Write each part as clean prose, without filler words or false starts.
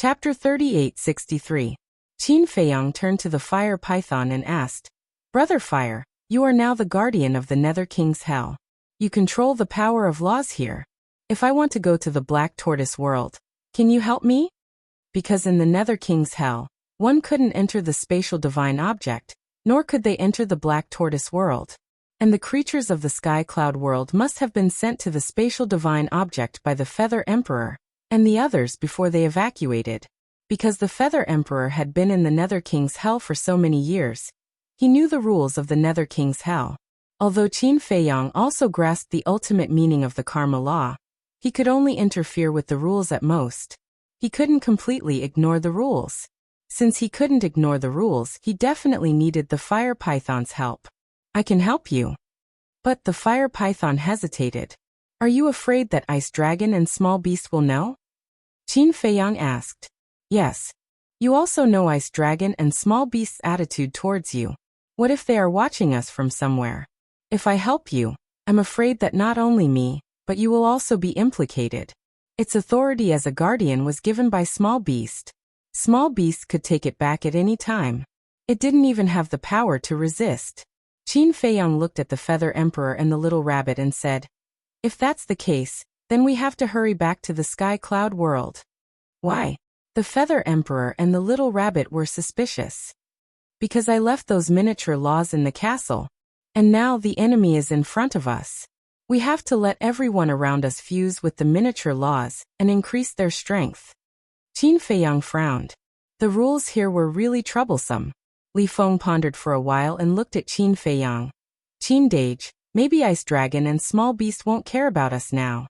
Chapter 3863. Qin Feiyang turned to the fire python and asked, "Brother Fire, you are now the guardian of the Nether King's hell. You control the power of laws here. If I want to go to the Black Tortoise world, can you help me? Because in the Nether King's hell, one couldn't enter the spatial divine object, nor could they enter the Black Tortoise world. And the creatures of the Sky Cloud world must have been sent to the spatial divine object by the Feather Emperor, and the others before they evacuated. Because the Feather Emperor had been in the Nether King's hell for so many years, he knew the rules of the Nether King's hell. Although Qin Feiyang also grasped the ultimate meaning of the karma law, he could only interfere with the rules at most. He couldn't completely ignore the rules. Since he couldn't ignore the rules, he definitely needed the fire python's help. "I can help you." But the fire python hesitated. "Are you afraid that Ice Dragon and Small Beast will know?" Qin Feiyang asked. "Yes. You also know Ice Dragon and Small Beast's attitude towards you. What if they are watching us from somewhere? If I help you, I'm afraid that not only me, but you will also be implicated." Its authority as a guardian was given by Small Beast. Small Beast could take it back at any time. It didn't even have the power to resist. Qin Feiyang looked at the Feather Emperor and the little rabbit and said, "If that's the case, then we have to hurry back to the Sky Cloud world." "Why?" The Feather Emperor and the little rabbit were suspicious. "Because I left those miniature laws in the castle, and now the enemy is in front of us. We have to let everyone around us fuse with the miniature laws and increase their strength." Qin Feiyang frowned. The rules here were really troublesome. Li Feng pondered for a while and looked at Qin Feiyang. "Qin Dage, maybe Ice Dragon and Small Beast won't care about us now."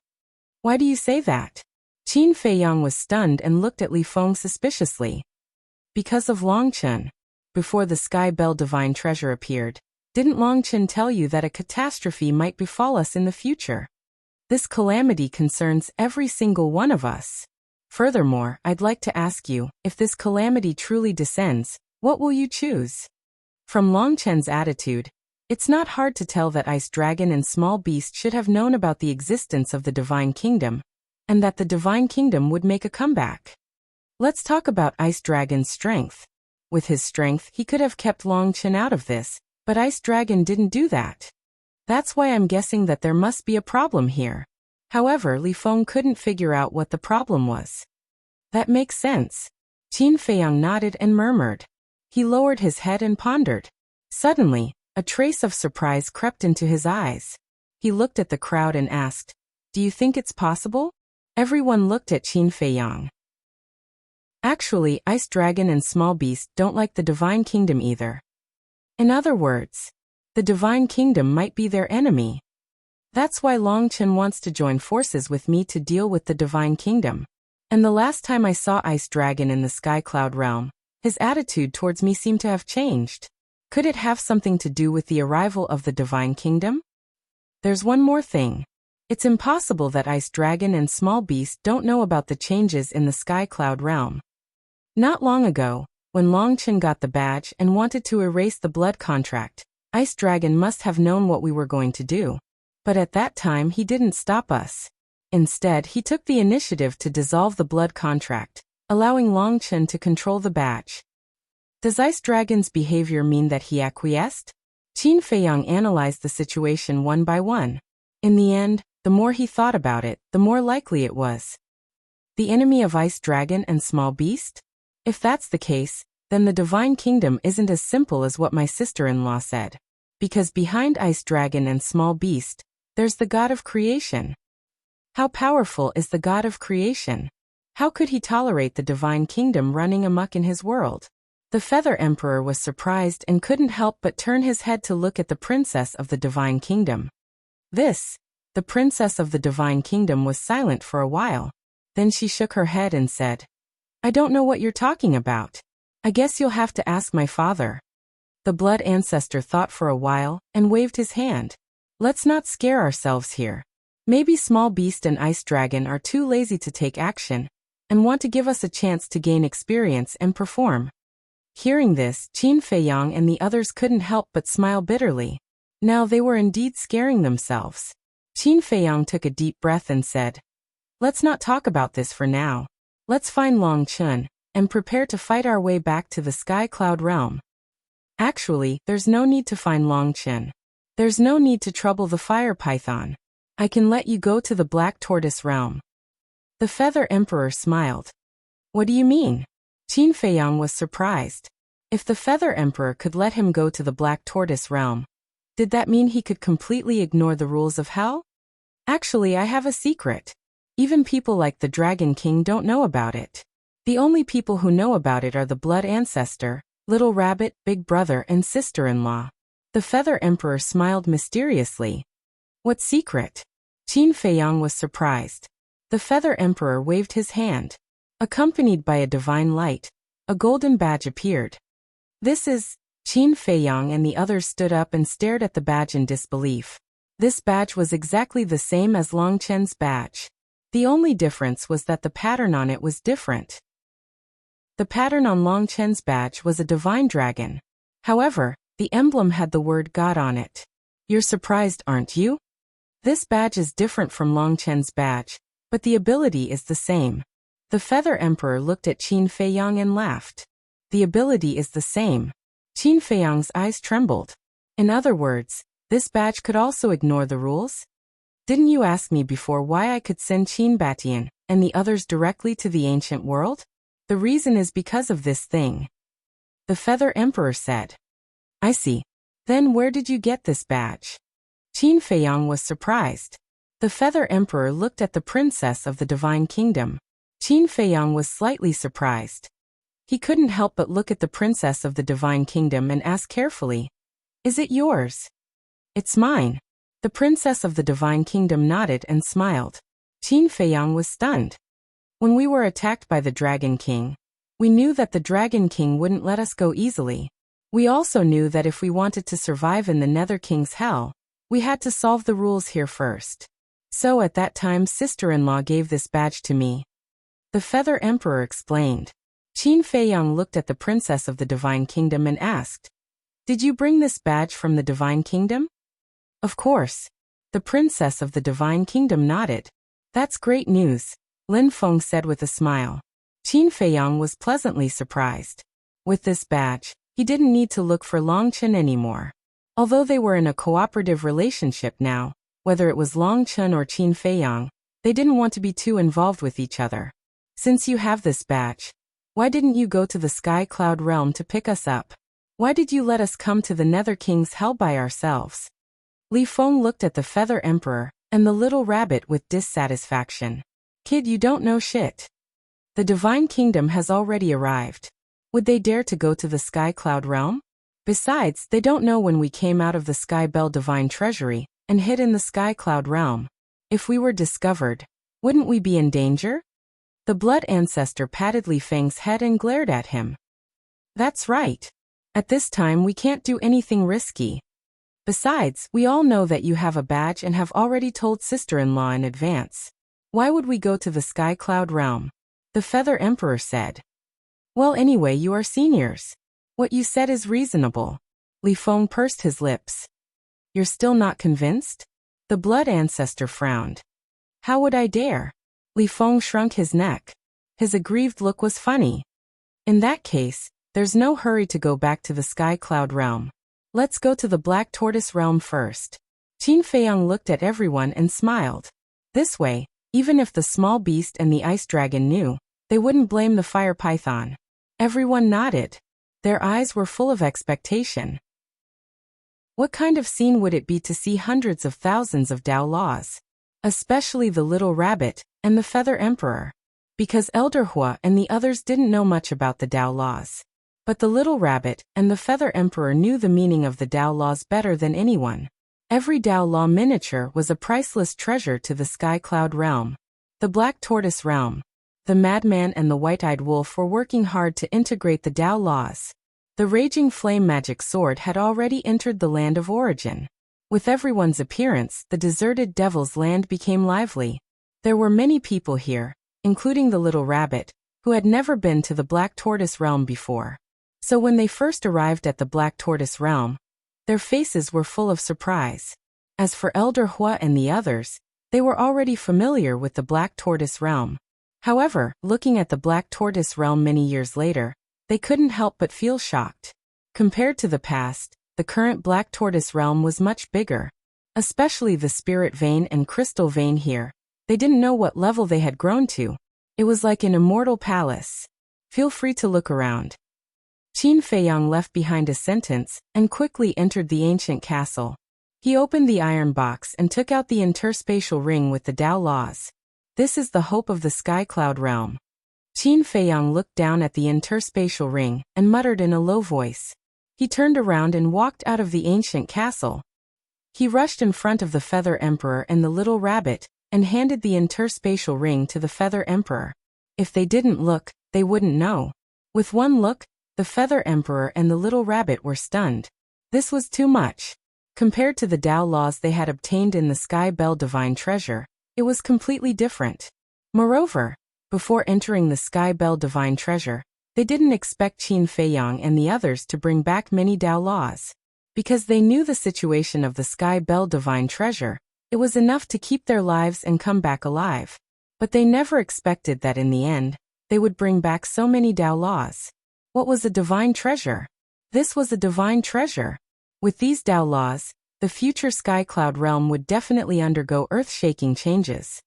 "Why do you say that?" Qin Feiyang was stunned and looked at Li Feng suspiciously. "Because of Longchen. Before the Sky Bell Divine Treasure appeared, didn't Longchen tell you that a catastrophe might befall us in the future? This calamity concerns every single one of us. Furthermore, I'd like to ask you, if this calamity truly descends, what will you choose?" From Longchen's attitude, it's not hard to tell that Ice Dragon and Small Beast should have known about the existence of the Divine Kingdom, and that the Divine Kingdom would make a comeback. Let's talk about Ice Dragon's strength. With his strength, he could have kept Longchen out of this, but Ice Dragon didn't do that. That's why I'm guessing that there must be a problem here. However, Li Feng couldn't figure out what the problem was. "That makes sense." Qin Feiyang nodded and murmured. He lowered his head and pondered. Suddenly, a trace of surprise crept into his eyes. He looked at the crowd and asked, "Do you think it's possible?" Everyone looked at Qin Feiyang. Actually, Ice Dragon and Small Beast don't like the Divine Kingdom either. In other words, the Divine Kingdom might be their enemy. That's why Longchen wants to join forces with me to deal with the Divine Kingdom. And the last time I saw Ice Dragon in the Sky Cloud realm, his attitude towards me seemed to have changed. Could it have something to do with the arrival of the Divine Kingdom? There's one more thing. It's impossible that Ice Dragon and Small Beast don't know about the changes in the Sky Cloud realm. Not long ago, when Longchen got the badge and wanted to erase the blood contract, Ice Dragon must have known what we were going to do. But at that time he didn't stop us. Instead, he took the initiative to dissolve the blood contract, allowing Longchen to control the badge. Does Ice Dragon's behavior mean that he acquiesced? Qin Feiyang analyzed the situation one by one. In the end, the more he thought about it, the more likely it was. The enemy of Ice Dragon and Small Beast? If that's the case, then the Divine Kingdom isn't as simple as what my sister-in-law said. Because behind Ice Dragon and Small Beast, there's the God of Creation. How powerful is the God of Creation? How could he tolerate the Divine Kingdom running amok in his world? The Feather Emperor was surprised and couldn't help but turn his head to look at the Princess of the Divine Kingdom. The Princess of the Divine Kingdom was silent for a while. Then she shook her head and said, "I don't know what you're talking about. I guess you'll have to ask my father." The Blood Ancestor thought for a while and waved his hand. "Let's not scare ourselves here. Maybe Small Beast and Ice Dragon are too lazy to take action and want to give us a chance to gain experience and perform." Hearing this, Qin Feiyang and the others couldn't help but smile bitterly. Now they were indeed scaring themselves. Qin Feiyang took a deep breath and said, "Let's not talk about this for now. Let's find Long Chun and prepare to fight our way back to the Sky Cloud realm. Actually, there's no need to find Long Chun. There's no need to trouble the fire python. I can let you go to the Black Tortoise realm. The Feather Emperor smiled. What do you mean? Qin Feiyang was surprised. If the Feather Emperor could let him go to the Black Tortoise realm, did that mean he could completely ignore the rules of hell? Actually, I have a secret. Even people like the Dragon King don't know about it. The only people who know about it are the Blood Ancestor, Little Rabbit, Big Brother, and Sister-in-law. The Feather Emperor smiled mysteriously. What secret? Qin Feiyang was surprised. The Feather Emperor waved his hand. Accompanied by a divine light, a golden badge appeared. This is... Qin Feiyang and the others stood up and stared at the badge in disbelief. This badge was exactly the same as Long Chen's badge. The only difference was that the pattern on it was different. The pattern on Long Chen's badge was a divine dragon. However, the emblem had the word God on it. You're surprised, aren't you? This badge is different from Long Chen's badge, but the ability is the same. The Feather Emperor looked at Qin Feiyang and laughed. The ability is the same. Qin Feiyang's eyes trembled. In other words, this badge could also ignore the rules? Didn't you ask me before why I could send Qin Batian and the others directly to the ancient world? The reason is because of this thing. The Feather Emperor said. I see. Then where did you get this badge? Qin Feiyang was surprised. The Feather Emperor looked at the princess of the Divine Kingdom. Qin Feiyang was slightly surprised. He couldn't help but look at the princess of the Divine Kingdom and ask carefully, "Is it yours?" "It's mine." The princess of the Divine Kingdom nodded and smiled. Qin Feiyang was stunned. When we were attacked by the Dragon King, we knew that the Dragon King wouldn't let us go easily. We also knew that if we wanted to survive in the Nether King's hell, we had to solve the rules here first. So at that time, sister-in-law gave this badge to me. The Feather Emperor explained. Qin Feiyang looked at the princess of the Divine Kingdom and asked, "Did you bring this badge from the Divine Kingdom?" "Of course." The princess of the Divine Kingdom nodded. "That's great news," Lin Feng said with a smile. Qin Feiyang was pleasantly surprised. With this badge, he didn't need to look for Long Chun anymore. Although they were in a cooperative relationship now, whether it was Long Chun or Qin Feiyang, they didn't want to be too involved with each other. "Since you have this badge, why didn't you go to the Sky Cloud realm to pick us up? Why did you let us come to the Nether King's hell by ourselves?" Li Feng looked at the Feather Emperor and the little rabbit with dissatisfaction. "Kid, you don't know shit. The Divine Kingdom has already arrived. Would they dare to go to the Sky Cloud realm? Besides, they don't know when we came out of the Sky Bell Divine Treasury and hid in the Sky Cloud realm. If we were discovered, wouldn't we be in danger?" The Blood Ancestor patted Li Feng's head and glared at him. "That's right. At this time we can't do anything risky. Besides, we all know that you have a badge and have already told sister-in-law in advance. Why would we go to the Sky Cloud realm?" The Feather Emperor said. "Well, anyway, you are seniors. What you said is reasonable." Li Feng pursed his lips. "You're still not convinced?" The Blood Ancestor frowned. "How would I dare?" Li Feng shrunk his neck. His aggrieved look was funny. "In that case, there's no hurry to go back to the Sky Cloud realm. Let's go to the Black Tortoise realm first." Qin Feiyang looked at everyone and smiled. This way, even if the small beast and the ice dragon knew, they wouldn't blame the fire python. Everyone nodded. Their eyes were full of expectation. What kind of scene would it be to see hundreds of thousands of Dao laws? Especially the little rabbit and the Feather Emperor. Because Elder Hua and the others didn't know much about the Dao laws. But the little rabbit and the Feather Emperor knew the meaning of the Dao laws better than anyone. Every Dao law miniature was a priceless treasure to the Sky Cloud realm. The Black Tortoise realm. The Madman and the White-Eyed Wolf were working hard to integrate the Dao laws. The Raging Flame Magic Sword had already entered the land of origin. With everyone's appearance, the deserted Devil's Land became lively. There were many people here, including the little rabbit, who had never been to the Black Tortoise realm before. So when they first arrived at the Black Tortoise realm, their faces were full of surprise. As for Elder Hua and the others, they were already familiar with the Black Tortoise realm. However, looking at the Black Tortoise realm many years later, they couldn't help but feel shocked. Compared to the past, the current Black Tortoise realm was much bigger. Especially the Spirit Vein and Crystal Vein here. They didn't know what level they had grown to. It was like an immortal palace. Feel free to look around. Qin Feiyang left behind a sentence and quickly entered the ancient castle. He opened the iron box and took out the interspatial ring with the Tao laws. This is the hope of the Sky Cloud realm. Qin Feiyang looked down at the interspatial ring and muttered in a low voice. He turned around and walked out of the ancient castle. He rushed in front of the Feather Emperor and the little rabbit and handed the interspatial ring to the Feather Emperor. If they didn't look, they wouldn't know. With one look, the Feather Emperor and the little rabbit were stunned. This was too much. Compared to the Tao laws they had obtained in the Sky Bell Divine Treasure, it was completely different. Moreover, before entering the Sky Bell Divine Treasure, they didn't expect Qin Feiyang and the others to bring back many Tao laws. Because they knew the situation of the Sky Bell Divine Treasure, it was enough to keep their lives and come back alive. But they never expected that in the end, they would bring back so many Tao laws. What was a divine treasure? This was a divine treasure. With these Tao laws, the future Sky Cloud realm would definitely undergo earth-shaking changes.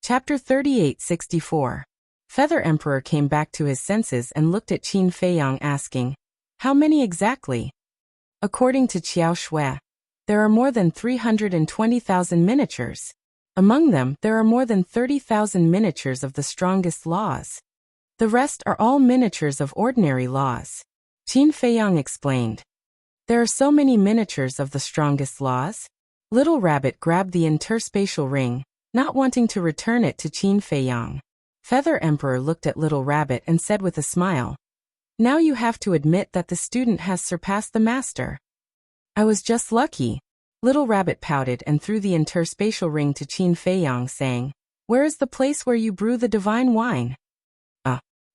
Chapter 3864. Feather Emperor came back to his senses and looked at Qin Feiyang asking, "How many exactly?" According to Qiao Shui, there are more than 320,000 miniatures. Among them, there are more than 30,000 miniatures of the strongest laws. The rest are all miniatures of ordinary laws. Qin Feiyang explained. There are so many miniatures of the strongest laws. Little Rabbit grabbed the interspatial ring, not wanting to return it to Qin Feiyang. Feather Emperor looked at Little Rabbit and said with a smile, "Now you have to admit that the student has surpassed the master." "I was just lucky." Little Rabbit pouted and threw the interspatial ring to Qin Feiyang saying, "Where is the place where you brew the divine wine?"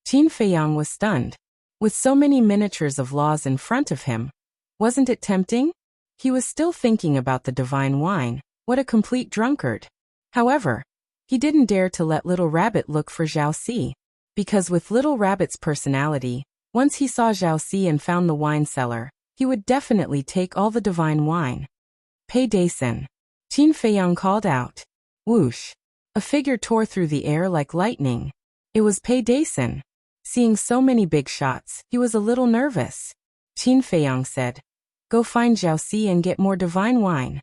Qin Feiyang was stunned. With so many miniatures of laws in front of him, wasn't it tempting? He was still thinking about the divine wine. What a complete drunkard. However, he didn't dare to let Little Rabbit look for Zhao Si. Because with Little Rabbit's personality, once he saw Zhao Si and found the wine cellar, he would definitely take all the divine wine. "Pei Daisen." Qin Feiyang called out. Whoosh! A figure tore through the air like lightning. It was Pei Daisen. Seeing so many big shots, he was a little nervous. Qin Feiyang said, "Go find Zhao Si and get more divine wine."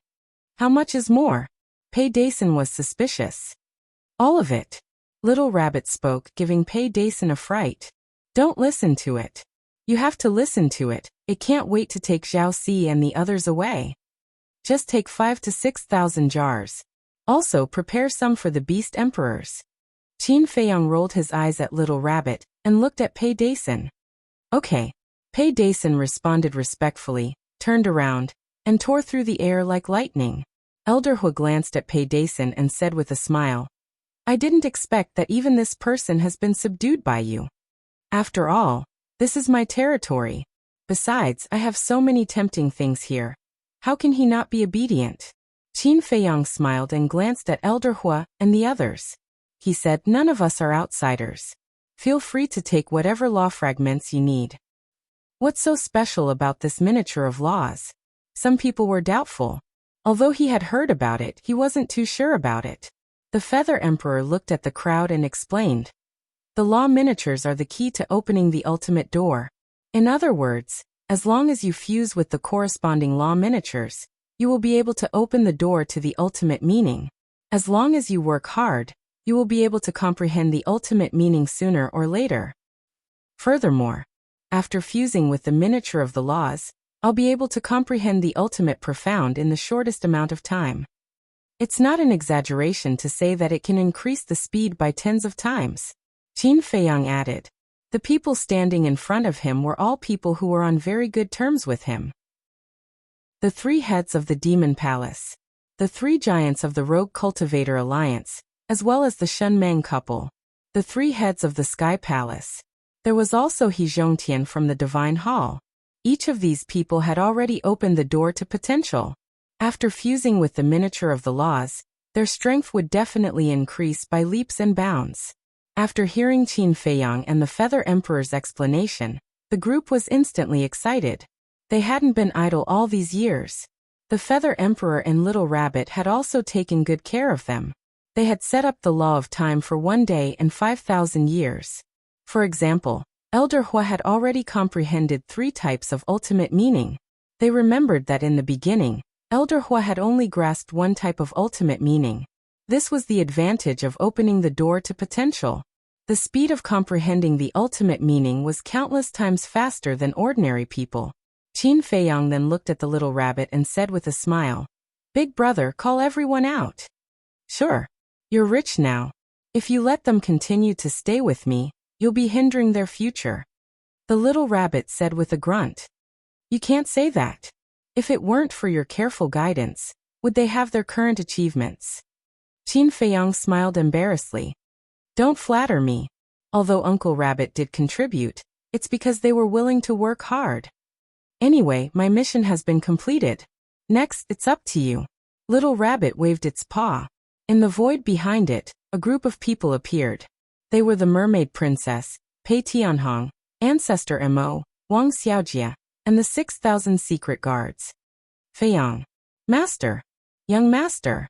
"How much is more?" Pei Daisen was suspicious. "All of it." Little Rabbit spoke, giving Pei Daisen a fright. "Don't listen to it. You have to listen to it. It can't wait to take Zhao Si and the others away. Just take 5,000 to 6,000 jars. Also prepare some for the Beast Emperors." Qin Feiyang rolled his eyes at Little Rabbit and looked at Pei Daisen. "Okay." Pei Daisen responded respectfully, turned around, and tore through the air like lightning. Elder Hu glanced at Pei Daisen and said with a smile, "I didn't expect that even this person has been subdued by you. After all, this is my territory. Besides, I have so many tempting things here. How can he not be obedient?" Qin Feiyang smiled and glanced at Elder Hu and the others. He said, "None of us are outsiders. Feel free to take whatever law fragments you need." What's so special about this miniature of laws? Some people were doubtful. Although he had heard about it, he wasn't too sure about it. The Feather Emperor looked at the crowd and explained. The law miniatures are the key to opening the ultimate door. In other words, as long as you fuse with the corresponding law miniatures, you will be able to open the door to the ultimate meaning. As long as you work hard, you will be able to comprehend the ultimate meaning sooner or later. Furthermore, after fusing with the miniature of the laws, I'll be able to comprehend the ultimate profound in the shortest amount of time. It's not an exaggeration to say that it can increase the speed by tens of times. Qin Feiyang added. The people standing in front of him were all people who were on very good terms with him. The three heads of the Demon Palace. The three giants of the Rogue Cultivator Alliance, as well as the Shunmang couple. The three heads of the Sky Palace. There was also He Zhongtian from the Divine Hall. Each of these people had already opened the door to potential. After fusing with the miniature of the laws, their strength would definitely increase by leaps and bounds. After hearing Qin Feiyang and the Feather Emperor's explanation, the group was instantly excited. They hadn't been idle all these years. The Feather Emperor and Little Rabbit had also taken good care of them. They had set up the law of time for 1 day and 5,000 years. For example, Elder Hua had already comprehended 3 types of ultimate meaning. They remembered that in the beginning, Elder Hua had only grasped 1 type of ultimate meaning. This was the advantage of opening the door to potential. The speed of comprehending the ultimate meaning was countless times faster than ordinary people. Qin Feiyang then looked at the Little Rabbit and said with a smile, "Big brother, call everyone out." "Sure. You're rich now. If you let them continue to stay with me, you'll be hindering their future." The Little Rabbit said with a grunt, "You can't say that. If it weren't for your careful guidance, would they have their current achievements?" Qin Feiyang smiled embarrassedly. "Don't flatter me. Although Uncle Rabbit did contribute, it's because they were willing to work hard. Anyway, my mission has been completed. Next, it's up to you." Little Rabbit waved its paw. In the void behind it, a group of people appeared. They were the Mermaid Princess, Pei Tianhong, Ancestor Mo, Wang Xiaojia, and the 6,000 secret guards. "Feiyang. Master. Young Master."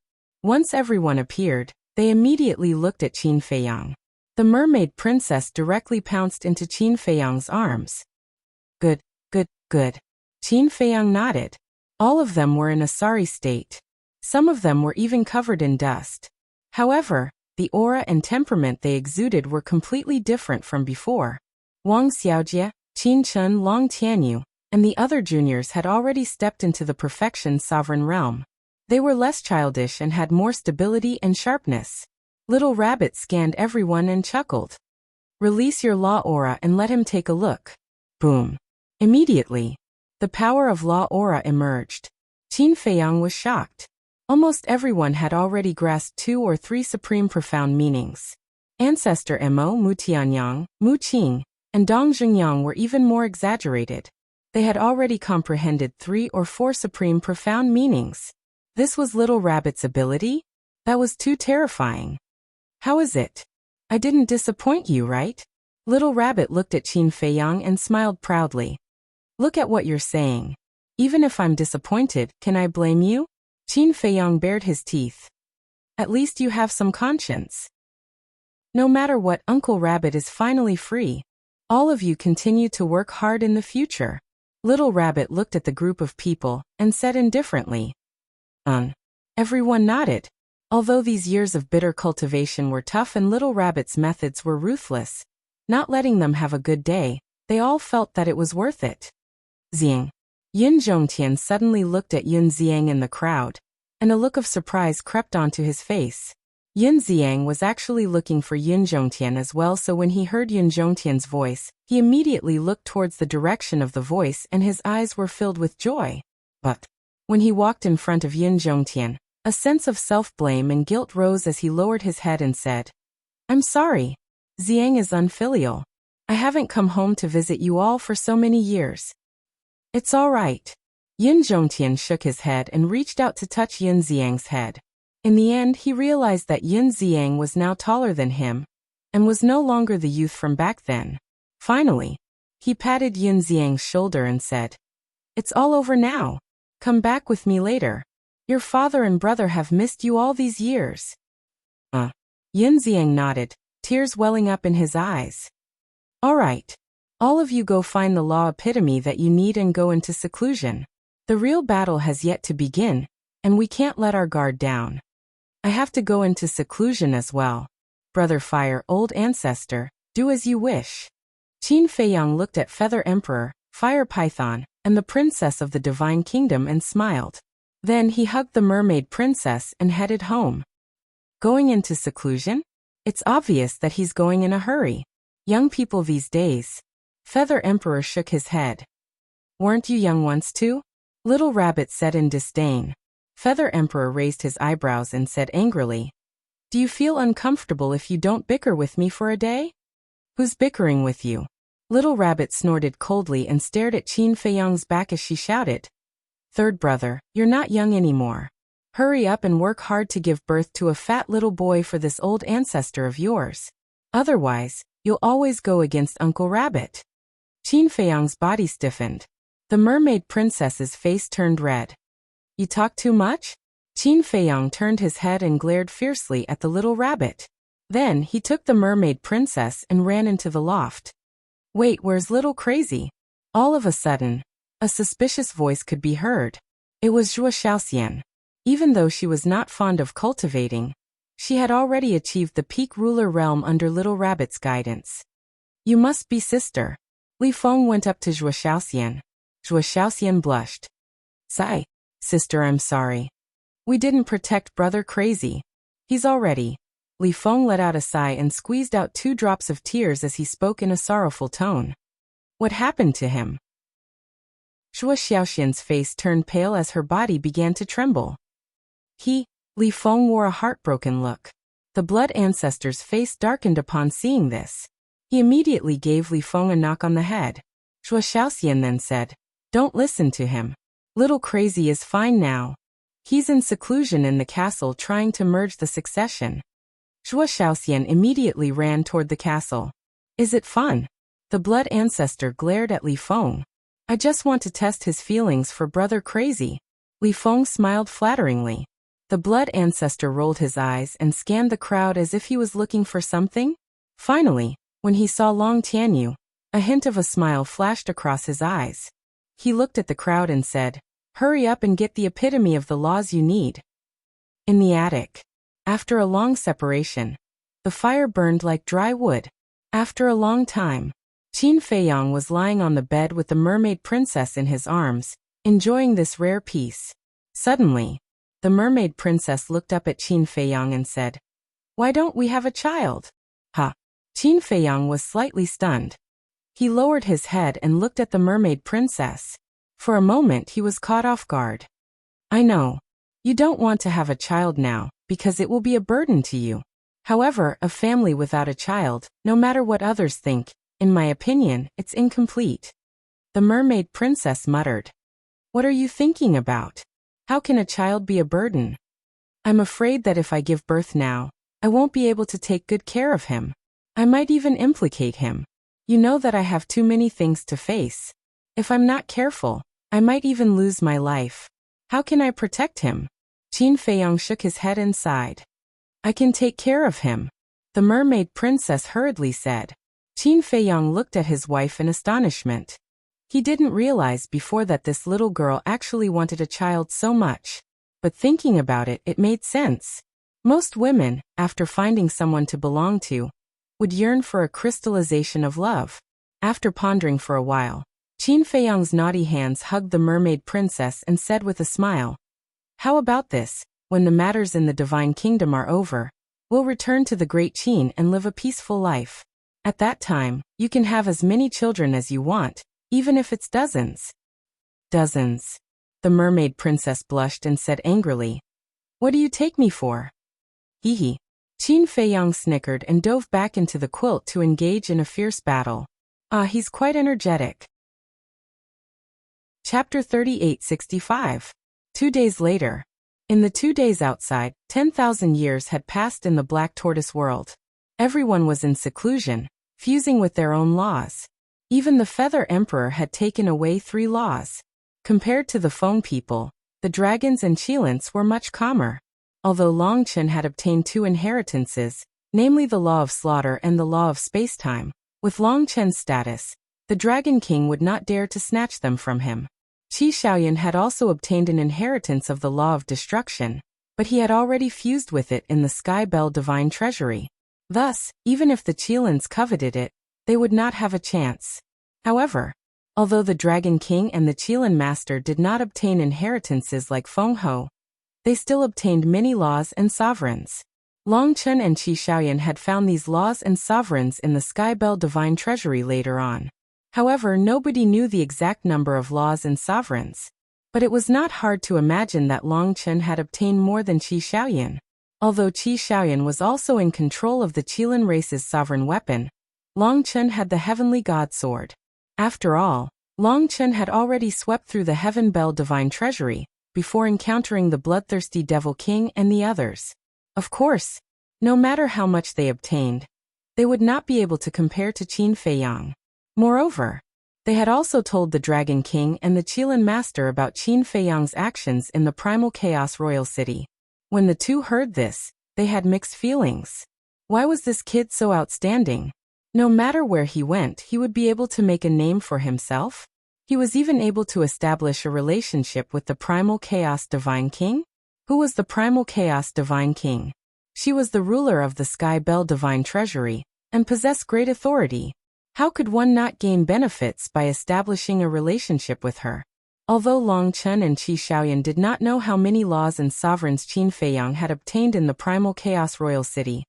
Once everyone appeared, they immediately looked at Qin Feiyang. The Mermaid Princess directly pounced into Qin Feiyang's arms. Good. Good. Qin Feiyang nodded. All of them were in a sorry state. Some of them were even covered in dust. However, the aura and temperament they exuded were completely different from before. Wang Xiaojia, Qin Chun, Long Tianyu, and the other juniors had already stepped into the perfection sovereign realm. They were less childish and had more stability and sharpness. Little Rabbit scanned everyone and chuckled. "Release your law aura and let him take a look." Boom. Immediately, the power of law aura emerged. Qin Feiyang was shocked. Almost everyone had already grasped 2 or 3 supreme profound meanings. Ancestor Mo, Mu Tianyang, Mu Qing, and Dong Zhengyang were even more exaggerated. They had already comprehended 3 or 4 supreme profound meanings. This was Little Rabbit's ability? That was too terrifying. "How is it? I didn't disappoint you, right?" Little Rabbit looked at Qin Feiyang and smiled proudly. "Look at what you're saying. Even if I'm disappointed, can I blame you?" Qin Feiyang bared his teeth. "At least you have some conscience. No matter what, Uncle Rabbit is finally free. All of you continue to work hard in the future." Little Rabbit looked at the group of people and said indifferently, Everyone nodded. Although these years of bitter cultivation were tough and Little Rabbit's methods were ruthless, not letting them have a good day, they all felt that it was worth it. Xiang. Yun Zhongtian suddenly looked at Yun Xiang in the crowd, and a look of surprise crept onto his face. Yun Xiang was actually looking for Yun Zhongtian as well, so when he heard Yun Zhongtian's voice, he immediately looked towards the direction of the voice and his eyes were filled with joy. But when he walked in front of Yun Zhongtian, a sense of self-blame and guilt rose as he lowered his head and said, "I'm sorry. Xiang is unfilial. I haven't come home to visit you all for so many years." "It's all right." Yun Zhongtian shook his head and reached out to touch Yun Xiang's head. In the end, he realized that Yun Xiang was now taller than him, and was no longer the youth from back then. Finally, he patted Yun Xiang's shoulder and said, "It's all over now. Come back with me later. Your father and brother have missed you all these years." Yun Xiang nodded, tears welling up in his eyes. "All right. All of you go find the law epitome that you need and go into seclusion. The real battle has yet to begin, and we can't let our guard down. I have to go into seclusion as well. Brother Fire, old ancestor, do as you wish." Qin Feiyang looked at Feather Emperor, Fire Python, and the Princess of the Divine Kingdom and smiled. Then he hugged the Mermaid Princess and headed home. Going into seclusion? It's obvious that he's going in a hurry. Young people these days. Feather Emperor shook his head. "Weren't you young once too?" Little Rabbit said in disdain. Feather Emperor raised his eyebrows and said angrily, "Do you feel uncomfortable if you don't bicker with me for a day?" "Who's bickering with you?" Little Rabbit snorted coldly and stared at Qin Feiyang's back as she shouted, "Third brother, you're not young anymore. Hurry up and work hard to give birth to a fat little boy for this old ancestor of yours. Otherwise, you'll always go against Uncle Rabbit. Qin Feiyang's body stiffened. The mermaid princess's face turned red. You talk too much? Qin Feiyang turned his head and glared fiercely at the little rabbit. Then he took the mermaid princess and ran into the loft. Wait, where's little crazy? All of a sudden, a suspicious voice could be heard. It was Zhuo Xiaoxian. Even though she was not fond of cultivating, she had already achieved the peak ruler realm under Little Rabbit's guidance. You must be sister. Li Feng went up to Zhuo Xiaoxian. Zhuo Xiaoxian blushed. Sigh. Sister, I'm sorry. We didn't protect brother Crazy. He's already. Li Feng let out a sigh and squeezed out 2 drops of tears as he spoke in a sorrowful tone. What happened to him? Zhuo Xiaoxian's face turned pale as her body began to tremble. Li Feng wore a heartbroken look. The blood ancestor's face darkened upon seeing this. He immediately gave Li Feng a knock on the head. Zhuo Xiaoxian then said, Don't listen to him. Little Crazy is fine now. He's in seclusion in the castle trying to merge the succession. Zhuo Xiaoxian immediately ran toward the castle. Is it fun? The blood ancestor glared at Li Feng. I just want to test his feelings for brother Crazy. Li Feng smiled flatteringly. The blood ancestor rolled his eyes and scanned the crowd as if he was looking for something. Finally, when he saw Long Tianyu, a hint of a smile flashed across his eyes. He looked at the crowd and said, Hurry up and get the epitome of the laws you need. In the attic. After a long separation, the fire burned like dry wood. After a long time, Qin Feiyang was lying on the bed with the mermaid princess in his arms, enjoying this rare peace. Suddenly, the mermaid princess looked up at Qin Feiyang and said, Why don't we have a child? Ha! Qin Feiyang was slightly stunned. He lowered his head and looked at the mermaid princess. For a moment he was caught off guard. I know. You don't want to have a child now, because it will be a burden to you. However, a family without a child, no matter what others think, in my opinion, it's incomplete. The mermaid princess muttered. What are you thinking about? How can a child be a burden? I'm afraid that if I give birth now, I won't be able to take good care of him. I might even implicate him. You know that I have too many things to face. If I'm not careful, I might even lose my life. How can I protect him? Qin Feiyang shook his head and sighed. I can take care of him, the mermaid princess hurriedly said. Qin Feiyang looked at his wife in astonishment. He didn't realize before that this little girl actually wanted a child so much. But thinking about it, it made sense. Most women, after finding someone to belong to, would yearn for a crystallization of love. After pondering for a while, Qin Feiyang's naughty hands hugged the mermaid princess and said with a smile, How about this? When the matters in the divine kingdom are over, we'll return to the great Qin and live a peaceful life. At that time, you can have as many children as you want, even if it's dozens. Dozens. The mermaid princess blushed and said angrily, What do you take me for? Hee hee. Qin Feiyang snickered and dove back into the quilt to engage in a fierce battle. Ah, he's quite energetic. Chapter 3865. 2 days later. In the 2 days outside, 10,000 years had passed in the Black Tortoise world. Everyone was in seclusion, fusing with their own laws. Even the Feather Emperor had taken away 3 laws. Compared to the Feng people, the dragons and Qilins were much calmer. Although Long Chen had obtained 2 inheritances, namely the Law of Slaughter and the Law of Spacetime, with Long Chen's status, the Dragon King would not dare to snatch them from him. Qi Xiaoyan had also obtained an inheritance of the Law of Destruction, but he had already fused with it in the Sky Bell Divine Treasury. Thus, even if the Qilins coveted it, they would not have a chance. However, although the Dragon King and the Qilin Master did not obtain inheritances like Feng Ho, they still obtained many laws and sovereigns. Long Chen and Qi Xiaoyan had found these laws and sovereigns in the Sky Bell Divine Treasury later on. However, nobody knew the exact number of laws and sovereigns. But it was not hard to imagine that Long Chen had obtained more than Qi Xiaoyan. Although Qi Xiaoyan was also in control of the Qilin race's sovereign weapon, Long Chen had the Heavenly God Sword. After all, Long Chen had already swept through the Heaven Bell Divine Treasury, before encountering the bloodthirsty Devil King and the others. Of course, no matter how much they obtained, they would not be able to compare to Qin Feiyang. Moreover, they had also told the Dragon King and the Qilin Master about Qin Feiyang's actions in the Primal Chaos Royal City. When the two heard this, they had mixed feelings. Why was this kid so outstanding? No matter where he went, he would be able to make a name for himself? He was even able to establish a relationship with the Primal Chaos Divine King? Who was the Primal Chaos Divine King? She was the ruler of the Sky Bell Divine Treasury, and possessed great authority. How could one not gain benefits by establishing a relationship with her? Although Long Chun and Qi Shaoyan did not know how many laws and sovereigns Qin Feiyang had obtained in the Primal Chaos Royal City,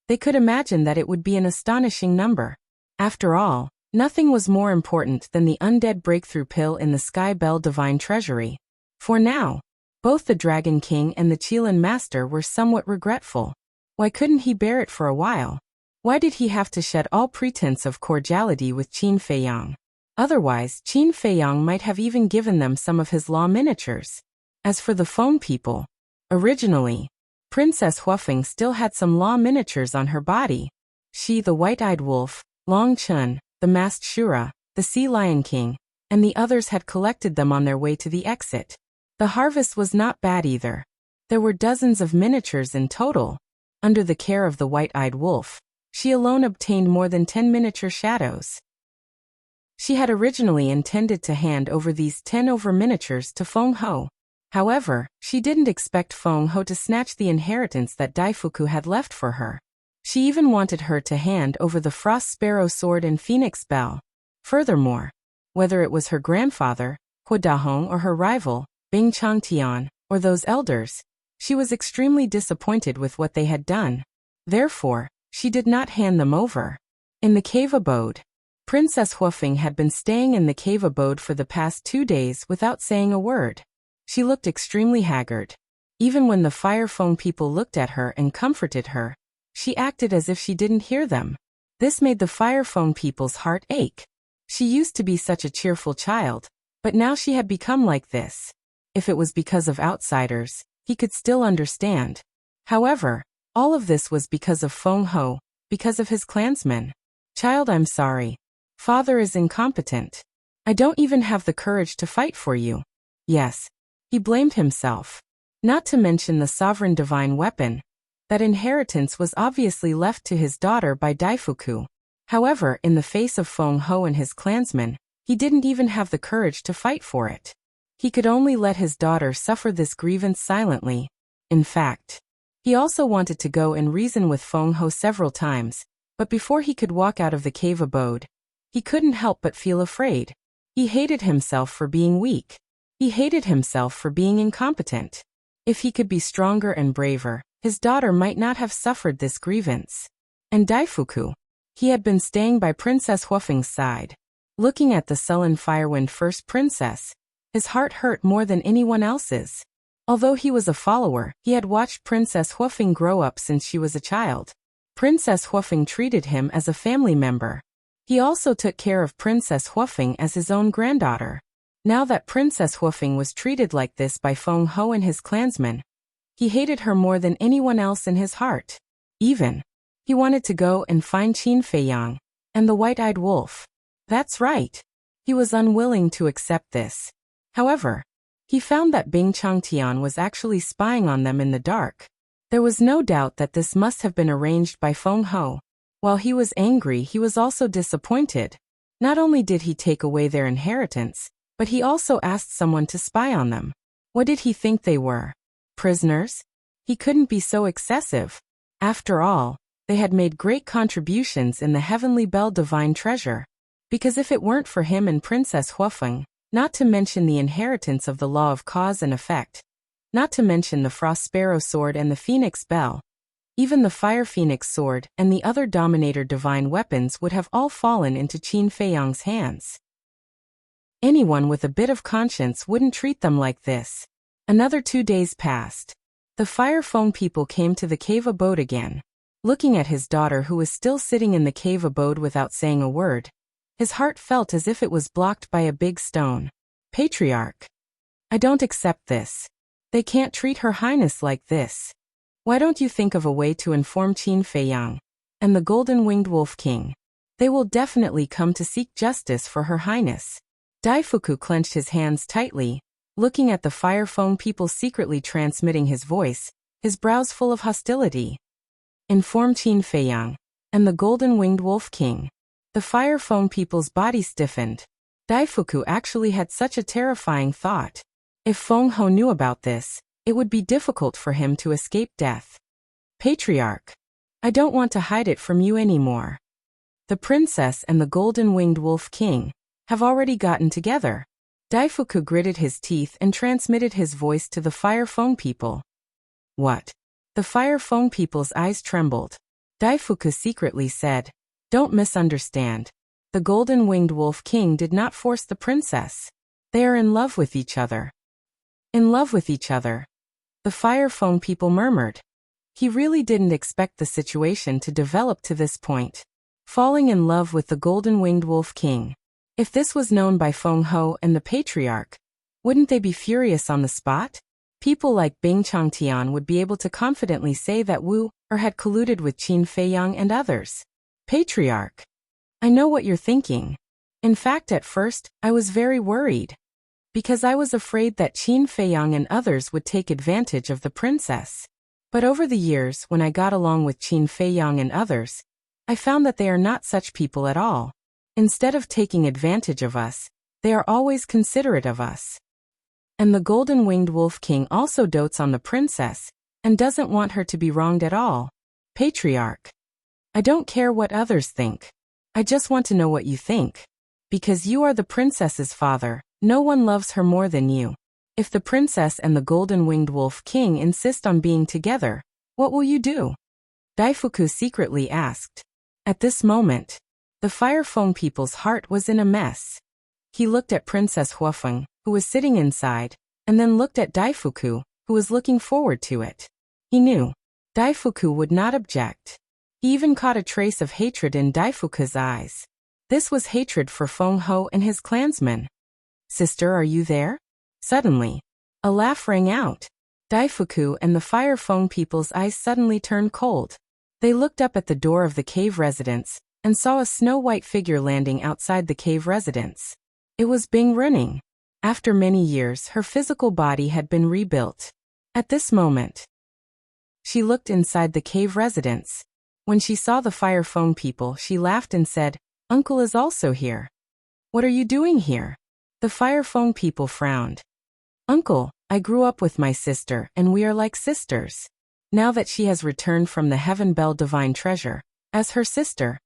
they could imagine that it would be an astonishing number. After all, nothing was more important than the undead breakthrough pill in the Sky Bell Divine Treasury. For now, both the Dragon King and the Qilin Master were somewhat regretful. Why couldn't he bear it for a while? Why did he have to shed all pretense of cordiality with Qin Feiyang? Otherwise, Qin Feiyang might have even given them some of his law miniatures. As for the Feng people, originally, Princess Huafeng still had some law miniatures on her body. She, the White-Eyed Wolf, Long Chun, the Masked Shura, the Sea Lion King, and the others had collected them on their way to the exit. The harvest was not bad either. There were dozens of miniatures in total. Under the care of the White-Eyed Wolf, she alone obtained more than 10 miniature shadows. She had originally intended to hand over these 10 miniatures to Feng Ho. However, she didn't expect Feng Ho to snatch the inheritance that Daifuku had left for her. She even wanted her to hand over the Frost Sparrow Sword and Phoenix Bell. Furthermore, whether it was her grandfather, Hua Dahong, or her rival, Bing Changtian, or those elders, she was extremely disappointed with what they had done. Therefore, she did not hand them over. In the cave abode, Princess Huafeng had been staying in the cave abode for the past 2 days without saying a word. She looked extremely haggard. Even when the Fire Feng people looked at her and comforted her, she acted as if she didn't hear them. This made the Fire Feng people's heart ache. She used to be such a cheerful child, but now she had become like this. If it was because of outsiders, he could still understand. However, all of this was because of Feng Ho, because of his clansmen. Child, I'm sorry. Father is incompetent. I don't even have the courage to fight for you. Yes. He blamed himself. Not to mention the sovereign divine weapon. That inheritance was obviously left to his daughter by Daifuku. However, in the face of Feng Ho and his clansmen, he didn't even have the courage to fight for it. He could only let his daughter suffer this grievance silently. In fact, he also wanted to go and reason with Feng Ho several times, but before he could walk out of the cave abode, he couldn't help but feel afraid. He hated himself for being weak. He hated himself for being incompetent. If he could be stronger and braver, his daughter might not have suffered this grievance. And Daifuku? He had been staying by Princess Huafeng's side. Looking at the sullen Firewind First Princess, his heart hurt more than anyone else's. Although he was a follower, he had watched Princess Huafeng grow up since she was a child. Princess Huafeng treated him as a family member. He also took care of Princess Huafeng as his own granddaughter. Now that Princess Huafeng was treated like this by Feng Ho and his clansmen, he hated her more than anyone else in his heart. Even, he wanted to go and find Qin Feiyang and the White-Eyed Wolf. That's right. He was unwilling to accept this. However, he found that Bing Changtian was actually spying on them in the dark. There was no doubt that this must have been arranged by Feng Ho. While he was angry, he was also disappointed. Not only did he take away their inheritance, but he also asked someone to spy on them. What did he think they were? Prisoners? He couldn't be so excessive. After all, they had made great contributions in the Heavenly Bell Divine Treasure. Because if it weren't for him and Princess Huafeng, not to mention the inheritance of the law of cause and effect, not to mention the Frost Sparrow Sword and the Phoenix Bell, even the Fire Phoenix Sword and the other Dominator divine weapons would have all fallen into Qin Feiyang's hands. Anyone with a bit of conscience wouldn't treat them like this. Another 2 days passed. The Fire Feng people came to the cave abode again. Looking at his daughter who was still sitting in the cave abode without saying a word, his heart felt as if it was blocked by a big stone. Patriarch. I don't accept this. They can't treat Her Highness like this. Why don't you think of a way to inform Qin Feiyang and the Golden-Winged Wolf King? They will definitely come to seek justice for Her Highness. Daifuku clenched his hands tightly, looking at the Fire Phone people secretly transmitting his voice, his brows full of hostility. Inform Qin Feiyang and the Golden-Winged Wolf King. The Fire Phone people's body stiffened. Daifuku actually had such a terrifying thought. If Feng Ho knew about this, it would be difficult for him to escape death. Patriarch, I don't want to hide it from you anymore. The princess and the Golden-Winged Wolf King have already gotten together. Daifuku gritted his teeth and transmitted his voice to the Fire Phone people. What? The Fire Phone people's eyes trembled. Daifuku secretly said, Don't misunderstand. The Golden-Winged Wolf King did not force the princess. They are in love with each other. In love with each other. The Fire Phone people murmured. He really didn't expect the situation to develop to this point. Falling in love with the Golden-Winged Wolf King. If this was known by Feng Ho and the Patriarch, wouldn't they be furious on the spot? People like Bing Changtian would be able to confidently say that Wu had colluded with Qin Feiyang and others. Patriarch, I know what you're thinking. In fact, at first, I was very worried. Because I was afraid that Qin Feiyang and others would take advantage of the princess. But over the years, when I got along with Qin Feiyang and others, I found that they are not such people at all. Instead of taking advantage of us, they are always considerate of us. And the Golden-Winged Wolf King also dotes on the princess, and doesn't want her to be wronged at all. Patriarch, I don't care what others think. I just want to know what you think. Because you are the princess's father, no one loves her more than you. If the princess and the Golden-Winged Wolf King insist on being together, what will you do? Daifuku secretly asked. At this moment, the Fire Phone people's heart was in a mess. He looked at Princess Huafeng, who was sitting inside, and then looked at Daifuku, who was looking forward to it. He knew Daifuku would not object. He even caught a trace of hatred in Daifuku's eyes. This was hatred for Feng Ho and his clansmen. Sister, are you there? Suddenly, a laugh rang out. Daifuku and the Fire Phone people's eyes suddenly turned cold. They looked up at the door of the cave residence, and saw a snow-white figure landing outside the cave residence. It was Bing Running. After many years, her physical body had been rebuilt. At this moment, she looked inside the cave residence. When she saw the Fire Phone people, she laughed and said, Uncle is also here. What are you doing here? The Fire Phone people frowned. Uncle, I grew up with my sister, and we are like sisters. Now that she has returned from the Heaven Bell Divine Treasure, as her sister,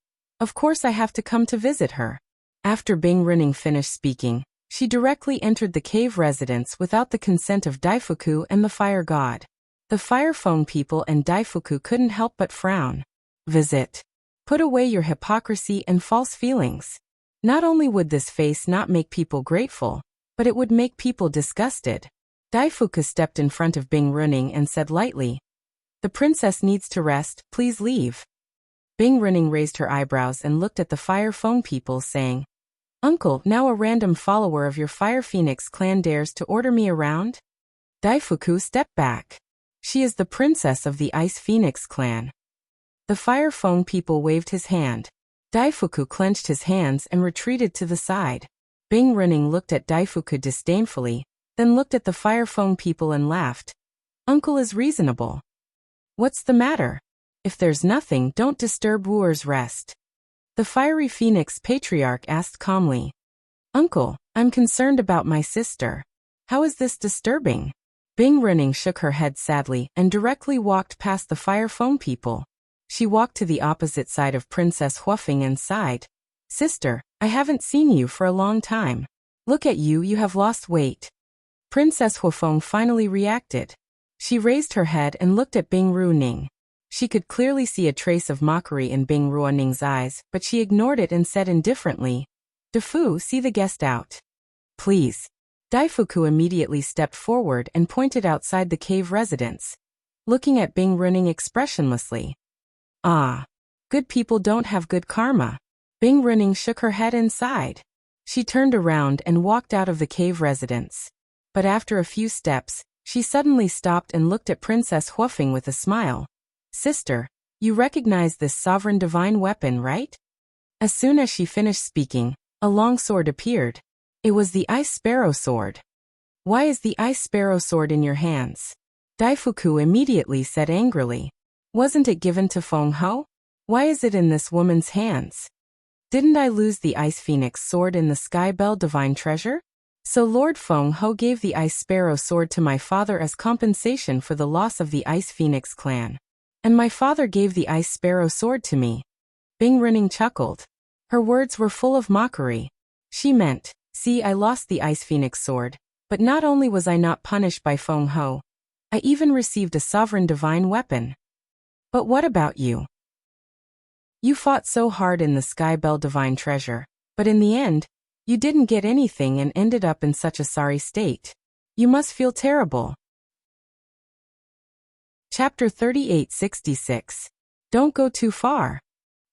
of course I have to come to visit her. After Bing Running finished speaking, she directly entered the cave residence without the consent of Daifuku and the Fire God. The Fire Phone people and Daifuku couldn't help but frown. Visit. Put away your hypocrisy and false feelings. Not only would this face not make people grateful, but it would make people disgusted. Daifuku stepped in front of Bing Running and said lightly, The princess needs to rest, please leave. Bing Running raised her eyebrows and looked at the Fire Phone people, saying, Uncle, now a random follower of your Fire Phoenix clan dares to order me around? Daifuku stepped back. She is the princess of the Ice Phoenix clan. The Fire Phone people waved his hand. Daifuku clenched his hands and retreated to the side. Bing Running looked at Daifuku disdainfully, then looked at the Fire Phone people and laughed. Uncle is reasonable. What's the matter? If there's nothing, don't disturb Wuer's rest. The Fiery Phoenix Patriarch asked calmly. Uncle, I'm concerned about my sister. How is this disturbing? Bing Running shook her head sadly and directly walked past the Fire Phone people. She walked to the opposite side of Princess Huafeng and sighed. Sister, I haven't seen you for a long time. Look at you, you have lost weight. Princess Huafeng finally reacted. She raised her head and looked at Bing Running. She could clearly see a trace of mockery in Bing Ruoning's eyes, but she ignored it and said indifferently, Defu, see the guest out. Please. Daifuku immediately stepped forward and pointed outside the cave residence, looking at Bing Running expressionlessly. Ah. Good people don't have good karma. Bing Running shook her head and sighed. She turned around and walked out of the cave residence. But after a few steps, She suddenly stopped and looked at Princess Huofeng with a smile. Sister, you recognize this sovereign divine weapon, right? As soon as she finished speaking, a long sword appeared. It was the Ice Sparrow sword. Why is the Ice Sparrow sword in your hands? Daifuku immediately said angrily. Wasn't it given to Feng Ho? Why is it in this woman's hands? Didn't I lose the Ice Phoenix sword in the Sky Bell Divine Treasure? So Lord Feng Ho gave the Ice Sparrow sword to my father as compensation for the loss of the Ice Phoenix clan. And my father gave the Ice Sparrow sword to me. Bing Renning chuckled. Her words were full of mockery. She meant, see, I lost the Ice Phoenix sword, but not only was I not punished by Feng Ho, I even received a sovereign divine weapon. But what about you? You fought so hard in the Sky Bell Divine Treasure, but in the end, you didn't get anything and ended up in such a sorry state. You must feel terrible. Chapter 3866. Don't go too far.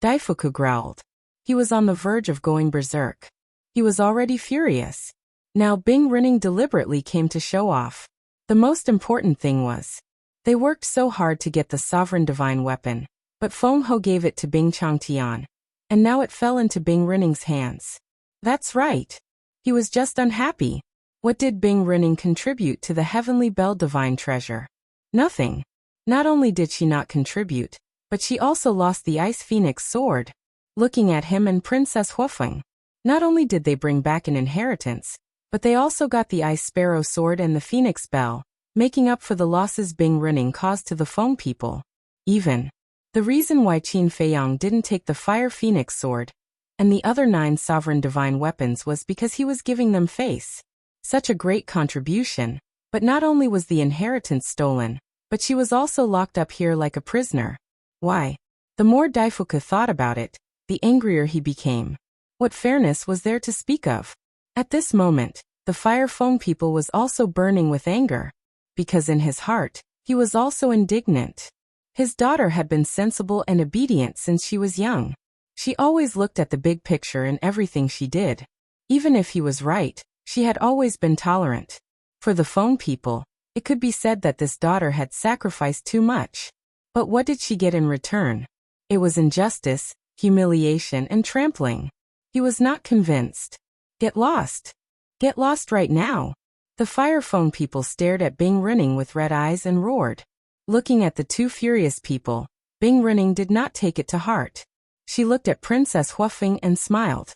Daifuku growled. He was on the verge of going berserk. He was already furious. Now Bing Renning deliberately came to show off. The most important thing was, they worked so hard to get the sovereign divine weapon, but Feng Ho gave it to Bing Changtian, and now it fell into Bing Renning's hands. That's right. He was just unhappy. What did Bing Renning contribute to the Heavenly Bell Divine Treasure? Nothing. Not only did she not contribute, but she also lost the Ice Phoenix sword. Looking at him and Princess Huofeng, not only did they bring back an inheritance, but they also got the Ice Sparrow sword and the Phoenix Bell, making up for the losses Bing Renning caused to the Feng people. Even the reason why Qin Feiyang didn't take the Fire Phoenix sword and the other 9 sovereign divine weapons was because he was giving them face. Such a great contribution, but not only was the inheritance stolen, but she was also locked up here like a prisoner. Why? The more Daifuku thought about it, the angrier he became. What fairness was there to speak of? At this moment, the Fire Feng people was also burning with anger, because in his heart, he was also indignant. His daughter had been sensible and obedient since she was young. She always looked at the big picture in everything she did. Even if he was right, she had always been tolerant. For the Feng people, it could be said that this daughter had sacrificed too much. But what did she get in return? It was injustice, humiliation, and trampling. He was not convinced. Get lost. Get lost right now. The Fire Feng people stared at Bing Renning with red eyes and roared. Looking at the two furious people, Bing Renning did not take it to heart. She looked at Princess Huofeng and smiled.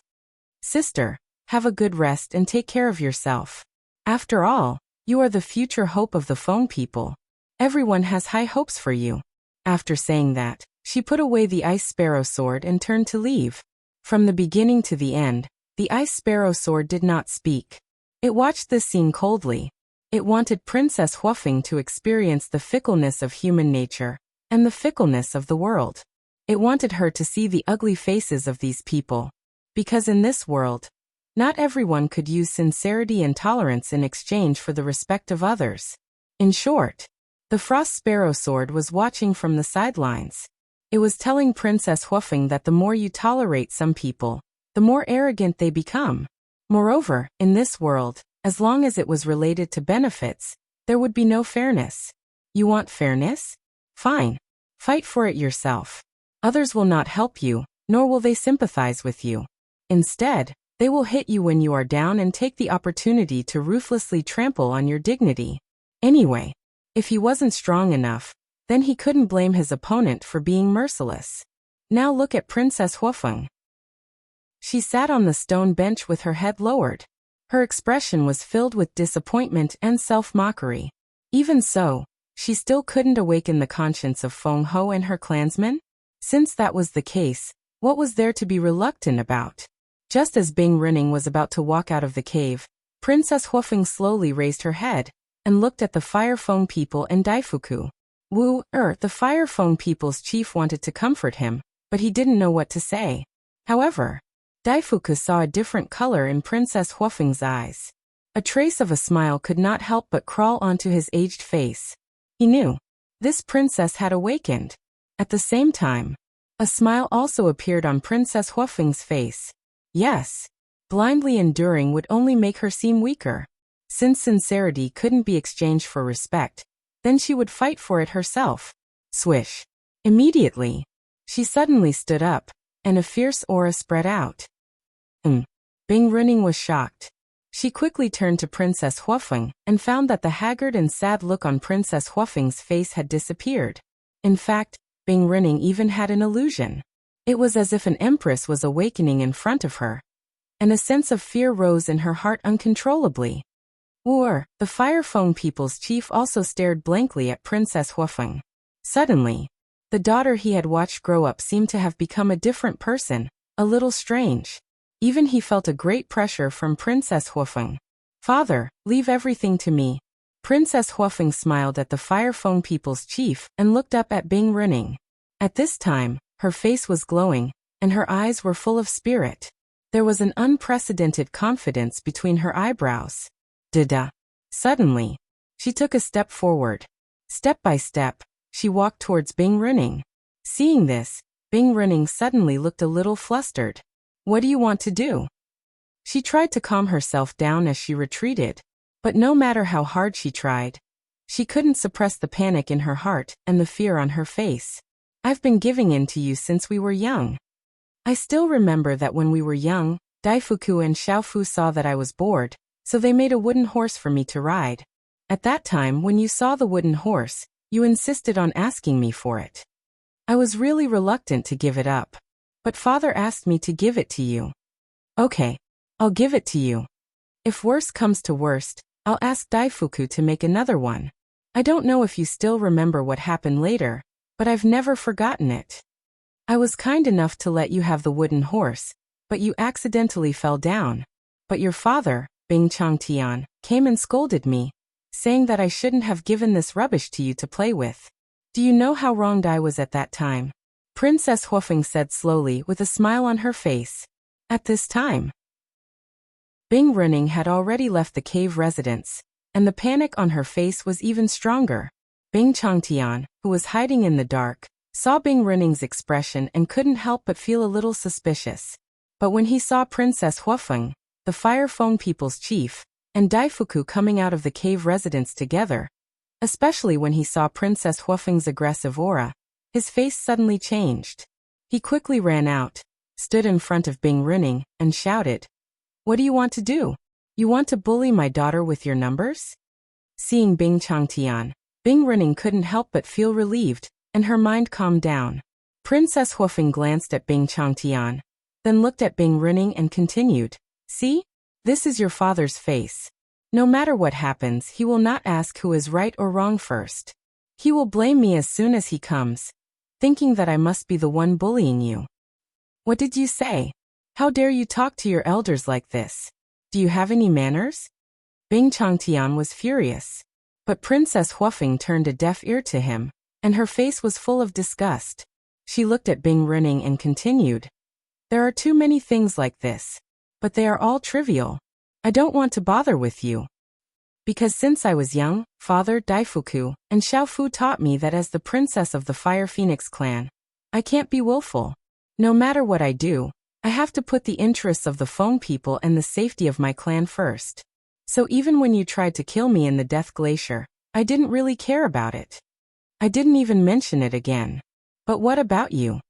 Sister, have a good rest and take care of yourself. After all, you are the future hope of the Feng people. Everyone has high hopes for you. After saying that, she put away the Ice Sparrow sword and turned to leave. From the beginning to the end, the Ice Sparrow sword did not speak. It watched this scene coldly. It wanted Princess Huofeng to experience the fickleness of human nature and the fickleness of the world. It wanted her to see the ugly faces of these people. Because in this world, not everyone could use sincerity and tolerance in exchange for the respect of others. In short, the Frost Sparrow sword was watching from the sidelines. It was telling Princess Huofeng that the more you tolerate some people, the more arrogant they become. Moreover, in this world, as long as it was related to benefits, there would be no fairness. You want fairness? Fine. Fight for it yourself. Others will not help you, nor will they sympathize with you. Instead, they will hit you when you are down and take the opportunity to ruthlessly trample on your dignity. Anyway, if he wasn't strong enough, then he couldn't blame his opponent for being merciless. Now look at Princess Huofeng. She sat on the stone bench with her head lowered. Her expression was filled with disappointment and self-mockery. Even so, she still couldn't awaken the conscience of Feng Ho and her clansmen. Since that was the case, what was there to be reluctant about? Just as Bing Renning was about to walk out of the cave, Princess Huofeng slowly raised her head and looked at the Fire Feng people and Daifuku. The Fire Feng people's chief wanted to comfort him, but he didn't know what to say. However, Daifuku saw a different color in Princess Huofeng's eyes. A trace of a smile could not help but crawl onto his aged face. He knew this princess had awakened. At the same time, a smile also appeared on Princess Huofeng's face. Yes, blindly enduring would only make her seem weaker. Since sincerity couldn't be exchanged for respect, then she would fight for it herself. Swish. Immediately, she suddenly stood up, and a fierce aura spread out. Bing Runing was shocked. She quickly turned to Princess Huofeng and found that the haggard and sad look on Princess Huofeng's face had disappeared. In fact, Bing Runing even had an illusion. It was as if an empress was awakening in front of her, and a sense of fear rose in her heart uncontrollably. The Fire Phone People's chief also stared blankly at Princess Huofeng. Suddenly, the daughter he had watched grow up seemed to have become a different person, a little strange. Even he felt a great pressure from Princess Huofeng. "Father, leave everything to me." Princess Huofeng smiled at the Fire Phone People's chief and looked up at Bing Runing. At this time, her face was glowing, and her eyes were full of spirit. There was an unprecedented confidence between her eyebrows. Dada. Suddenly, she took a step forward. Step by step, she walked towards Bing Runing. Seeing this, Bing Runing suddenly looked a little flustered. "What do you want to do?" She tried to calm herself down as she retreated, but no matter how hard she tried, she couldn't suppress the panic in her heart and the fear on her face. "I've been giving in to you since we were young. I still remember that when we were young, Daifuku and Xiaofu saw that I was bored, so they made a wooden horse for me to ride. At that time, when you saw the wooden horse, you insisted on asking me for it. I was really reluctant to give it up, but father asked me to give it to you. Okay, I'll give it to you. If worse comes to worst, I'll ask Daifuku to make another one. I don't know if you still remember what happened later, but I've never forgotten it. I was kind enough to let you have the wooden horse, but you accidentally fell down. But your father, Bing Changtian, came and scolded me, saying that I shouldn't have given this rubbish to you to play with. Do you know how wronged I was at that time?" Princess Huofeng said slowly with a smile on her face. At this time, Bing Runing had already left the cave residence, and the panic on her face was even stronger. Bing Changtian, who was hiding in the dark, saw Bing Runing's expression and couldn't help but feel a little suspicious. But when he saw Princess Huofeng, the Fire Phone People's chief, and Daifuku coming out of the cave residence together, especially when he saw Princess Huofeng's aggressive aura, his face suddenly changed. He quickly ran out, stood in front of Bing Runing, and shouted, "What do you want to do? You want to bully my daughter with your numbers?" Seeing Bing Changtian, Bing Runing couldn't help but feel relieved, and her mind calmed down. Princess Huofeng glanced at Bing Changtian, then looked at Bing Runing and continued, "See? This is your father's face. No matter what happens, he will not ask who is right or wrong first. He will blame me as soon as he comes, thinking that I must be the one bullying you." "What did you say? How dare you talk to your elders like this? Do you have any manners?" Bing Changtian was furious. But Princess Huofeng turned a deaf ear to him, and her face was full of disgust. She looked at Bing Runing and continued, "There are too many things like this, but they are all trivial. I don't want to bother with you. Because since I was young, Father Daifuku and Xiaofu taught me that as the princess of the Fire Phoenix clan, I can't be willful. No matter what I do, I have to put the interests of the Phone people and the safety of my clan first. So even when you tried to kill me in the Death Glacier, I didn't really care about it. I didn't even mention it again. But what about you?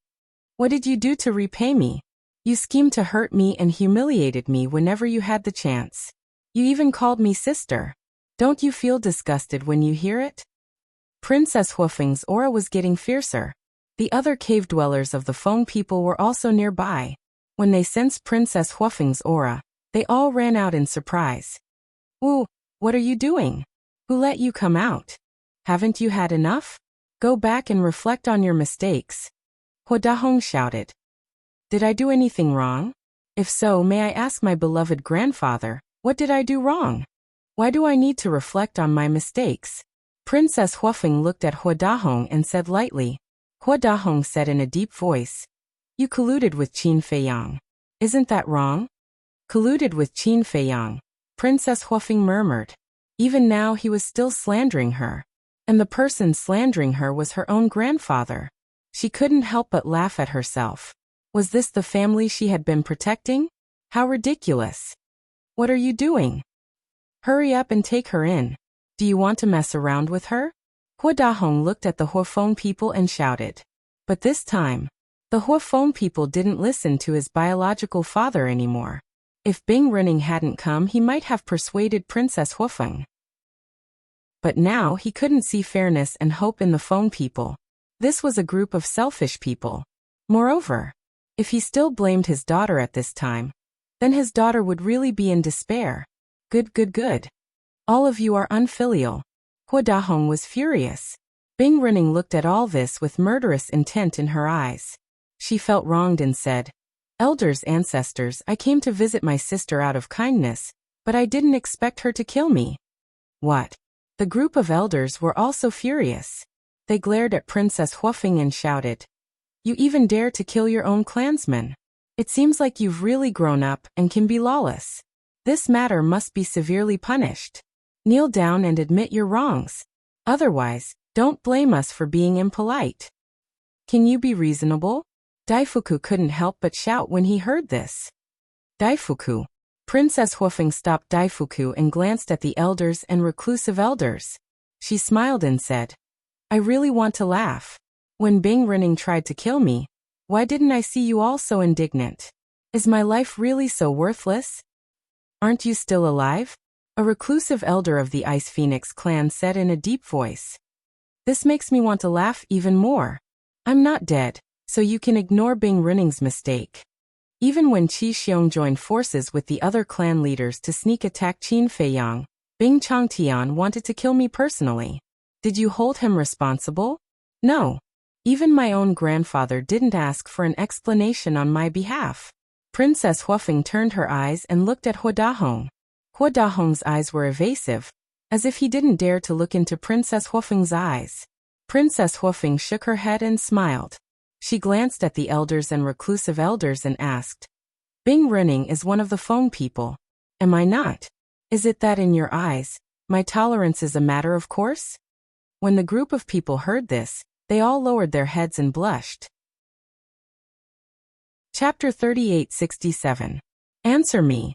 What did you do to repay me? You schemed to hurt me and humiliated me whenever you had the chance. You even called me sister. Don't you feel disgusted when you hear it?" Princess Huofeng's aura was getting fiercer. The other cave dwellers of the Phone people were also nearby. When they sensed Princess Huofeng's aura, they all ran out in surprise. "Wu, what are you doing? Who let you come out? Haven't you had enough? Go back and reflect on your mistakes." Hua Dahong shouted. "Did I do anything wrong? If so, may I ask my beloved grandfather, what did I do wrong? Why do I need to reflect on my mistakes?" Princess Huofeng looked at Hua Dahong and said lightly. Hua Dahong said in a deep voice, "You colluded with Qin Feiyang. Isn't that wrong?" "Colluded with Qin Feiyang," Princess Huofeng murmured. Even now he was still slandering her. And the person slandering her was her own grandfather. She couldn't help but laugh at herself. Was this the family she had been protecting? How ridiculous. "What are you doing?" Hurry up and take her in. Do you want to mess around with her? Hua Dahong looked at the Huafeng people and shouted. But this time, the Huafeng people didn't listen to his biological father anymore. If Bing Renning hadn't come, he might have persuaded Princess Huafeng. But now he couldn't see fairness and hope in the Feng people. This was a group of selfish people. Moreover, if he still blamed his daughter at this time, then his daughter would really be in despair. Good. All of you are unfilial. Hua Dahong was furious. Bing Renning looked at all this with murderous intent in her eyes. She felt wronged and said, Elders, ancestors, I came to visit my sister out of kindness, but I didn't expect her to kill me. What? The group of elders were also furious. They glared at Princess Huafeng and shouted, You even dare to kill your own clansmen. It seems like you've really grown up and can be lawless. This matter must be severely punished. Kneel down and admit your wrongs. Otherwise, don't blame us for being impolite. Can you be reasonable? Daifuku couldn't help but shout when he heard this. Daifuku. Princess Huafeng stopped Daifuku and glanced at the elders and reclusive elders. She smiled and said, I really want to laugh. When Bing Renning tried to kill me, why didn't I see you all so indignant? Is my life really so worthless? Aren't you still alive? A reclusive elder of the Ice Phoenix clan said in a deep voice. This makes me want to laugh even more. I'm not dead, so you can ignore Bing Renning's mistake. Even when Qi Xiong joined forces with the other clan leaders to sneak attack Qin Feiyang, Bing Changtian wanted to kill me personally. Did you hold him responsible? No. Even my own grandfather didn't ask for an explanation on my behalf. Princess Huafeng turned her eyes and looked at Hua Dahong. Hua Dahong's eyes were evasive, as if he didn't dare to look into Princess Huafeng's eyes. Princess Huafeng shook her head and smiled. She glanced at the elders and reclusive elders and asked, Bing Renning is one of the Feng people. Am I not? Is it that in your eyes, my tolerance is a matter of course? When the group of people heard this, they all lowered their heads and blushed. Chapter 3867. Answer me.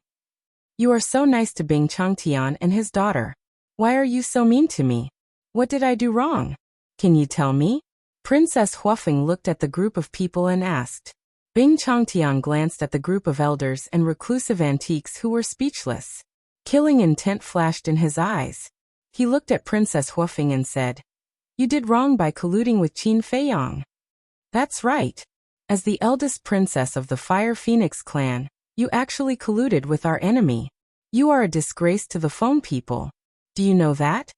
You are so nice to Bing Changtian and his daughter. Why are you so mean to me? What did I do wrong? Can you tell me? Princess Huafeng looked at the group of people and asked. Bing Changtian glanced at the group of elders and reclusive antiques who were speechless. Killing intent flashed in his eyes. He looked at Princess Huafeng and said, You did wrong by colluding with Qin Feiyang. That's right. As the eldest princess of the Fire Phoenix clan, you actually colluded with our enemy. You are a disgrace to the Feng people. Do you know that?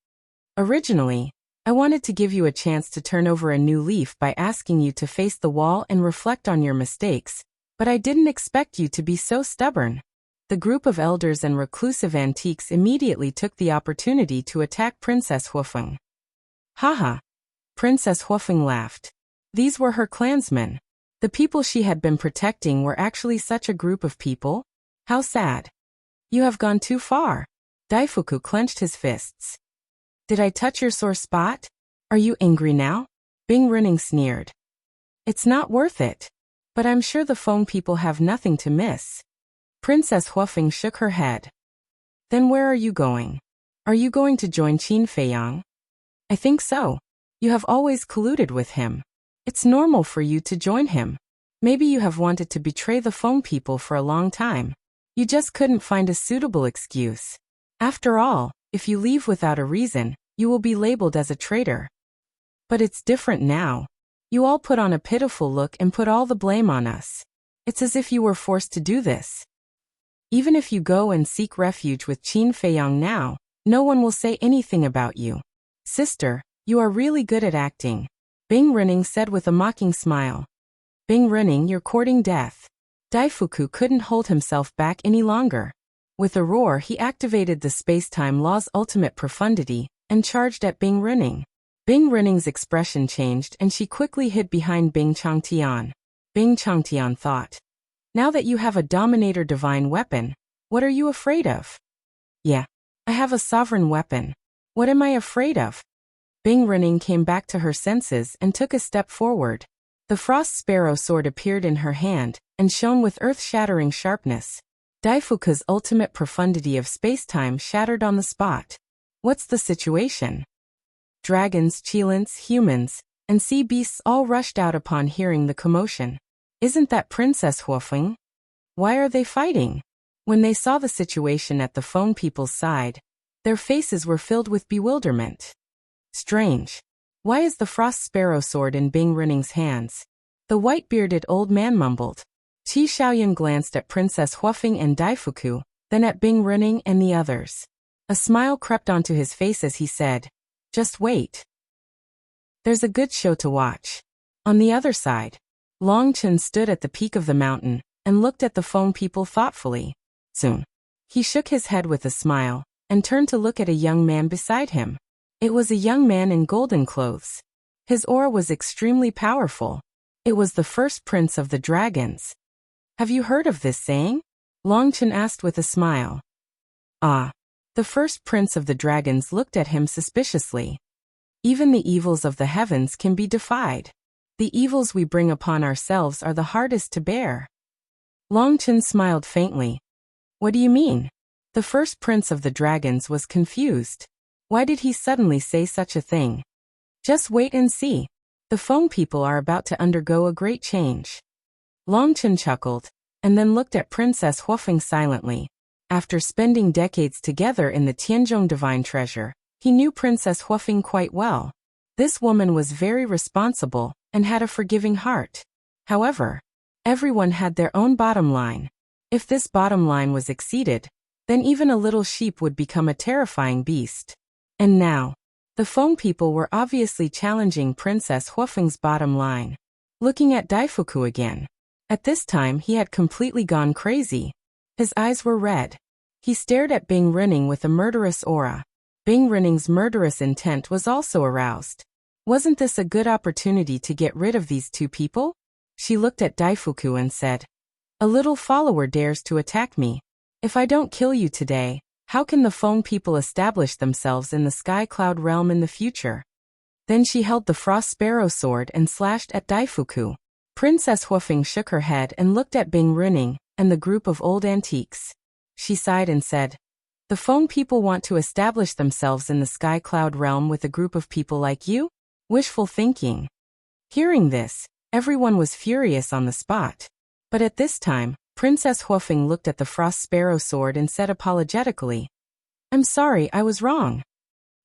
Originally, I wanted to give you a chance to turn over a new leaf by asking you to face the wall and reflect on your mistakes, but I didn't expect you to be so stubborn. The group of elders and reclusive antiques immediately took the opportunity to attack Princess Huafeng. Haha. Princess Huafeng laughed. These were her clansmen. The people she had been protecting were actually such a group of people? How sad. You have gone too far. Daifuku clenched his fists. Did I touch your sore spot? Are you angry now? Bing Renning sneered. It's not worth it. But I'm sure the Feng people have nothing to miss. Princess Huafeng shook her head. Then where are you going? Are you going to join Qin Feiyang? I think so. You have always colluded with him. It's normal for you to join him. Maybe you have wanted to betray the Feng people for a long time. You just couldn't find a suitable excuse. After all, if you leave without a reason, you will be labeled as a traitor. But it's different now. You all put on a pitiful look and put all the blame on us. It's as if you were forced to do this. Even if you go and seek refuge with Qin Feiyang now, no one will say anything about you. Sister, you are really good at acting. Bing Renning said with a mocking smile. Bing Renning, you're courting death. Daifuku couldn't hold himself back any longer. With a roar, he activated the space-time law's ultimate profundity and charged at Bing Renning. Bing Renning's expression changed and she quickly hid behind Bing Changtian. Bing Changtian thought. Now that you have a Dominator divine weapon, what are you afraid of? Yeah, I have a sovereign weapon. What am I afraid of? Bing Renning came back to her senses and took a step forward. The Frost Sparrow sword appeared in her hand and shone with earth-shattering sharpness. Daifuku's ultimate profundity of spacetime shattered on the spot. What's the situation? Dragons, Qilins, humans, and sea beasts all rushed out upon hearing the commotion. Isn't that Princess Huofeng? Why are they fighting? When they saw the situation at the phone people's side, their faces were filled with bewilderment. Strange. Why is the frost sparrow sword in Bing Rening's hands? The white-bearded old man mumbled. Qi Xiaoyan glanced at Princess Huofeng and Daifuku, then at Bing Rening and the others. A smile crept onto his face as he said, "Just wait. There's a good show to watch." On the other side, Long Chen stood at the peak of the mountain and looked at the phone people thoughtfully. Soon, he shook his head with a smile and turned to look at a young man beside him. It was a young man in golden clothes. His aura was extremely powerful. It was the first prince of the dragons. Have you heard of this saying? Long Chen asked with a smile. Ah. The first prince of the dragons looked at him suspiciously. Even the evils of the heavens can be defied. The evils we bring upon ourselves are the hardest to bear. Long Chen smiled faintly. What do you mean? The first prince of the dragons was confused. Why did he suddenly say such a thing? Just wait and see. The phone people are about to undergo a great change. Long Chen chuckled, and then looked at Princess Huofeng silently. After spending decades together in the Tianzhong Divine Treasure, he knew Princess Huofeng quite well. This woman was very responsible and had a forgiving heart. However, everyone had their own bottom line. If this bottom line was exceeded, then even a little sheep would become a terrifying beast. And now, the phone people were obviously challenging Princess Huofeng's bottom line. Looking at Daifuku again. At this time he had completely gone crazy. His eyes were red. He stared at Bing Rening with a murderous aura. Bing Rening's murderous intent was also aroused. Wasn't this a good opportunity to get rid of these two people? She looked at Daifuku and said, "A little follower dares to attack me. If I don't kill you today, how can the phone people establish themselves in the Sky Cloud realm in the future?" Then she held the frost sparrow sword and slashed at Daifuku. Princess Huofeng shook her head and looked at Bing Rening and the group of old antiques. She sighed and said, "The phone people want to establish themselves in the Sky Cloud realm with a group of people like you? Wishful thinking." Hearing this, everyone was furious on the spot. But at this time, Princess Huofeng looked at the frost sparrow sword and said apologetically, "I'm sorry, I was wrong."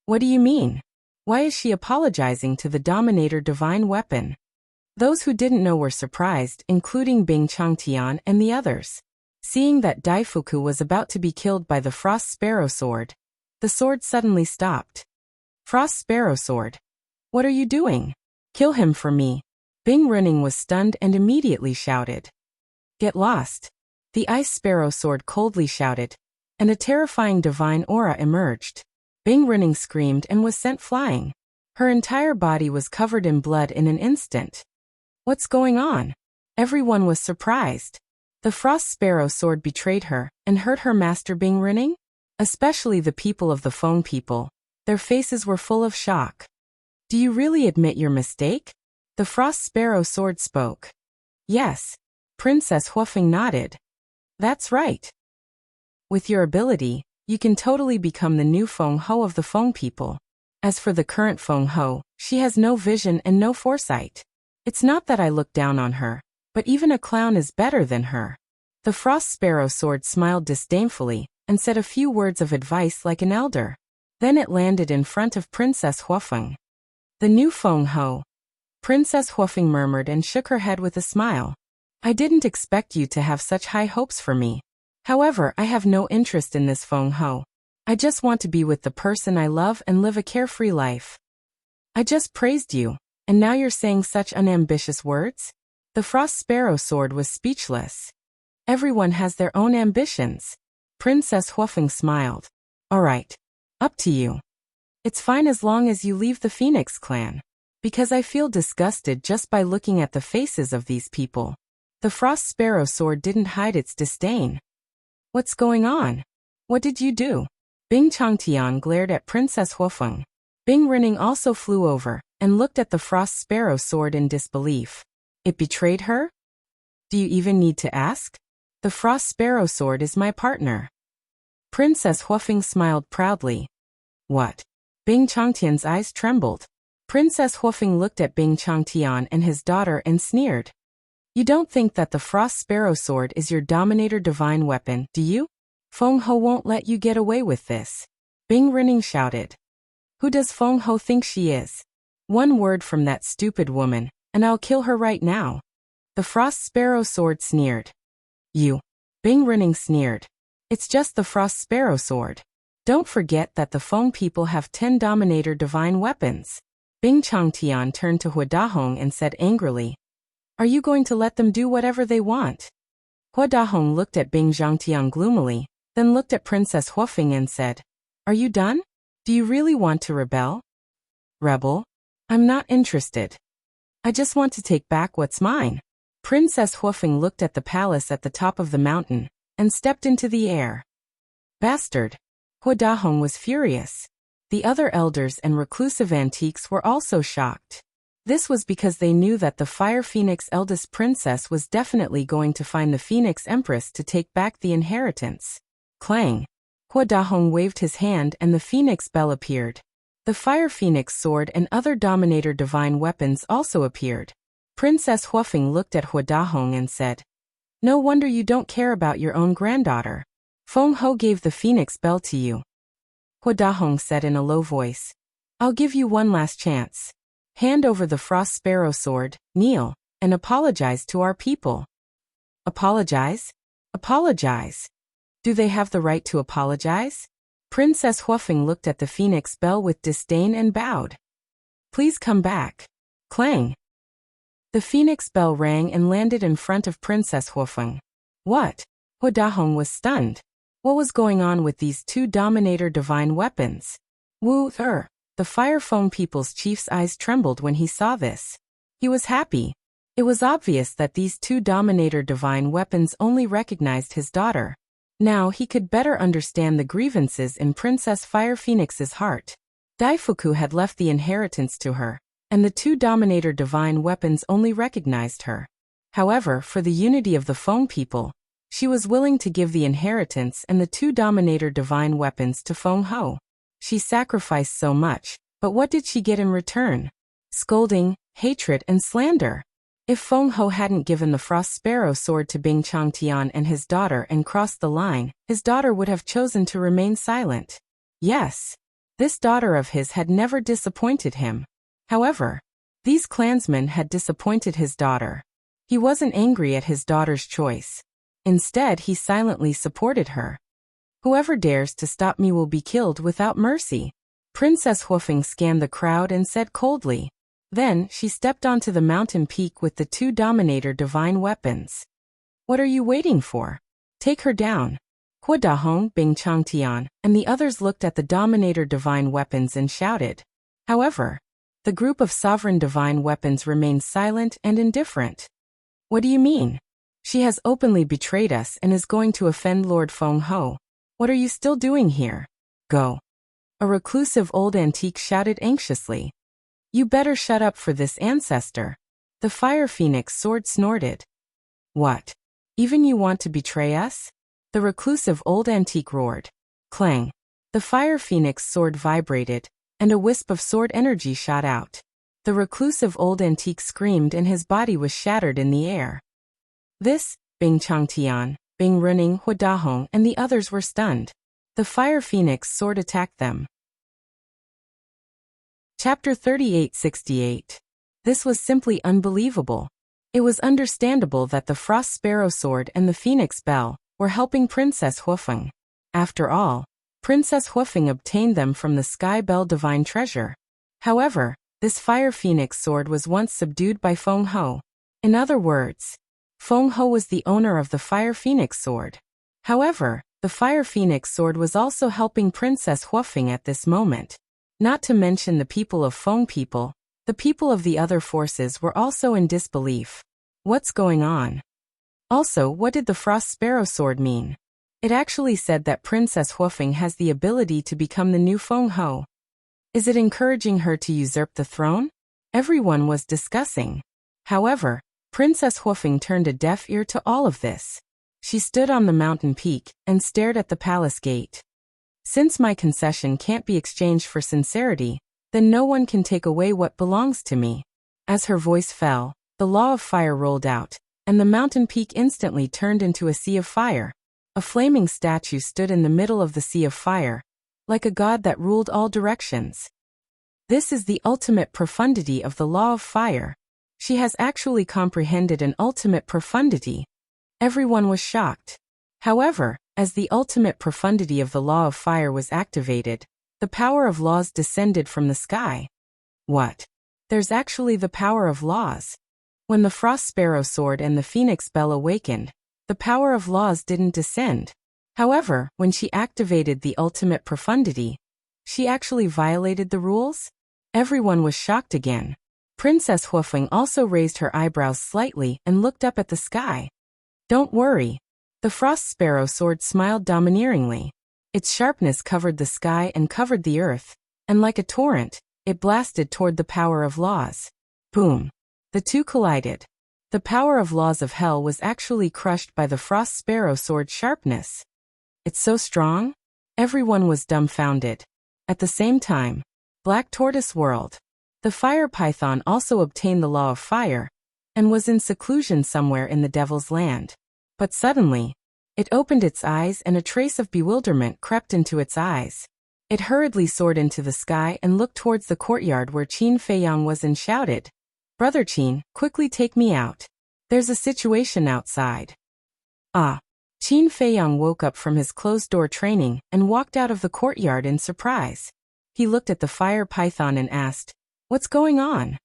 What do you mean? Why is she apologizing to the Dominator divine weapon? Those who didn't know were surprised, including Bing Changtian and the others. Seeing that Daifuku was about to be killed by the frost sparrow sword, the sword suddenly stopped. "Frost sparrow sword, what are you doing? Kill him for me." Bing Rening was stunned and immediately shouted, "Get lost." The ice sparrow sword coldly shouted, and a terrifying divine aura emerged. Bing Rening screamed and was sent flying. Her entire body was covered in blood in an instant. What's going on? Everyone was surprised. The frost sparrow sword betrayed her and hurt her master Bing Rening? Especially the people of the phone people. Their faces were full of shock. "Do you really admit your mistake?" The frost sparrow sword spoke. "Yes." Princess Huofeng nodded. "That's right. With your ability, you can totally become the new Feng Ho of the phone people. As for the current Feng Ho, she has no vision and no foresight. It's not that I look down on her, but even a clown is better than her." The frost sparrow sword smiled disdainfully and said a few words of advice like an elder. Then it landed in front of Princess Huofeng. "The new Feng Ho." Princess Huofeng murmured and shook her head with a smile. "I didn't expect you to have such high hopes for me. However, I have no interest in this Feng Ho. I just want to be with the person I love and live a carefree life." "I just praised you, and now you're saying such unambitious words?" The frost sparrow sword was speechless. "Everyone has their own ambitions." Princess Huofeng smiled. "All right. Up to you. It's fine as long as you leave the Phoenix clan. Because I feel disgusted just by looking at the faces of these people." The frost sparrow sword didn't hide its disdain. "What's going on? What did you do?" Bing Changtian glared at Princess Huofeng. Bing Rening also flew over and looked at the frost sparrow sword in disbelief. "It betrayed her? Do you even need to ask?" The Frost Sparrow Sword is my partner. Princess Huofeng smiled proudly. What? Bing Changtian's eyes trembled. Princess Huofeng looked at Bing Changtian and his daughter and sneered. You don't think that the Frost Sparrow Sword is your Dominator divine weapon, do you? Feng Ho won't let you get away with this. Bing Renning shouted. Who does Feng Ho think she is? One word from that stupid woman, and I'll kill her right now. The Frost Sparrow Sword sneered. You. Bing Renning sneered. It's just the Frost Sparrow Sword. Don't forget that the Feng people have 10 Dominator divine weapons. Bing Changtian turned to Hua Dahong and said angrily. Are you going to let them do whatever they want? Hua Dahong looked at Bing Changtian gloomily, then looked at Princess Huofeng and said, Are you done? Do you really want to rebel? Rebel? I'm not interested. I just want to take back what's mine. Princess Huofeng looked at the palace at the top of the mountain, and stepped into the air. Bastard! Hua Dahong was furious. The other elders and reclusive antiques were also shocked. This was because they knew that the Fire Phoenix eldest princess was definitely going to find the Phoenix Empress to take back the inheritance. Clang! Hua Dahong waved his hand and the Phoenix Bell appeared. The Fire Phoenix sword and other Dominator divine weapons also appeared. Princess Huofeng looked at Hua Dahong and said, No wonder you don't care about your own granddaughter. Feng Ho gave the Phoenix Bell to you. Hua Dahong said in a low voice, I'll give you one last chance. Hand over the Frost Sparrow Sword, kneel, and apologize to our people. Apologize? Apologize. Do they have the right to apologize? Princess Huofeng looked at the Phoenix Bell with disdain and bowed. Please come back. Clang. The Phoenix Bell rang and landed in front of Princess Huofeng. What? Hua Dahong was stunned. What was going on with these 2 Dominator divine weapons? Wu-er. The Fire Foam people's chief's eyes trembled when he saw this. He was happy. It was obvious that these 2 Dominator divine weapons only recognized his daughter. Now he could better understand the grievances in Princess Fire Phoenix's heart. Daifuku had left the inheritance to her, and the 2 Dominator divine weapons only recognized her. However, for the unity of the Foam people, she was willing to give the inheritance and the 2 Dominator divine weapons to Feng Ho. She sacrificed so much, but what did she get in return? Scolding, hatred, and slander. If Feng Ho hadn't given the Frost Sparrow Sword to Bing Changtian and his daughter and crossed the line, his daughter would have chosen to remain silent. Yes, this daughter of his had never disappointed him. However, these clansmen had disappointed his daughter. He wasn't angry at his daughter's choice. Instead, he silently supported her. Whoever dares to stop me will be killed without mercy. Princess Huofeng scanned the crowd and said coldly. Then, she stepped onto the mountain peak with the 2 Dominator divine weapons. What are you waiting for? Take her down. Hua Dahong, Bing Changtian, and the others looked at the Dominator divine weapons and shouted. However, the group of sovereign divine weapons remained silent and indifferent. What do you mean? She has openly betrayed us and is going to offend Lord Feng Ho. What are you still doing here? Go. A reclusive old antique shouted anxiously. You better shut up for this ancestor. The Fire Phoenix sword snorted. What? Even you want to betray us? The reclusive old antique roared. Clang. The Fire Phoenix sword vibrated, and a wisp of sword energy shot out. The reclusive old antique screamed and his body was shattered in the air. This, Bing Changtian, Bing Renning, Hua Dahong, and the others were stunned. The Fire Phoenix sword attacked them. Chapter 3868. This was simply unbelievable. It was understandable that the Frost Sparrow Sword and the Phoenix Bell were helping Princess Huofeng. After all, Princess Huofeng obtained them from the Sky Bell Divine Treasure. However, this Fire Phoenix Sword was once subdued by Feng Ho. In other words, Feng Ho was the owner of the Fire Phoenix Sword. However, the Fire Phoenix Sword was also helping Princess Huofeng at this moment. Not to mention the people of Feng people, the people of the other forces were also in disbelief. What's going on? Also, what did the Frost Sparrow Sword mean? It actually said that Princess Huofeng has the ability to become the new Feng Ho. Is it encouraging her to usurp the throne? Everyone was discussing. However, Princess Huofeng turned a deaf ear to all of this. She stood on the mountain peak and stared at the palace gate. Since my concession can't be exchanged for sincerity, then no one can take away what belongs to me. As her voice fell, the law of fire rolled out, and the mountain peak instantly turned into a sea of fire. A flaming statue stood in the middle of the sea of fire, like a god that ruled all directions. This is the ultimate profundity of the law of fire. She has actually comprehended an ultimate profundity. Everyone was shocked. However, as the ultimate profundity of the law of fire was activated, the power of laws descended from the sky. What? There's actually the power of laws. When the frost sparrow soared and the phoenix bell awakened, the power of laws didn't descend. However, when she activated the ultimate profundity, she actually violated the rules? Everyone was shocked again. Princess Huofeng also raised her eyebrows slightly and looked up at the sky. Don't worry. The frost sparrow sword smiled domineeringly. Its sharpness covered the sky and covered the earth, and like a torrent, it blasted toward the power of laws. Boom. The two collided. The power of laws of hell was actually crushed by the frost sparrow sword's sharpness. It's so strong? Everyone was dumbfounded. At the same time, Black Tortoise World. The fire python also obtained the law of fire, and was in seclusion somewhere in the devil's land. But suddenly, it opened its eyes and a trace of bewilderment crept into its eyes. It hurriedly soared into the sky and looked towards the courtyard where Qin Feiyang was and shouted, "Brother Qin, quickly take me out. There's a situation outside." Ah! Qin Feiyang woke up from his closed-door training and walked out of the courtyard in surprise. He looked at the fire python and asked, "What's going on?"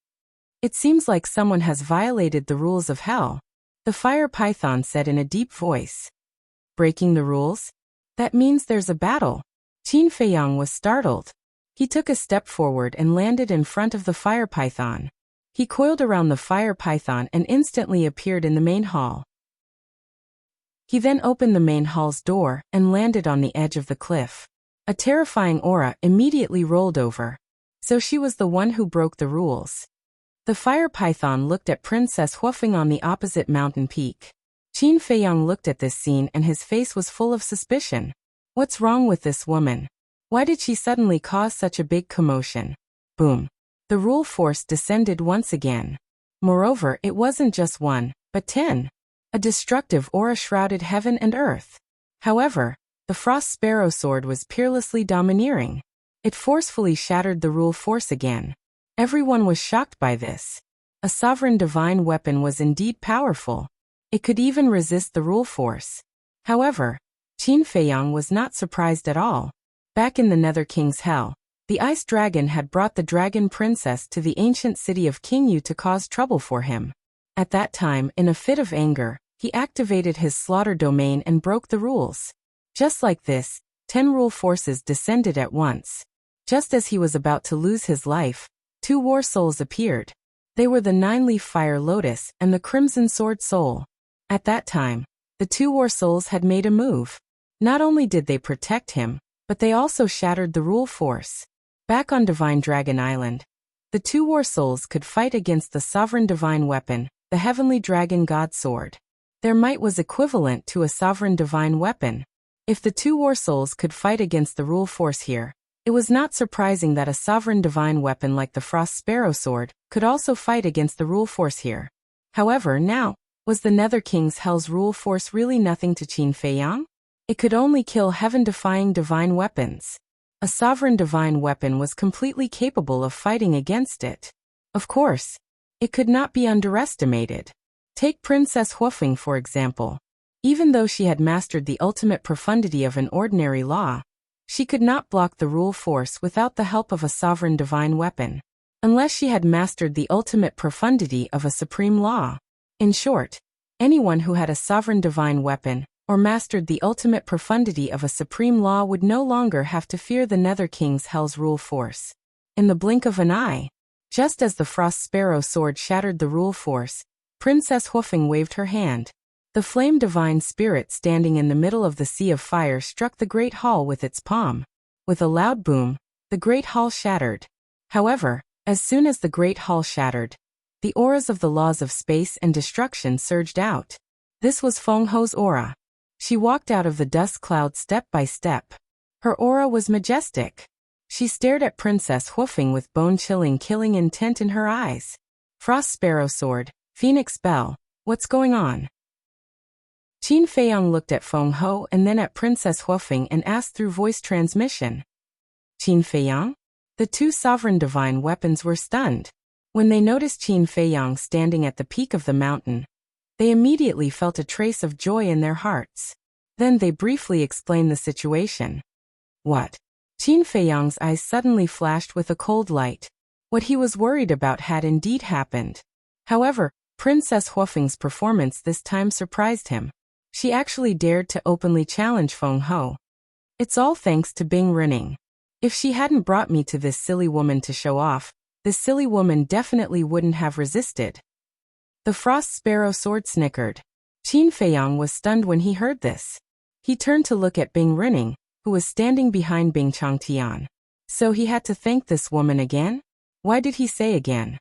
"It seems like someone has violated the rules of hell," the fire python said in a deep voice. "Breaking the rules? That means there's a battle." Qin Feiyang was startled. He took a step forward and landed in front of the fire python. He coiled around the fire python and instantly appeared in the main hall. He then opened the main hall's door and landed on the edge of the cliff. A terrifying aura immediately rolled over. So she was the one who broke the rules. The fire python looked at Princess Huofeng on the opposite mountain peak. Qin Feiyang looked at this scene and his face was full of suspicion. What's wrong with this woman? Why did she suddenly cause such a big commotion? Boom. The rule force descended once again. Moreover, it wasn't just one, but 10. A destructive aura shrouded heaven and earth. However, the frost sparrow sword was peerlessly domineering. It forcefully shattered the rule force again. Everyone was shocked by this. A sovereign divine weapon was indeed powerful. It could even resist the rule force. However, Qin Feiyang was not surprised at all. Back in the Nether King's hell, the ice dragon had brought the dragon princess to the ancient city of King Yu to cause trouble for him. At that time, in a fit of anger, he activated his slaughter domain and broke the rules. Just like this, 10 rule forces descended at once. Just as he was about to lose his life, 2 war souls appeared. They were the 9-leaf fire lotus and the crimson sword soul. At that time, the 2 war souls had made a move. Not only did they protect him, but they also shattered the rule force. Back on Divine Dragon Island, the 2 war souls could fight against the sovereign divine weapon, the heavenly dragon god sword. Their might was equivalent to a sovereign divine weapon. If the 2 war souls could fight against the rule force here, it was not surprising that a sovereign divine weapon like the frost sparrow sword could also fight against the rule force here. However, now, was the Nether King's hell's rule force really nothing to Qin Feiyang? It could only kill heaven-defying divine weapons. A sovereign divine weapon was completely capable of fighting against it. Of course, it could not be underestimated. Take Princess Huofeng for example. Even though she had mastered the ultimate profundity of an ordinary law, she could not block the rule force without the help of a sovereign divine weapon, unless she had mastered the ultimate profundity of a supreme law. In short, anyone who had a sovereign divine weapon, or mastered the ultimate profundity of a supreme law would no longer have to fear the Nether King's hell's rule force. In the blink of an eye, just as the frost sparrow sword shattered the rule force, Princess Huofeng waved her hand. The flame divine spirit standing in the middle of the sea of fire struck the great hall with its palm. With a loud boom, the great hall shattered. However, as soon as the great hall shattered, the auras of the laws of space and destruction surged out. This was Feng Ho's aura. She walked out of the dust cloud step by step. Her aura was majestic. She stared at Princess Huofeng with bone-chilling killing intent in her eyes. Frost Sparrow Sword, Phoenix Bell, what's going on? Qin Feiyang looked at Feng Ho and then at Princess Huofeng and asked through voice transmission. Qin Feiyang? The two sovereign divine weapons were stunned. When they noticed Qin Feiyang standing at the peak of the mountain, they immediately felt a trace of joy in their hearts. Then they briefly explained the situation. What? Qin Feiyang's eyes suddenly flashed with a cold light. What he was worried about had indeed happened. However, Princess Huofeng's performance this time surprised him. She actually dared to openly challenge Feng Ho. It's all thanks to Bing Rinning. If she hadn't brought me to this silly woman to show off, this silly woman definitely wouldn't have resisted. The Frost Sparrow Sword snickered. Qin Feiyang was stunned when he heard this. He turned to look at Bing Rinning, who was standing behind Bing Changtian. So he had to thank this woman again? Why did he say again?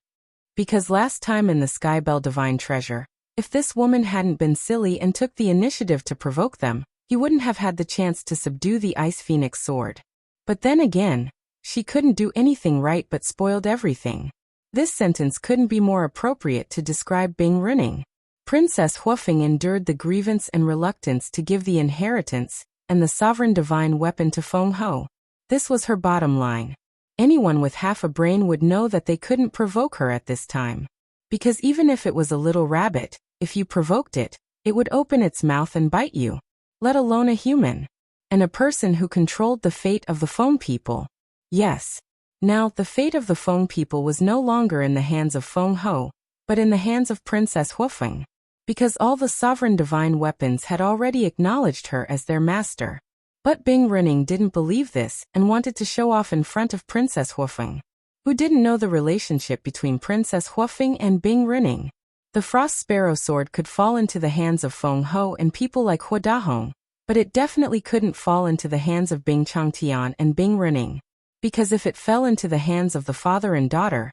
Because last time in the Skybell Divine Treasure, if this woman hadn't been silly and took the initiative to provoke them, he wouldn't have had the chance to subdue the Ice Phoenix Sword. But then again, she couldn't do anything right but spoiled everything. This sentence couldn't be more appropriate to describe Bing Rinning. Princess Huofeng endured the grievance and reluctance to give the inheritance and the sovereign divine weapon to Feng Ho. This was her bottom line. Anyone with half a brain would know that they couldn't provoke her at this time. Because even if it was a little rabbit, if you provoked it, it would open its mouth and bite you. Let alone a human. And a person who controlled the fate of the Feng people. Yes. Now, the fate of the Feng people was no longer in the hands of Feng Ho, but in the hands of Princess Huofeng. Because all the sovereign divine weapons had already acknowledged her as their master. But Bing Rinning didn't believe this and wanted to show off in front of Princess Huofeng, who didn't know the relationship between Princess Huofeng and Bing Rinning. The Frost Sparrow Sword could fall into the hands of Feng Ho and people like Hua Dahong, but it definitely couldn't fall into the hands of Bing Changtian and Bing Rinning. Because if it fell into the hands of the father and daughter,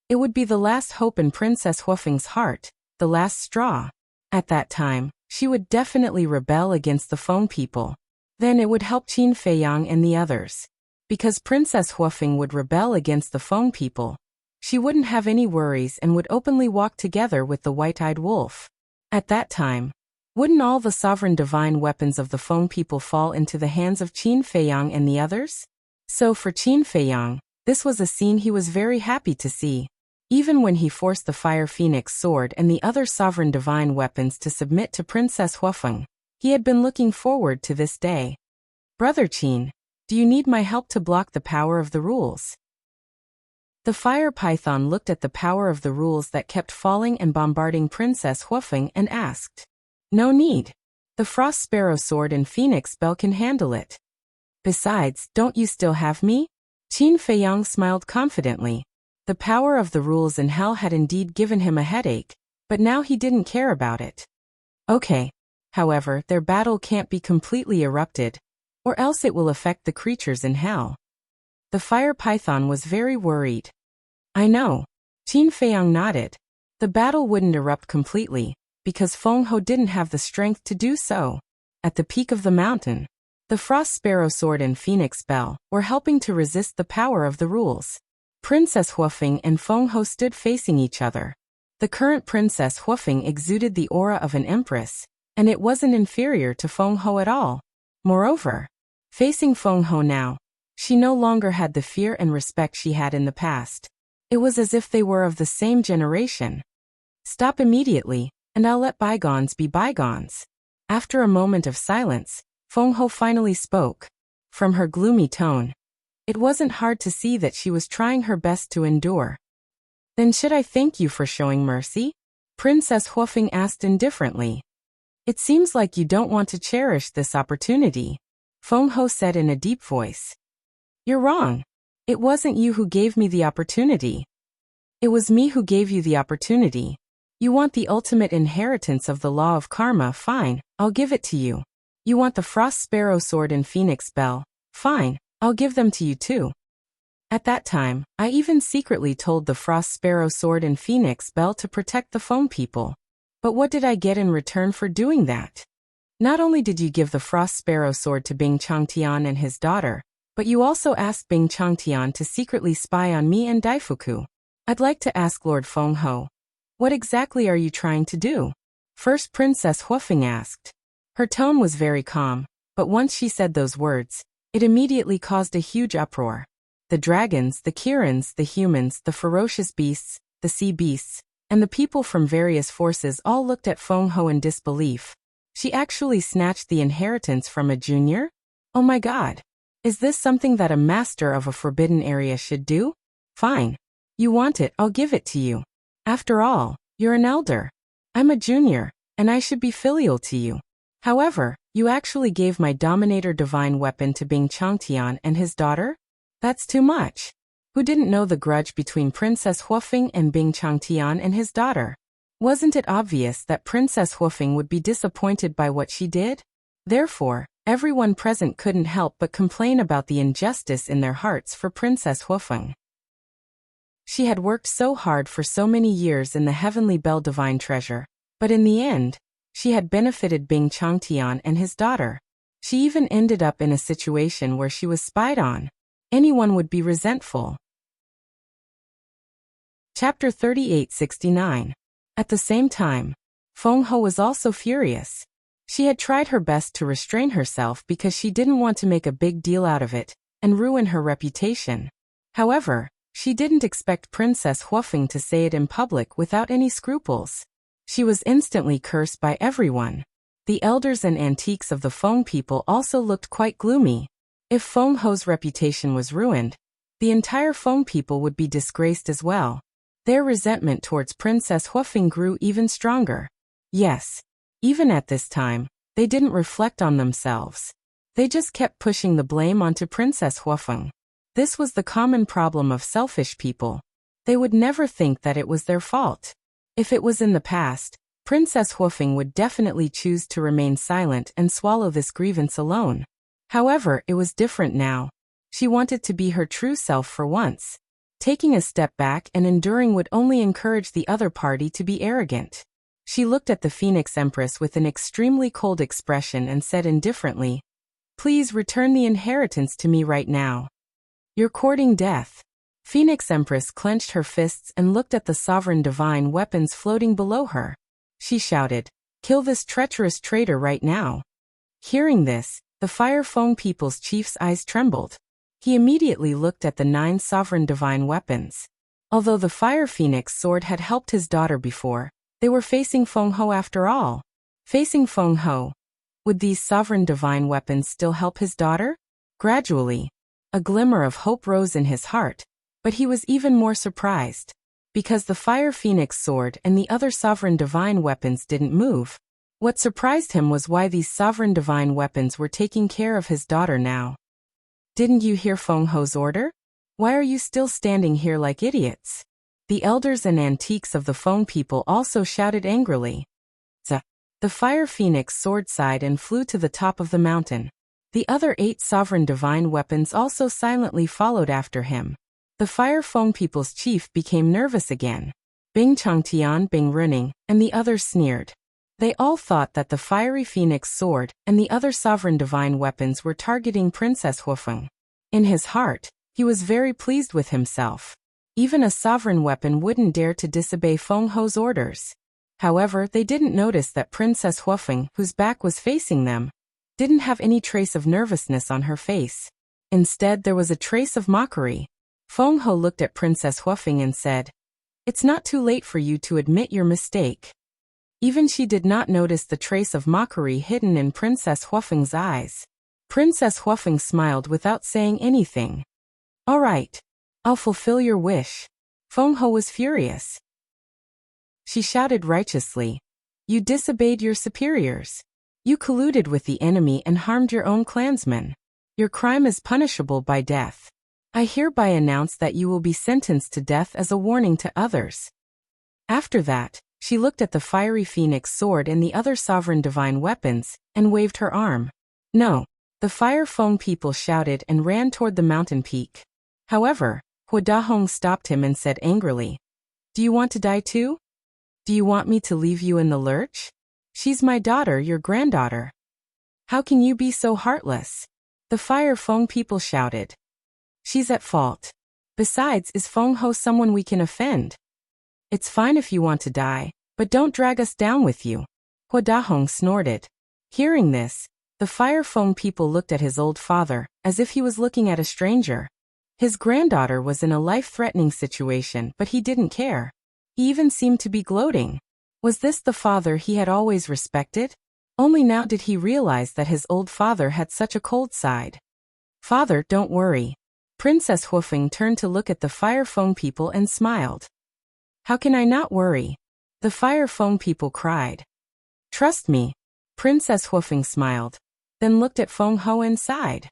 it would be the last hope in Princess Huofeng's heart, the last straw. At that time, she would definitely rebel against the Feng people. Then it would help Qin Feiyang and the others. Because Princess Huofeng would rebel against the Feng people, she wouldn't have any worries and would openly walk together with the white-eyed wolf. At that time, wouldn't all the sovereign divine weapons of the Feng people fall into the hands of Qin Feiyang and the others? So for Qin Feiyang, this was a scene he was very happy to see. Even when he forced the Fire Phoenix Sword and the other sovereign divine weapons to submit to Princess Huofeng, he had been looking forward to this day. Brother Qin, do you need my help to block the power of the rules? The fire python looked at the power of the rules that kept falling and bombarding Princess Huofeng and asked. No need. The Frost Sparrow Sword and Phoenix Bell can handle it. Besides, don't you still have me? Qin Feiyang smiled confidently. The power of the rules in hell had indeed given him a headache, but now he didn't care about it. Okay. However, their battle can't be completely erupted, or else it will affect the creatures in hell. The fire python was very worried. I know. Qin Feiyang nodded. The battle wouldn't erupt completely, because Feng Ho didn't have the strength to do so. At the peak of the mountain, the Frost Sparrow Sword and Phoenix Bell were helping to resist the power of the rules. Princess Huofeng and Feng Ho stood facing each other. The current Princess Huofeng exuded the aura of an empress, and it wasn't inferior to Feng Ho at all. Moreover, facing Feng Ho now, she no longer had the fear and respect she had in the past. It was as if they were of the same generation. Stop immediately, and I'll let bygones be bygones. After a moment of silence, Feng Ho finally spoke. From her gloomy tone, it wasn't hard to see that she was trying her best to endure. Then should I thank you for showing mercy? Princess Huofeng asked indifferently. It seems like you don't want to cherish this opportunity, Feng Ho said in a deep voice. You're wrong. It wasn't you who gave me the opportunity. It was me who gave you the opportunity. You want the ultimate inheritance of the law of karma, fine, I'll give it to you. You want the Frost Sparrow Sword and Phoenix Bell, fine, I'll give them to you too. At that time, I even secretly told the Frost Sparrow Sword and Phoenix Bell to protect the Feng people. But what did I get in return for doing that? Not only did you give the Frost Sparrow sword to Bing Changtian and his daughter, but you also asked Bing Changtian to secretly spy on me and Daifuku. I'd like to ask Lord Feng Ho, what exactly are you trying to do? First Princess Huofeng asked. Her tone was very calm, but once she said those words, it immediately caused a huge uproar. The dragons, the Kirins, the humans, the ferocious beasts, the sea beasts, and the people from various forces all looked at Feng Ho in disbelief. She actually snatched the inheritance from a junior? Oh my god. Is this something that a master of a forbidden area should do? Fine. You want it, I'll give it to you. After all, you're an elder. I'm a junior, and I should be filial to you. However, you actually gave my Dominator Divine Weapon to Bing Changtian and his daughter? That's too much. Who didn't know the grudge between Princess Huofeng and Bing Changtian and his daughter? Wasn't it obvious that Princess Huofeng would be disappointed by what she did? Therefore, everyone present couldn't help but complain about the injustice in their hearts for Princess Huofeng. She had worked so hard for so many years in the Heavenly Bell Divine Treasure, but in the end, she had benefited Bing Changtian and his daughter. She even ended up in a situation where she was spied on. Anyone would be resentful. Chapter 3869. At the same time, Feng Ho was also furious. She had tried her best to restrain herself because she didn't want to make a big deal out of it and ruin her reputation. However, she didn't expect Princess Huofeng to say it in public without any scruples. She was instantly cursed by everyone. The elders and antiques of the Feng people also looked quite gloomy. If Feng Ho's reputation was ruined, the entire Feng people would be disgraced as well. Their resentment towards Princess Huofeng grew even stronger. Yes, even at this time, they didn't reflect on themselves. They just kept pushing the blame onto Princess Huofeng. This was the common problem of selfish people. They would never think that it was their fault. If it was in the past, Princess Huofeng would definitely choose to remain silent and swallow this grievance alone. However, it was different now. She wanted to be her true self for once. Taking a step back and enduring would only encourage the other party to be arrogant. She looked at the Phoenix Empress with an extremely cold expression and said indifferently, "Please return the inheritance to me right now. You're courting death." Phoenix Empress clenched her fists and looked at the sovereign divine weapons floating below her. She shouted, "Kill this treacherous traitor right now." Hearing this, the Fire Feng people's chief's eyes trembled. He immediately looked at the 9 sovereign divine weapons. Although the Fire Phoenix sword had helped his daughter before, they were facing Feng Ho after all. Facing Feng Ho, would these sovereign divine weapons still help his daughter? Gradually, a glimmer of hope rose in his heart, but he was even more surprised. Because the Fire Phoenix sword and the other sovereign divine weapons didn't move. What surprised him was why these sovereign divine weapons were taking care of his daughter now. "Didn't you hear Feng Ho's order? Why are you still standing here like idiots?" The elders and antiques of the Feng people also shouted angrily. The Fire Phoenix sword sighed and flew to the top of the mountain. The other 8 sovereign divine weapons also silently followed after him. The Fire Feng people's chief became nervous again. Bing Changtian, Bing Runing, and the others sneered. They all thought that the Fiery Phoenix sword and the other sovereign divine weapons were targeting Princess Huofeng. In his heart, he was very pleased with himself. Even a sovereign weapon wouldn't dare to disobey Feng Ho's orders. However, they didn't notice that Princess Huofeng, whose back was facing them, didn't have any trace of nervousness on her face. Instead, there was a trace of mockery. Feng Ho looked at Princess Huofeng and said, "It's not too late for you to admit your mistake." Even she did not notice the trace of mockery hidden in Princess Huofeng's eyes. Princess Huofeng smiled without saying anything. "All right. I'll fulfill your wish." Feng Ho was furious. She shouted righteously, "You disobeyed your superiors. You colluded with the enemy and harmed your own clansmen. Your crime is punishable by death. I hereby announce that you will be sentenced to death as a warning to others." After that, she looked at the Fiery Phoenix sword and the other sovereign divine weapons, and waved her arm. "No." The Fire Feng people shouted and ran toward the mountain peak. However, Hua Dahong stopped him and said angrily, "Do you want to die too? Do you want me to leave you in the lurch? She's my daughter, your granddaughter. How can you be so heartless? The Fire Feng people shouted. She's at fault. Besides, is Feng Ho someone we can offend? It's fine if you want to die, but don't drag us down with you. Hua Dahong snorted. Hearing this, the Fire Feng people looked at his old father, as if he was looking at a stranger. His granddaughter was in a life-threatening situation, but he didn't care. He even seemed to be gloating. Was this the father he had always respected? Only now did he realize that his old father had such a cold side. Father, don't worry. Princess Huofeng turned to look at the Fire Feng people and smiled. How can I not worry? The Fire Feng people cried. Trust me. Princess Huofeng smiled, then looked at Feng Ho and sighed.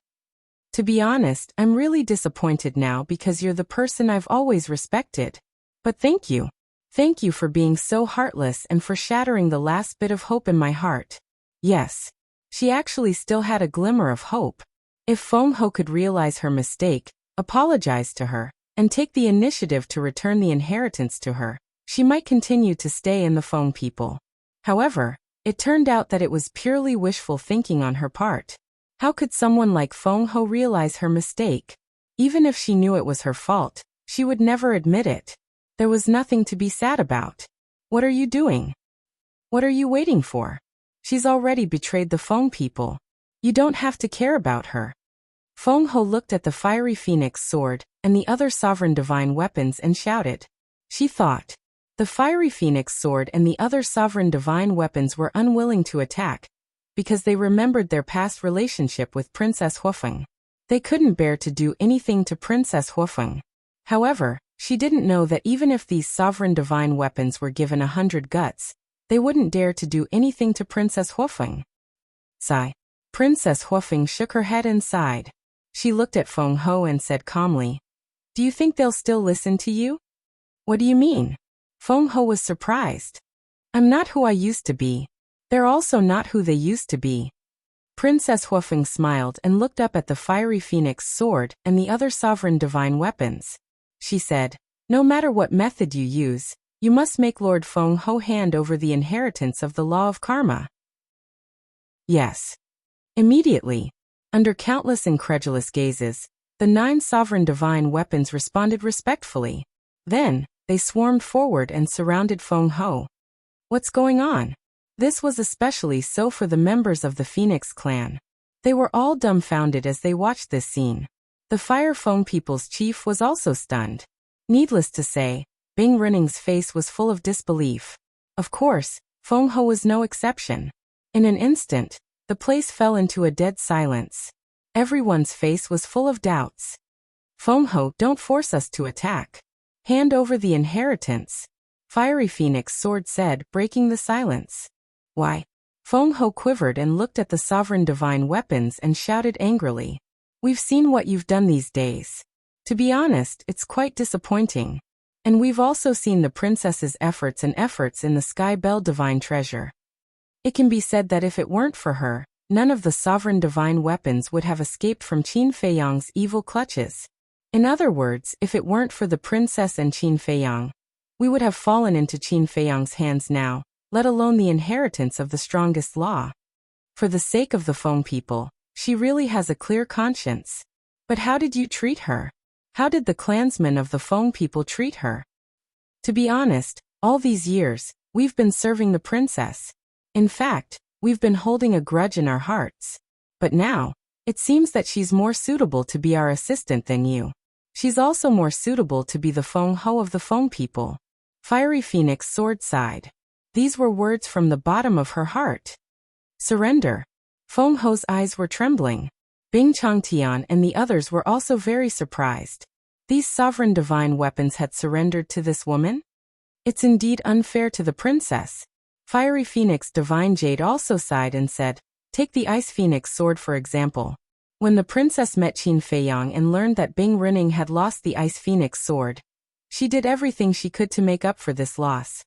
To be honest, I'm really disappointed now because you're the person I've always respected. But thank you. Thank you for being so heartless and for shattering the last bit of hope in my heart. Yes. She actually still had a glimmer of hope. If Feng Ho could realize her mistake, apologize to her, and take the initiative to return the inheritance to her, she might continue to stay in the Feng people. However, it turned out that it was purely wishful thinking on her part. How could someone like Feng Ho realize her mistake? Even if she knew it was her fault, she would never admit it. There was nothing to be sad about. What are you doing? What are you waiting for? She's already betrayed the Feng people. You don't have to care about her. Feng Ho looked at the fiery phoenix sword and the other sovereign divine weapons and shouted. She thought. The fiery phoenix sword and the other sovereign divine weapons were unwilling to attack, because they remembered their past relationship with Princess Huofeng. They couldn't bear to do anything to Princess Huofeng. However, she didn't know that even if these sovereign divine weapons were given 100 guts, they wouldn't dare to do anything to Princess Huofeng. Sigh. Princess Huofeng shook her head and sighed. She looked at Feng Ho and said calmly, Do you think they'll still listen to you? What do you mean? Feng Ho was surprised. I'm not who I used to be. They're also not who they used to be. Princess Huofeng smiled and looked up at the fiery phoenix sword and the other sovereign divine weapons. She said, No matter what method you use, you must make Lord Feng Ho hand over the inheritance of the law of karma. Yes. Immediately, under countless incredulous gazes, the 9 sovereign divine weapons responded respectfully. Then, they swarmed forward and surrounded Feng Ho. What's going on? This was especially so for the members of the Phoenix clan. They were all dumbfounded as they watched this scene. The Fire Feng people's chief was also stunned. Needless to say, Bing Running's face was full of disbelief. Of course, Feng Ho was no exception. In an instant, the place fell into a dead silence. Everyone's face was full of doubts. Feng Ho, don't force us to attack. Hand over the inheritance. Fiery Phoenix Sword said, breaking the silence. Why? Feng Ho quivered and looked at the sovereign divine weapons and shouted angrily. We've seen what you've done these days. To be honest, it's quite disappointing. And we've also seen the princess's efforts in the Sky Bell divine treasure. It can be said that if it weren't for her, none of the sovereign divine weapons would have escaped from Qin Feiyang's evil clutches. In other words, if it weren't for the princess and Qin Feiyang, we would have fallen into Qin Feiyang's hands now, let alone the inheritance of the strongest law. For the sake of the Feng people, she really has a clear conscience. But how did you treat her? How did the clansmen of the Feng people treat her? To be honest, all these years, we've been serving the princess. In fact, we've been holding a grudge in our hearts. But now, it seems that she's more suitable to be our assistant than you. She's also more suitable to be the Feng Ho of the Feng people. Fiery Phoenix Sword sighed. These were words from the bottom of her heart. Surrender. Feng Ho's eyes were trembling. Bing Changtian and the others were also very surprised. These sovereign divine weapons had surrendered to this woman? It's indeed unfair to the princess. Fiery Phoenix Divine Jade also sighed and said, Take the Ice Phoenix Sword for example. When the princess met Qin Feiyang and learned that Bing Runing had lost the Ice Phoenix Sword, she did everything she could to make up for this loss.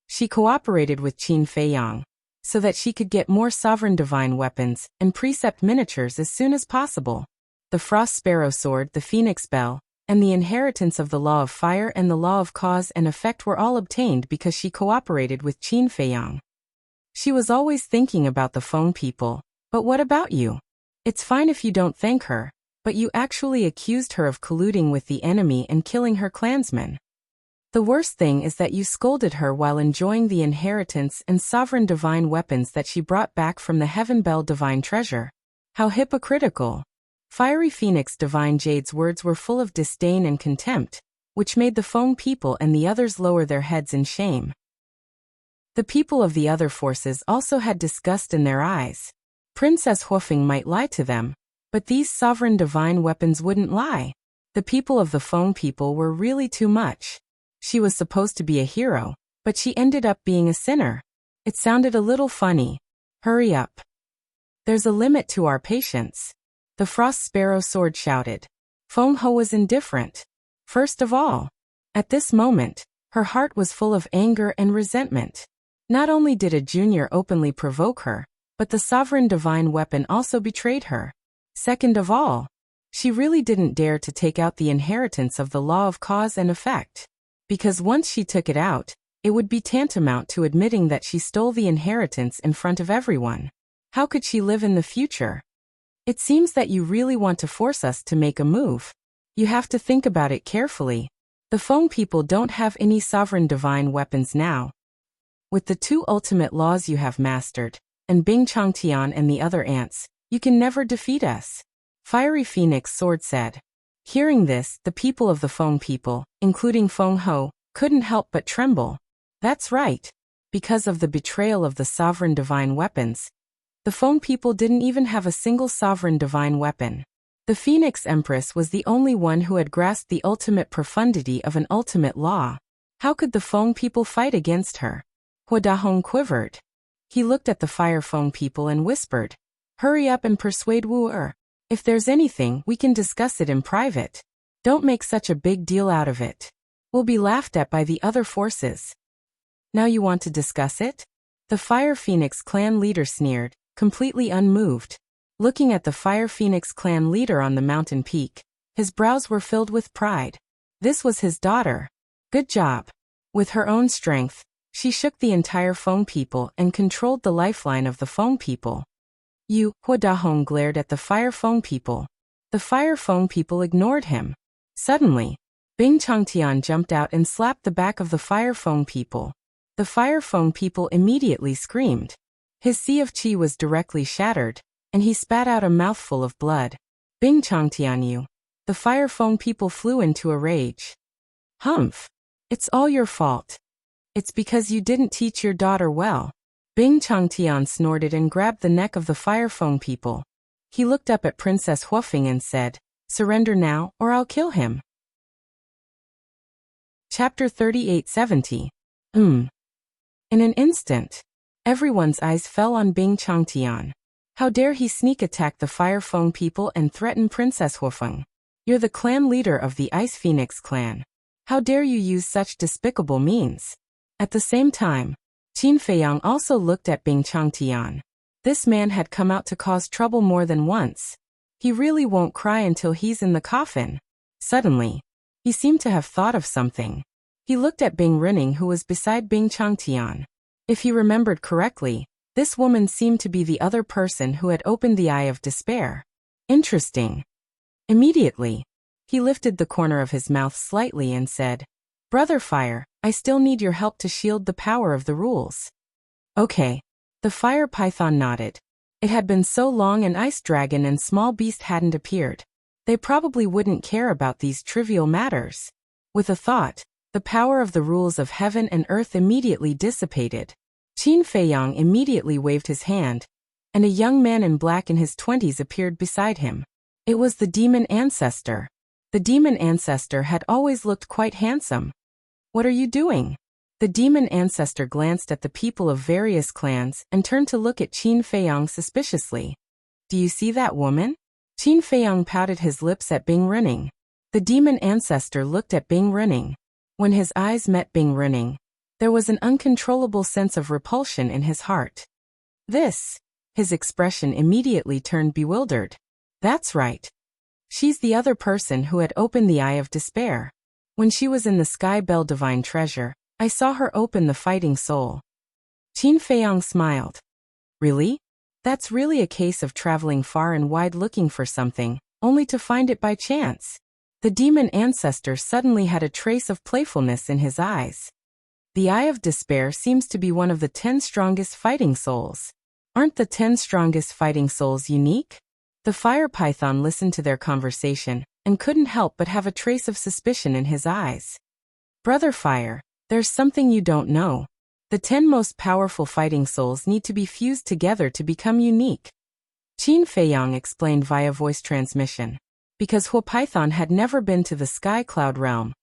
She cooperated with Qin Feiyang, so that she could get more sovereign divine weapons and precept miniatures as soon as possible. The Frost Sparrow Sword, the Phoenix Bell, and the inheritance of the Law of Fire and the Law of Cause and Effect were all obtained because she cooperated with Qin Feiyang. She was always thinking about the Feng people, But what about you? It's fine if you don't thank her, but you actually accused her of colluding with the enemy and killing her clansmen. The worst thing is that you scolded her while enjoying the inheritance and sovereign divine weapons that she brought back from the Heaven Bell divine treasure. How hypocritical! Fiery Phoenix Divine Jade's words were full of disdain and contempt, which made the Feng people and the others lower their heads in shame. The people of the other forces also had disgust in their eyes. Princess Huofeng might lie to them, but these sovereign divine weapons wouldn't lie. The people of the Feng people were really too much. She was supposed to be a hero, but she ended up being a sinner. It sounded a little funny. Hurry up. There's a limit to our patience. The Frost Sparrow Sword shouted. Feng Ho was indifferent. First of all, at this moment, her heart was full of anger and resentment. Not only did a junior openly provoke her, but the sovereign divine weapon also betrayed her. Second of all, she really didn't dare to take out the inheritance of the law of cause and effect. Because once she took it out, it would be tantamount to admitting that she stole the inheritance in front of everyone. How could she live in the future? It seems that you really want to force us to make a move. You have to think about it carefully. The Feng people don't have any sovereign divine weapons now. With the 2 ultimate laws you have mastered, and Bing Changtian and the other ants, you can never defeat us. Fiery Phoenix Sword said. Hearing this, the people of the Feng people, including Feng Ho, couldn't help but tremble. That's right. Because of the betrayal of the sovereign divine weapons, the Feng people didn't even have a single sovereign divine weapon. The Phoenix Empress was the only one who had grasped the ultimate profundity of an ultimate law. How could the Feng people fight against her? Hua Dahong quivered. He looked at the Fire Feng people and whispered, "Hurry up and persuade Wu Er. If there's anything, we can discuss it in private. Don't make such a big deal out of it. We'll be laughed at by the other forces." Now you want to discuss it? The Fire Phoenix clan leader sneered, completely unmoved. Looking at the Fire Phoenix clan leader on the mountain peak, his brows were filled with pride. This was his daughter. Good job. With her own strength, she shook the entire Feng people and controlled the lifeline of the Feng people. Hua Dahong glared at the Fire Feng people. The Fire Feng people ignored him. Suddenly, Bing Changtian jumped out and slapped the back of the Fire Feng people. The Fire Feng people immediately screamed. His sea of qi was directly shattered, and he spat out a mouthful of blood. Bing Changtian, the Fire Feng people flew into a rage. Humph! It's all your fault. It's because you didn't teach your daughter well. Bing Changtian snorted and grabbed the neck of the Fire Feng people. He looked up at Princess Huofeng and said, "Surrender now, or I'll kill him." Chapter 3870. In an instant, everyone's eyes fell on Bing Changtian. How dare he sneak attack the Fire Feng people and threaten Princess Huofeng? You're the clan leader of the Ice Phoenix clan. How dare you use such despicable means? At the same time, Qin Feiyang also looked at Bing Changtian. This man had come out to cause trouble more than once. He really won't cry until he's in the coffin. Suddenly, he seemed to have thought of something. He looked at Bing Rinning, who was beside Bing Changtian. If he remembered correctly, this woman seemed to be the other person who had opened the Eye of Despair. Interesting. Immediately, he lifted the corner of his mouth slightly and said, "Brother Fire, I still need your help to shield the power of the rules." Okay. The Fire Python nodded. It had been so long an ice dragon and small beast hadn't appeared. They probably wouldn't care about these trivial matters. With a thought, the power of the rules of heaven and earth immediately dissipated. Qin Feiyang immediately waved his hand, and a young man in black in his 20s appeared beside him. It was the demon ancestor. The demon ancestor had always looked quite handsome. "What are you doing?" The demon ancestor glanced at the people of various clans and turned to look at Qin Feiyang suspiciously. "Do you see that woman?" Qin Feiyang pouted his lips at Bing Rinning. The demon ancestor looked at Bing Rinning. When his eyes met Bing Rinning, there was an uncontrollable sense of repulsion in his heart. His expression immediately turned bewildered. That's right. She's the other person who had opened the Eye of Despair. When she was in the Sky Bell Divine Treasure, I saw her open the Fighting Soul. Qin Feiyang smiled. Really? That's really a case of traveling far and wide looking for something, only to find it by chance. The demon ancestor suddenly had a trace of playfulness in his eyes. The Eye of Despair seems to be one of the 10 strongest fighting souls. Aren't the 10 strongest fighting souls unique? The fire python listened to their conversation and couldn't help but have a trace of suspicion in his eyes. Brother Fire, there's something you don't know. The 10 most powerful fighting souls need to be fused together to become unique. Qin Feiyang explained via voice transmission. Because Hua Python had never been to the Sky Cloud realm,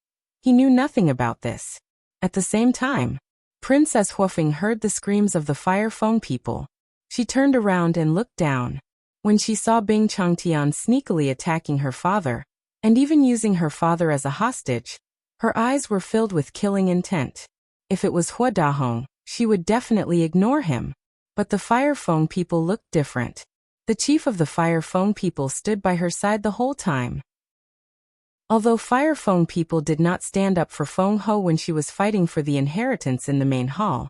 he knew nothing about this. At the same time, Princess Huafeng heard the screams of the Fire Feng people. She turned around and looked down. When she saw Bing Changtian sneakily attacking her father, and even using her father as a hostage, her eyes were filled with killing intent. If it was Hua Dahong, she would definitely ignore him. But the Fire Feng people looked different. The chief of the Fire Feng people stood by her side the whole time. Although Fire Feng people did not stand up for Feng Ho when she was fighting for the inheritance in the main hall,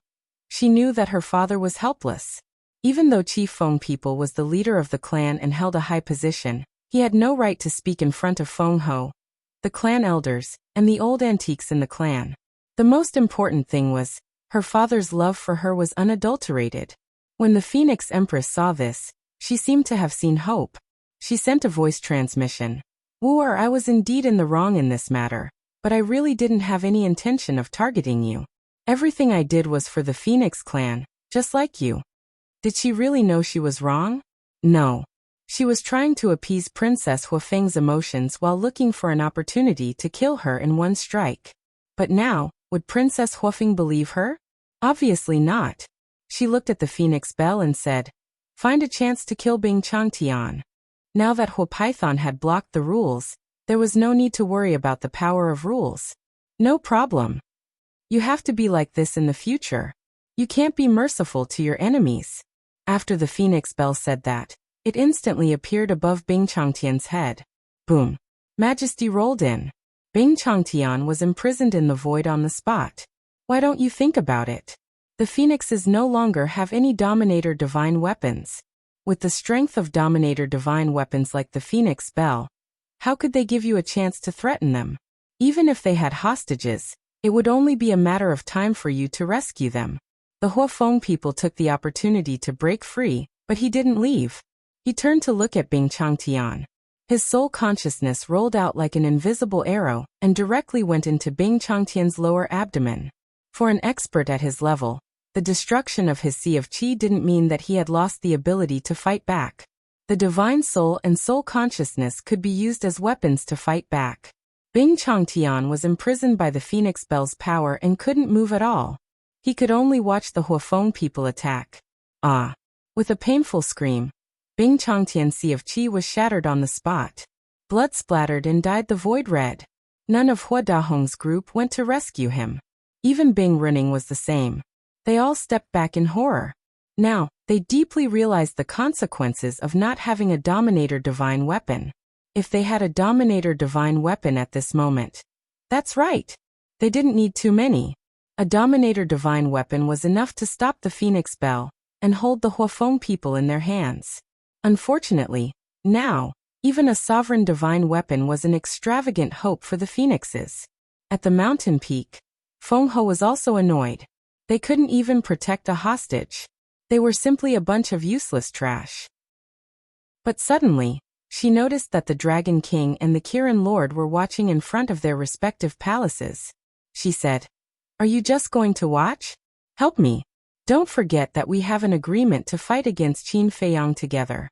she knew that her father was helpless. Even though Chief Feng people was the leader of the clan and held a high position, he had no right to speak in front of Feng Ho, the clan elders, and the old antiques in the clan. The most important thing was, her father's love for her was unadulterated. When the Phoenix Empress saw this, she seemed to have seen hope. She sent a voice transmission. Wu-er, I was indeed in the wrong in this matter, but I really didn't have any intention of targeting you. Everything I did was for the Phoenix clan, just like you. Did she really know she was wrong? No. She was trying to appease Princess Huafeng's emotions while looking for an opportunity to kill her in one strike. But now, would Princess Huafeng believe her? Obviously not. She looked at the Phoenix Bell and said, "Find a chance to kill Bing Changtian." Now that Hua Python had blocked the rules, there was no need to worry about the power of rules. No problem. You have to be like this in the future. You can't be merciful to your enemies. After the Phoenix Bell said that, it instantly appeared above Bing Changtian's head. Boom. Majesty rolled in. Bing Changtian was imprisoned in the void on the spot. Why don't you think about it? The Phoenixes no longer have any Dominator Divine weapons. With the strength of Dominator Divine weapons like the Phoenix Bell, how could they give you a chance to threaten them? Even if they had hostages, it would only be a matter of time for you to rescue them. The Huafeng people took the opportunity to break free, but he didn't leave. He turned to look at Bing Changtian. His soul consciousness rolled out like an invisible arrow and directly went into Bing Changtian's lower abdomen. For an expert at his level, the destruction of his Sea of Qi didn't mean that he had lost the ability to fight back. The divine soul and soul consciousness could be used as weapons to fight back. Bing Changtian was imprisoned by the Phoenix Bell's power and couldn't move at all. He could only watch the Huafeng people attack. Ah! With a painful scream, Bing Changtian's Sea of Qi was shattered on the spot. Blood splattered and dyed the void red. None of Hua Dahong's group went to rescue him. Even Bing Running was the same. They all stepped back in horror. Now, they deeply realized the consequences of not having a Dominator Divine weapon. If they had a Dominator Divine weapon at this moment. That's right. They didn't need too many. A Dominator Divine weapon was enough to stop the Phoenix Bell and hold the Huafeng people in their hands. Unfortunately, now, even a sovereign divine weapon was an extravagant hope for the Phoenixes. At the mountain peak, Feng Ho was also annoyed. They couldn't even protect a hostage. They were simply a bunch of useless trash. But suddenly, she noticed that the Dragon King and the Kirin Lord were watching in front of their respective palaces. She said, "Are you just going to watch? Help me. Don't forget that we have an agreement to fight against Qin Feiyang together."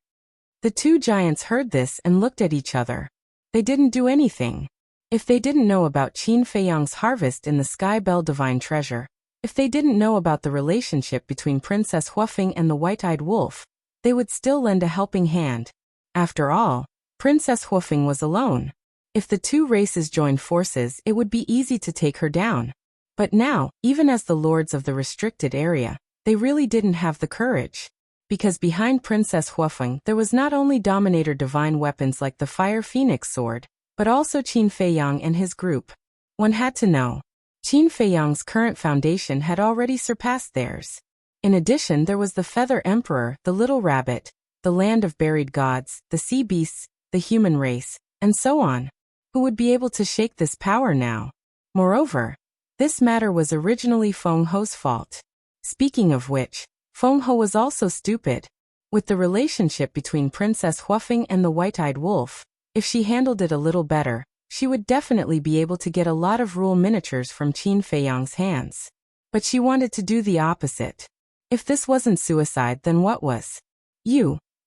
The two giants heard this and looked at each other. They didn't do anything. If they didn't know about Qin Feiyang's harvest in the Sky Bell Divine Treasure, if they didn't know about the relationship between Princess Huafeng and the White-Eyed Wolf, they would still lend a helping hand. After all, Princess Huafeng was alone. If the two races joined forces, it would be easy to take her down. But now, even as the lords of the restricted area, they really didn't have the courage. Because behind Princess Huafeng there was not only Dominator Divine weapons like the Fire Phoenix Sword, but also Qin Feiyang and his group. One had to know. Qin Feiyang's current foundation had already surpassed theirs. In addition, there was the Feather Emperor, the Little Rabbit, the Land of Buried Gods, the Sea Beasts, the human race, and so on. Who would be able to shake this power now? Moreover, this matter was originally Feng Ho's fault. Speaking of which, Feng Ho was also stupid. With the relationship between Princess Huafeng and the White-Eyed Wolf, if she handled it a little better, she would definitely be able to get a lot of rule miniatures from Qin Feiyang's hands. But she wanted to do the opposite. If this wasn't suicide, then what was?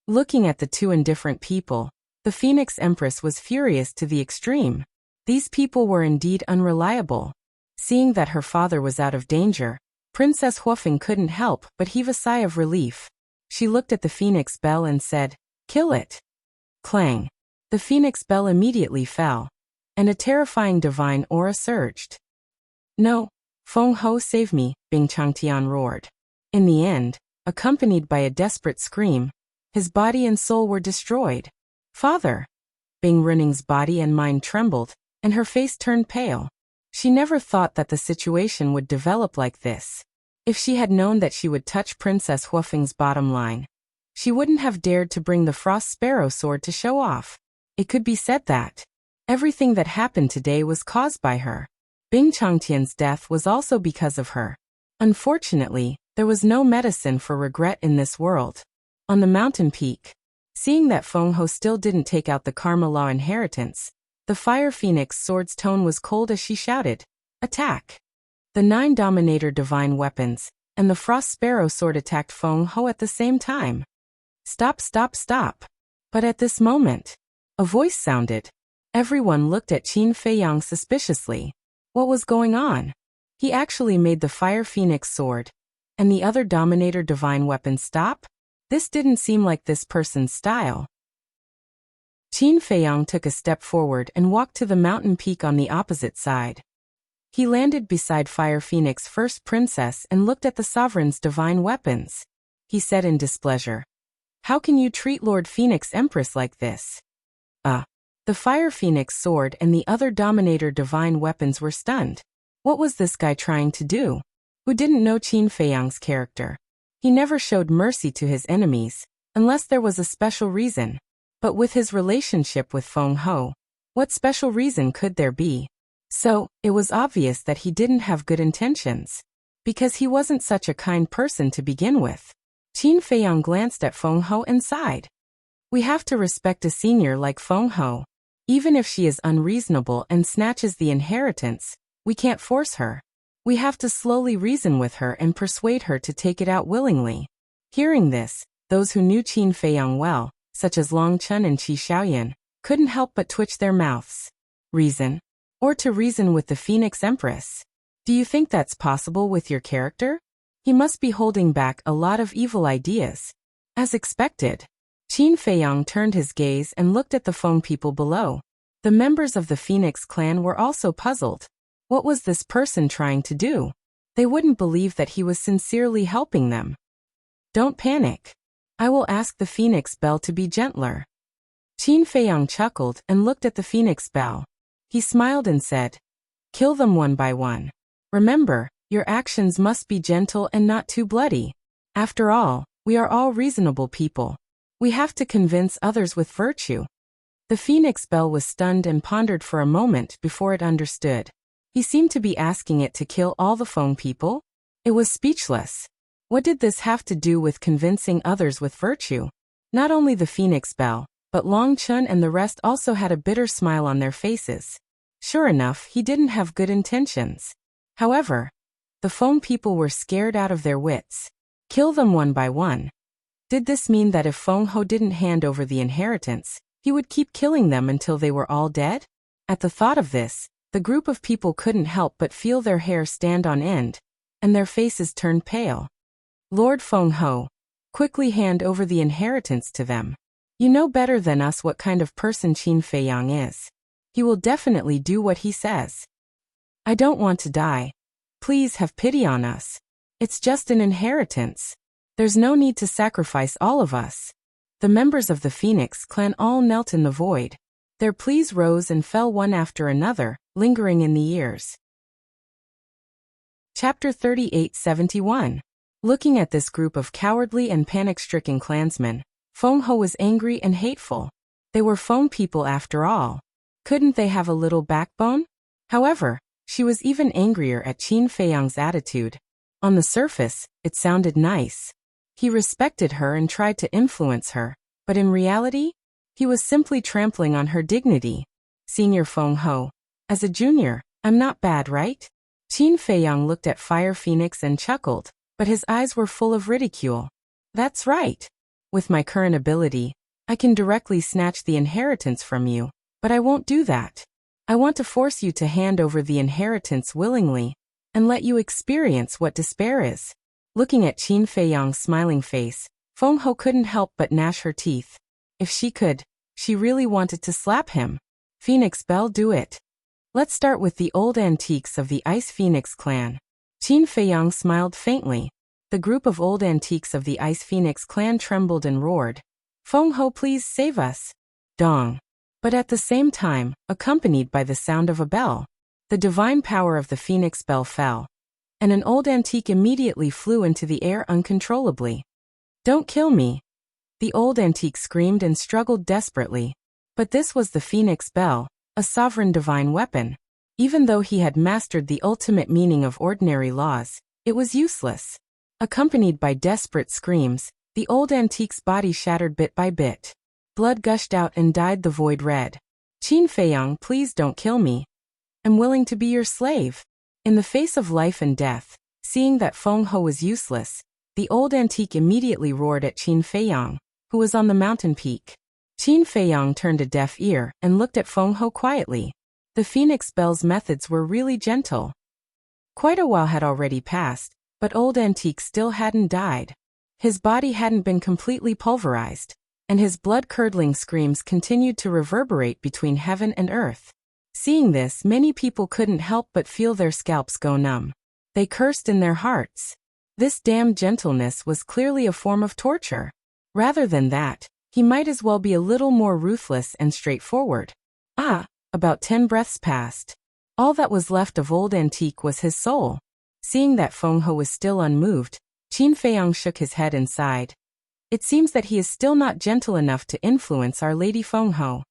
Looking at the two indifferent people, the Phoenix Empress was furious to the extreme. These people were indeed unreliable. Seeing that her father was out of danger, Princess Huafeng couldn't help but heave a sigh of relief. She looked at the Phoenix Bell and said, "Kill it." Clang. The Phoenix Bell immediately fell, and a terrifying divine aura surged. "No, Feng Ho, save me," Bing Changtian roared. In the end, accompanied by a desperate scream, his body and soul were destroyed. "Father!" Bing Running's body and mind trembled, and her face turned pale. She never thought that the situation would develop like this. If she had known that she would touch Princess Huafeng's bottom line, she wouldn't have dared to bring the Frost Sparrow sword to show off. It could be said that everything that happened today was caused by her. Bing Changtian's death was also because of her. Unfortunately, there was no medicine for regret in this world. On the mountain peak, seeing that Feng Ho still didn't take out the Karma Law inheritance, the Fire Phoenix sword's tone was cold as she shouted, "Attack!" The 9 Dominator divine weapons and the Frost Sparrow sword attacked Feng Ho at the same time. "Stop, stop, stop!" But at this moment, a voice sounded. Everyone looked at Qin Feiyang suspiciously. What was going on? He actually made the Fire Phoenix sword and the other Dominator divine weapons stop? This didn't seem like this person's style. Qin Feiyang took a step forward and walked to the mountain peak on the opposite side. He landed beside Fire Phoenix First Princess and looked at the Sovereign's divine weapons. He said in displeasure, "How can you treat Lord Phoenix Empress like this?" The Fire Phoenix sword and the other Dominator divine weapons were stunned. What was this guy trying to do? Who didn't know Qin Feiyang's character? He never showed mercy to his enemies, unless there was a special reason. But with his relationship with Feng Ho, what special reason could there be? So, it was obvious that he didn't have good intentions. Because he wasn't such a kind person to begin with. Qin Feiyang glanced at Feng Ho and sighed. We have to respect a senior like Feng Ho. Even if she is unreasonable and snatches the inheritance, we can't force her. We have to slowly reason with her and persuade her to take it out willingly. Hearing this, those who knew Qin Feiyang well, such as Long Chun and Qi Xiaoyan, couldn't help but twitch their mouths. Reason? Or to reason with the Phoenix Empress? Do you think that's possible with your character? He must be holding back a lot of evil ideas. As expected, Qin Feiyang turned his gaze and looked at the Feng people below. The members of the Phoenix clan were also puzzled. What was this person trying to do? They wouldn't believe that he was sincerely helping them. Don't panic. I will ask the Phoenix Bell to be gentler. Qin Feiyang chuckled and looked at the Phoenix Bell. He smiled and said, "Kill them one by one. Remember, your actions must be gentle and not too bloody. After all, we are all reasonable people. We have to convince others with virtue." The Phoenix Bell was stunned and pondered for a moment before it understood. He seemed to be asking it to kill all the Feng people. It was speechless. What did this have to do with convincing others with virtue? Not only the Phoenix Bell, but Long Chun and the rest also had a bitter smile on their faces. Sure enough, he didn't have good intentions. However, the Feng people were scared out of their wits. Kill them one by one. Did this mean that if Feng Ho didn't hand over the inheritance, he would keep killing them until they were all dead? At the thought of this, the group of people couldn't help but feel their hair stand on end, and their faces turned pale. Lord Feng Ho, quickly hand over the inheritance to them. You know better than us what kind of person Qin Feiyang is. He will definitely do what he says. I don't want to die. Please have pity on us. It's just an inheritance. There's no need to sacrifice all of us. The members of the Phoenix clan all knelt in the void. Their pleas rose and fell one after another, lingering in the ears. Chapter 3871. Looking at this group of cowardly and panic-stricken clansmen, Feng Ho was angry and hateful. They were Feng people after all. Couldn't they have a little backbone? However, she was even angrier at Qin Feiyang's attitude. On the surface, it sounded nice. He respected her and tried to influence her, but in reality, he was simply trampling on her dignity. Senior Feng Ho. As a junior, I'm not bad, right? Qin Feiyang looked at Fire Phoenix and chuckled, but his eyes were full of ridicule. That's right. With my current ability, I can directly snatch the inheritance from you, but I won't do that. I want to force you to hand over the inheritance willingly, and let you experience what despair is. Looking at Qin Feiyang's smiling face, Feng Ho couldn't help but gnash her teeth. If she could, she really wanted to slap him. Phoenix Bell, do it. Let's start with the old antiques of the Ice Phoenix clan. Qin Feiyang smiled faintly. The group of old antiques of the Ice Phoenix clan trembled and roared. Feng Ho, please save us. Dong. But at the same time, accompanied by the sound of a bell, the divine power of the Phoenix Bell fell, and an old antique immediately flew into the air uncontrollably. Don't kill me. The old antique screamed and struggled desperately. But this was the Phoenix Bell, a sovereign divine weapon. Even though he had mastered the ultimate meaning of ordinary laws, it was useless. Accompanied by desperate screams, the old antique's body shattered bit by bit. Blood gushed out and dyed the void red. Qin Feiyang, please don't kill me. I'm willing to be your slave. In the face of life and death, seeing that Feng Ho was useless, the old antique immediately roared at Qin Feiyang, who was on the mountain peak. Qin Feiyang turned a deaf ear and looked at Feng Ho quietly. The Phoenix Bell's methods were really gentle. Quite a while had already passed, but old antique still hadn't died. His body hadn't been completely pulverized, and his blood-curdling screams continued to reverberate between heaven and earth. Seeing this, many people couldn't help but feel their scalps go numb. They cursed in their hearts. This damned gentleness was clearly a form of torture. Rather than that, he might as well be a little more ruthless and straightforward. About 10 breaths passed. All that was left of old antique was his soul. Seeing that Feng Ho was still unmoved, Qin Feiyang shook his head and sighed. It seems that he is still not gentle enough to influence our Lady Feng Ho.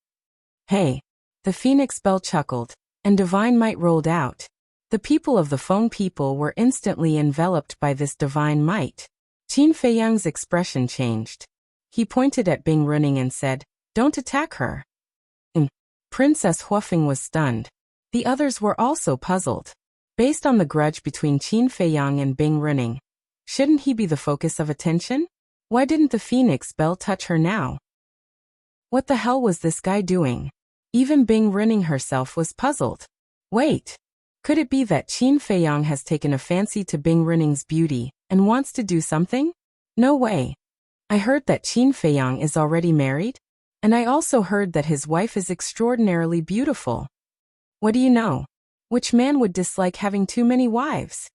Hey! The Phoenix Bell chuckled, and divine might rolled out. The people of the Feng people were instantly enveloped by this divine might. Qin Feiyang's expression changed. He pointed at Bing Running and said, "Don't attack her." Princess Huofeng was stunned. The others were also puzzled. Based on the grudge between Qin Feiyang and Bing Running, shouldn't he be the focus of attention? Why didn't the Phoenix Bell touch her now? What the hell was this guy doing? Even Bing Running herself was puzzled. Wait. Could it be that Qin Feiyang has taken a fancy to Bing Running's beauty and wants to do something? No way. I heard that Qin Feiyang is already married, and I also heard that his wife is extraordinarily beautiful. What do you know? Which man would dislike having too many wives?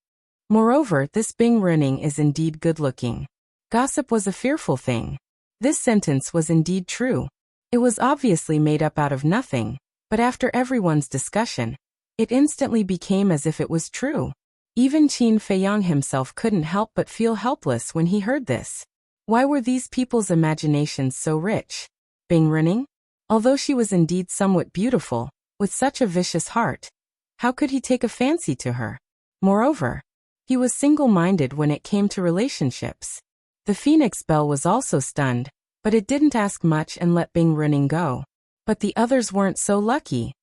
Moreover, this Bing Running is indeed good-looking. Gossip was a fearful thing. This sentence was indeed true. It was obviously made up out of nothing, but after everyone's discussion, it instantly became as if it was true. Even Qin Feiyang himself couldn't help but feel helpless when he heard this. Why were these people's imaginations so rich? Bing Running? Although she was indeed somewhat beautiful, with such a vicious heart, how could he take a fancy to her? Moreover, he was single-minded when it came to relationships. The Phoenix Bell was also stunned, but it didn't ask much and let Bing Running go. But the others weren't so lucky.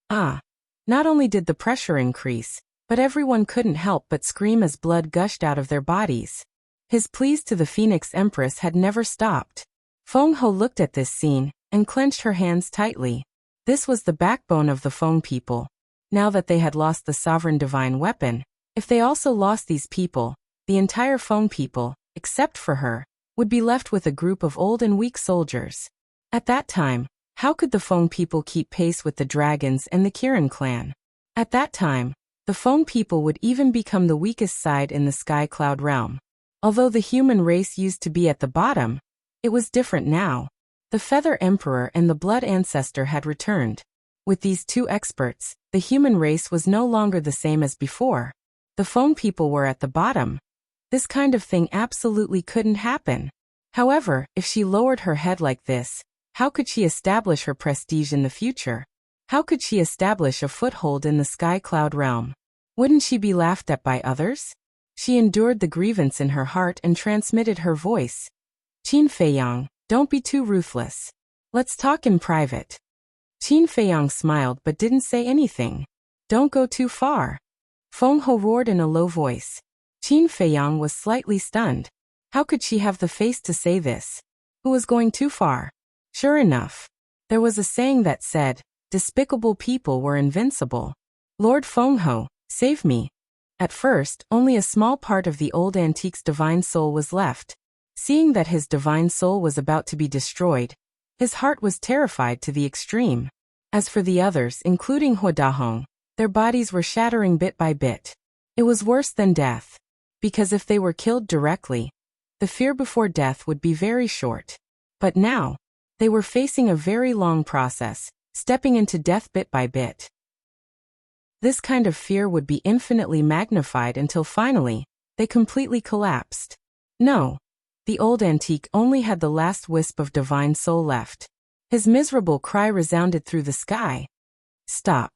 Not only did the pressure increase, but everyone couldn't help but scream as blood gushed out of their bodies. His pleas to the Phoenix Empress had never stopped. Feng Ho looked at this scene and clenched her hands tightly. This was the backbone of the Feng people. Now that they had lost the sovereign divine weapon, if they also lost these people, the entire Feng people, except for her, would be left with a group of old and weak soldiers. At that time, how could the Feng people keep pace with the dragons and the Kirin clan? At that time, the Feng people would even become the weakest side in the Sky Cloud realm. Although the human race used to be at the bottom, it was different now. The Feather Emperor and the Blood Ancestor had returned. With these two experts, the human race was no longer the same as before. The Feng people were at the bottom. This kind of thing absolutely couldn't happen. However, if she lowered her head like this, how could she establish her prestige in the future? How could she establish a foothold in the sky cloud realm? Wouldn't she be laughed at by others? She endured the grievance in her heart and transmitted her voice. Qin Feiyang, don't be too ruthless. Let's talk in private. Qin Feiyang smiled but didn't say anything. Don't go too far. Feng Ho roared in a low voice. Qin Feiyang was slightly stunned. How could she have the face to say this? Who was going too far? Sure enough. There was a saying that said, despicable people were invincible. Lord Feng Ho, save me. At first, only a small part of the old antique's divine soul was left. Seeing that his divine soul was about to be destroyed, his heart was terrified to the extreme. As for the others, including Hua Dahong, their bodies were shattering bit by bit. It was worse than death. Because if they were killed directly, the fear before death would be very short. But now, they were facing a very long process, stepping into death bit by bit. This kind of fear would be infinitely magnified until finally, they completely collapsed. No. The old antique only had the last wisp of divine soul left. His miserable cry resounded through the sky. Stop.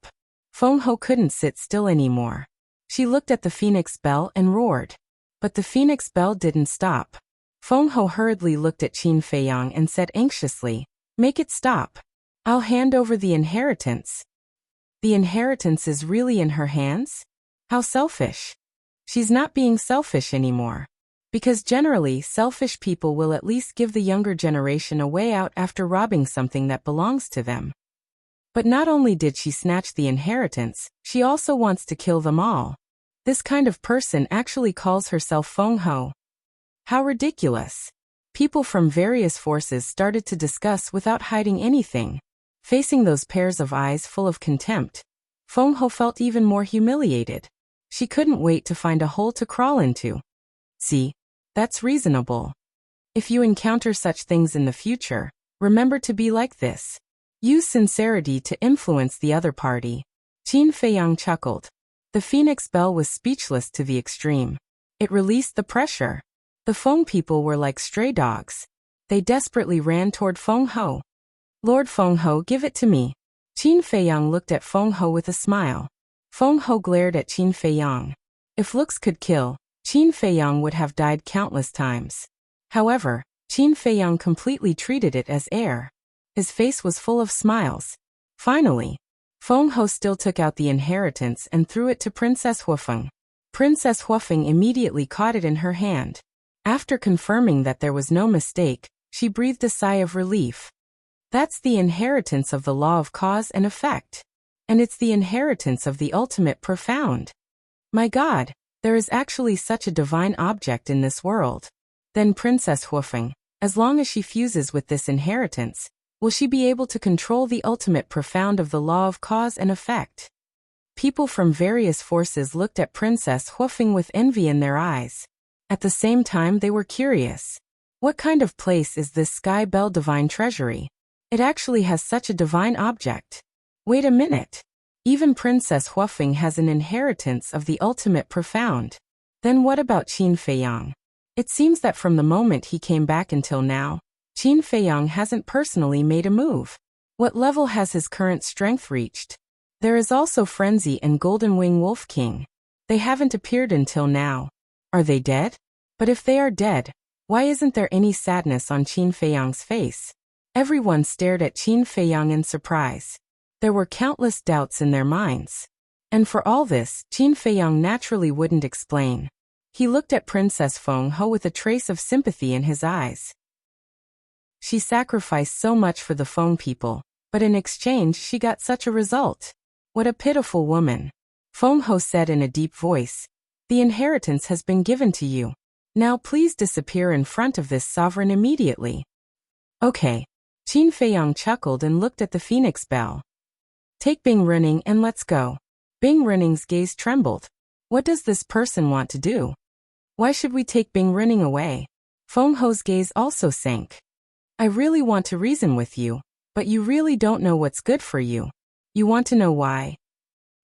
Feng Ho couldn't sit still anymore. She looked at the phoenix bell and roared. But the phoenix bell didn't stop. Feng Ho hurriedly looked at Qin Feiyang and said anxiously, make it stop. I'll hand over the inheritance. The inheritance is really in her hands? How selfish. She's not being selfish anymore. Because generally, selfish people will at least give the younger generation a way out after robbing something that belongs to them. But not only did she snatch the inheritance, she also wants to kill them all. This kind of person actually calls herself Feng Ho. How ridiculous. People from various forces started to discuss without hiding anything. Facing those pairs of eyes full of contempt, Feng Ho felt even more humiliated. She couldn't wait to find a hole to crawl into. See, that's reasonable. If you encounter such things in the future, remember to be like this. Use sincerity to influence the other party. Qin Feiyang chuckled. The phoenix bell was speechless to the extreme. It released the pressure. The Feng people were like stray dogs. They desperately ran toward Feng Ho. Lord Feng Ho, give it to me. Qin Feiyang looked at Feng Ho with a smile. Feng Ho glared at Qin Feiyang. If looks could kill, Qin Feiyang would have died countless times. However, Qin Feiyang completely treated it as air. His face was full of smiles. Finally, Feng Ho still took out the inheritance and threw it to Princess Huafeng. Princess Huafeng immediately caught it in her hand. After confirming that there was no mistake, she breathed a sigh of relief. That's the inheritance of the law of cause and effect. And it's the inheritance of the ultimate profound. My God, there is actually such a divine object in this world. Then Princess Huafeng, as long as she fuses with this inheritance, will she be able to control the ultimate profound of the law of cause and effect? People from various forces looked at Princess Huafeng with envy in their eyes. At the same time they were curious. What kind of place is this Sky Bell Divine Treasury? It actually has such a divine object. Wait a minute. Even Princess Huafeng has an inheritance of the ultimate profound. Then what about Qin Feiyang? It seems that from the moment he came back until now, Qin Feiyang hasn't personally made a move. What level has his current strength reached? There is also Frenzy and Golden Wing Wolf King. They haven't appeared until now. Are they dead? But if they are dead, why isn't there any sadness on Qin Feiyang's face? Everyone stared at Qin Feiyang in surprise. There were countless doubts in their minds. And for all this, Qin Feiyang naturally wouldn't explain. He looked at Princess Feng Ho with a trace of sympathy in his eyes. She sacrificed so much for the Feng people, but in exchange she got such a result. What a pitiful woman. Feng Ho said in a deep voice. The inheritance has been given to you. Now please disappear in front of this sovereign immediately. Okay. Qin Feiyang chuckled and looked at the phoenix bell. Take Bing Running and let's go. Bing Running's gaze trembled. What does this person want to do? Why should we take Bing Running away? Feng Ho's gaze also sank. I really want to reason with you, but you really don't know what's good for you. You want to know why?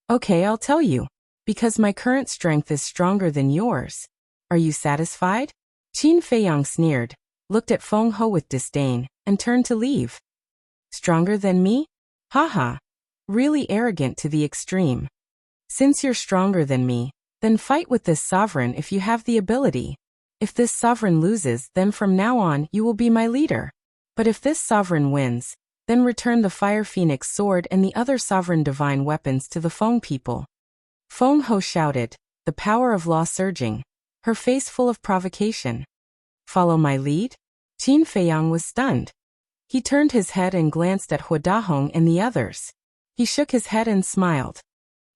Okay, I'll tell you. Because my current strength is stronger than yours. Are you satisfied? Qin Feiyang sneered, looked at Feng Ho with disdain, and turned to leave. Stronger than me? Haha. Really arrogant to the extreme. Since you're stronger than me, then fight with this sovereign if you have the ability. If this sovereign loses, then from now on you will be my leader. But if this sovereign wins, then return the Fire Phoenix sword and the other sovereign divine weapons to the Feng people. Feng Ho shouted, the power of law surging, her face full of provocation. Follow my lead? Qin Feiyang was stunned. He turned his head and glanced at Hua Dahong and the others. He shook his head and smiled.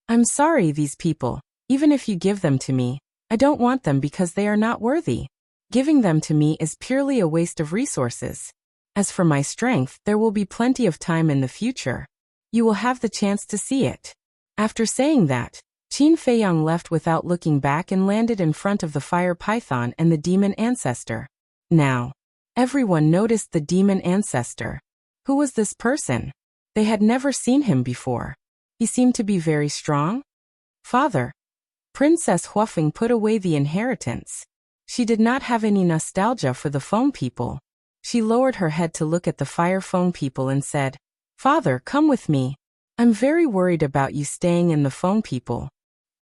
I'm sorry, these people, even if you give them to me, I don't want them because they are not worthy. Giving them to me is purely a waste of resources. As for my strength, there will be plenty of time in the future. You will have the chance to see it. After saying that, Qin Feiyang left without looking back and landed in front of the fire python and the demon ancestor. Now, everyone noticed the demon ancestor. Who was this person? They had never seen him before. He seemed to be very strong. Father. Princess Huafeng put away the inheritance. She did not have any nostalgia for the Feng people. She lowered her head to look at the Fire Feng people and said, Father, come with me. I'm very worried about you staying in the Feng people.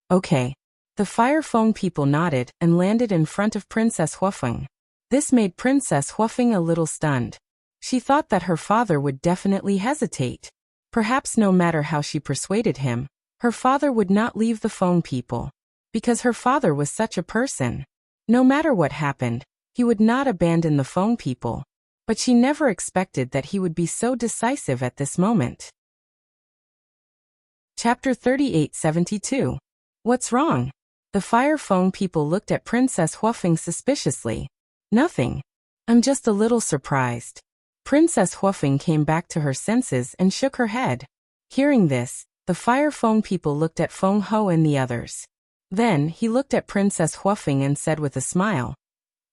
Okay. The Fire Feng people nodded and landed in front of Princess Huafeng. This made Princess Huafeng a little stunned. She thought that her father would definitely hesitate. Perhaps no matter how she persuaded him, her father would not leave the Feng people. Because her father was such a person. No matter what happened, he would not abandon the Feng people. But she never expected that he would be so decisive at this moment. Chapter 3872. What's wrong? The Fire Feng people looked at Princess Huafeng suspiciously. Nothing. I'm just a little surprised. Princess Huafeng came back to her senses and shook her head. Hearing this, the Fire Feng people looked at Feng Ho and the others. Then he looked at Princess Huafeng and said with a smile,